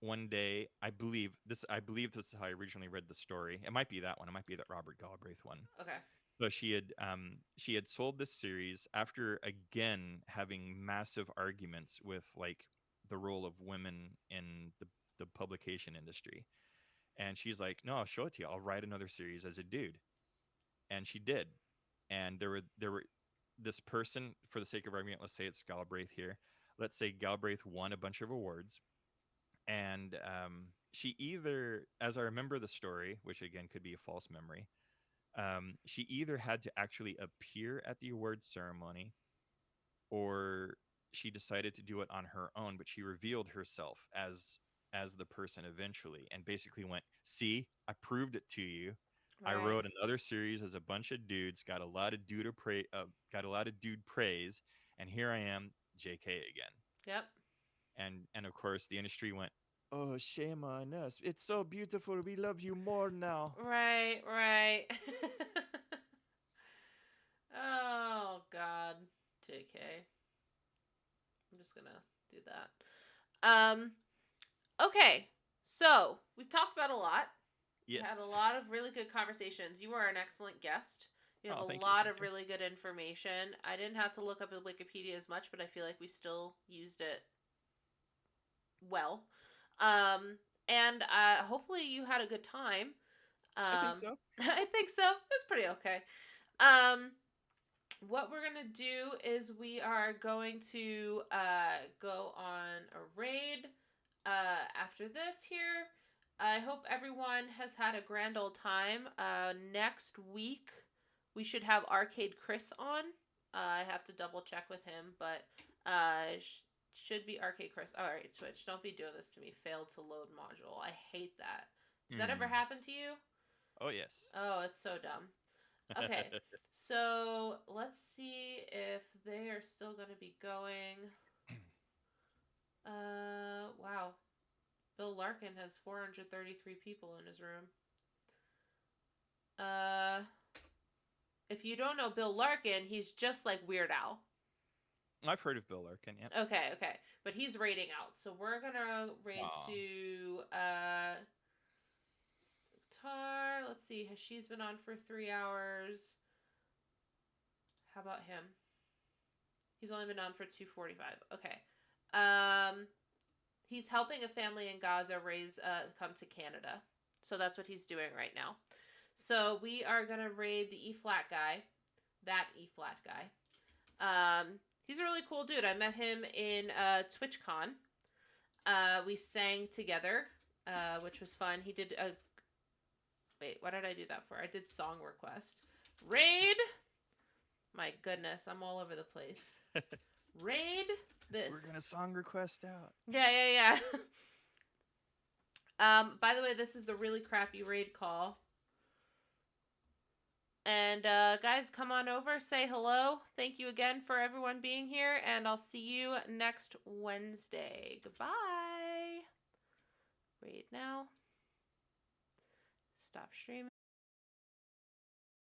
one day, I believe this is how I originally read the story. It might be that one. It might be that Robert Galbraith one. Okay. So she had sold this series after again having massive arguments with like the role of women in the publication industry. And she's like, "No, I'll show it to you. I'll write another series as a dude." And she did. And there were this person, for the sake of argument, let's say it's Galbraith here. Let's say Galbraith won a bunch of awards, and she either, as I remember the story, which again could be a false memory, she either had to actually appear at the awards ceremony, or she decided to do it on her own, but she revealed herself as the person eventually, and basically went, "See, I proved it to you. I Right. wrote another series as a bunch of dudes, got a lot of dude praise, and here I am, JK again." Yep. And of course the industry went, "Oh, shame on us. It's so beautiful. We love you more now." Right. Right. Oh God. JK. I'm just gonna do that. Okay. So we've talked about a lot. We Yes. had a lot of really good conversations. You are an excellent guest. You have Oh, a thank you. lot Thank of you. really good information. I didn't have to look up at Wikipedia as much, but I feel like we still used it well. And hopefully you had a good time. I think so. I think so. It was pretty okay. Um, what we're gonna do is we are going to go on a raid after this here. I hope everyone has had a grand old time. Next week we should have Arcade Chris on. I have to double check with him, but should be Arcade Chris. All right, Twitch, don't be doing this to me. Failed to load module. I hate that. Does that ever Hmm. happen to you? Oh, yes. Oh, it's so dumb. Okay, so let's see if they are still going to be going. Wow. Bill Larkin has 433 people in his room. If you don't know Bill Larkin, he's just like Weird Al. I've heard of Bill Larkin. Yep. Okay. But he's raiding out. So we're going to raid Aw. to Tar. Let's see. She's been on for 3 hours. How about him? He's only been on for 2:45. Okay. He's helping a family in Gaza come to Canada. So that's what he's doing right now. So we are going to raid the E-flat guy. That E-flat guy. He's a really cool dude. I met him in TwitchCon. We sang together, which was fun. He did a... Wait, what did I do that for? I did song request. Raid! My goodness, I'm all over the place. Raid this. We're gonna song request out. Yeah. By the way, this is the really crappy raid call. And guys, come on over, say hello. Thank you again for everyone being here, and I'll see you next Wednesday. Goodbye. Raid now. Stop streaming.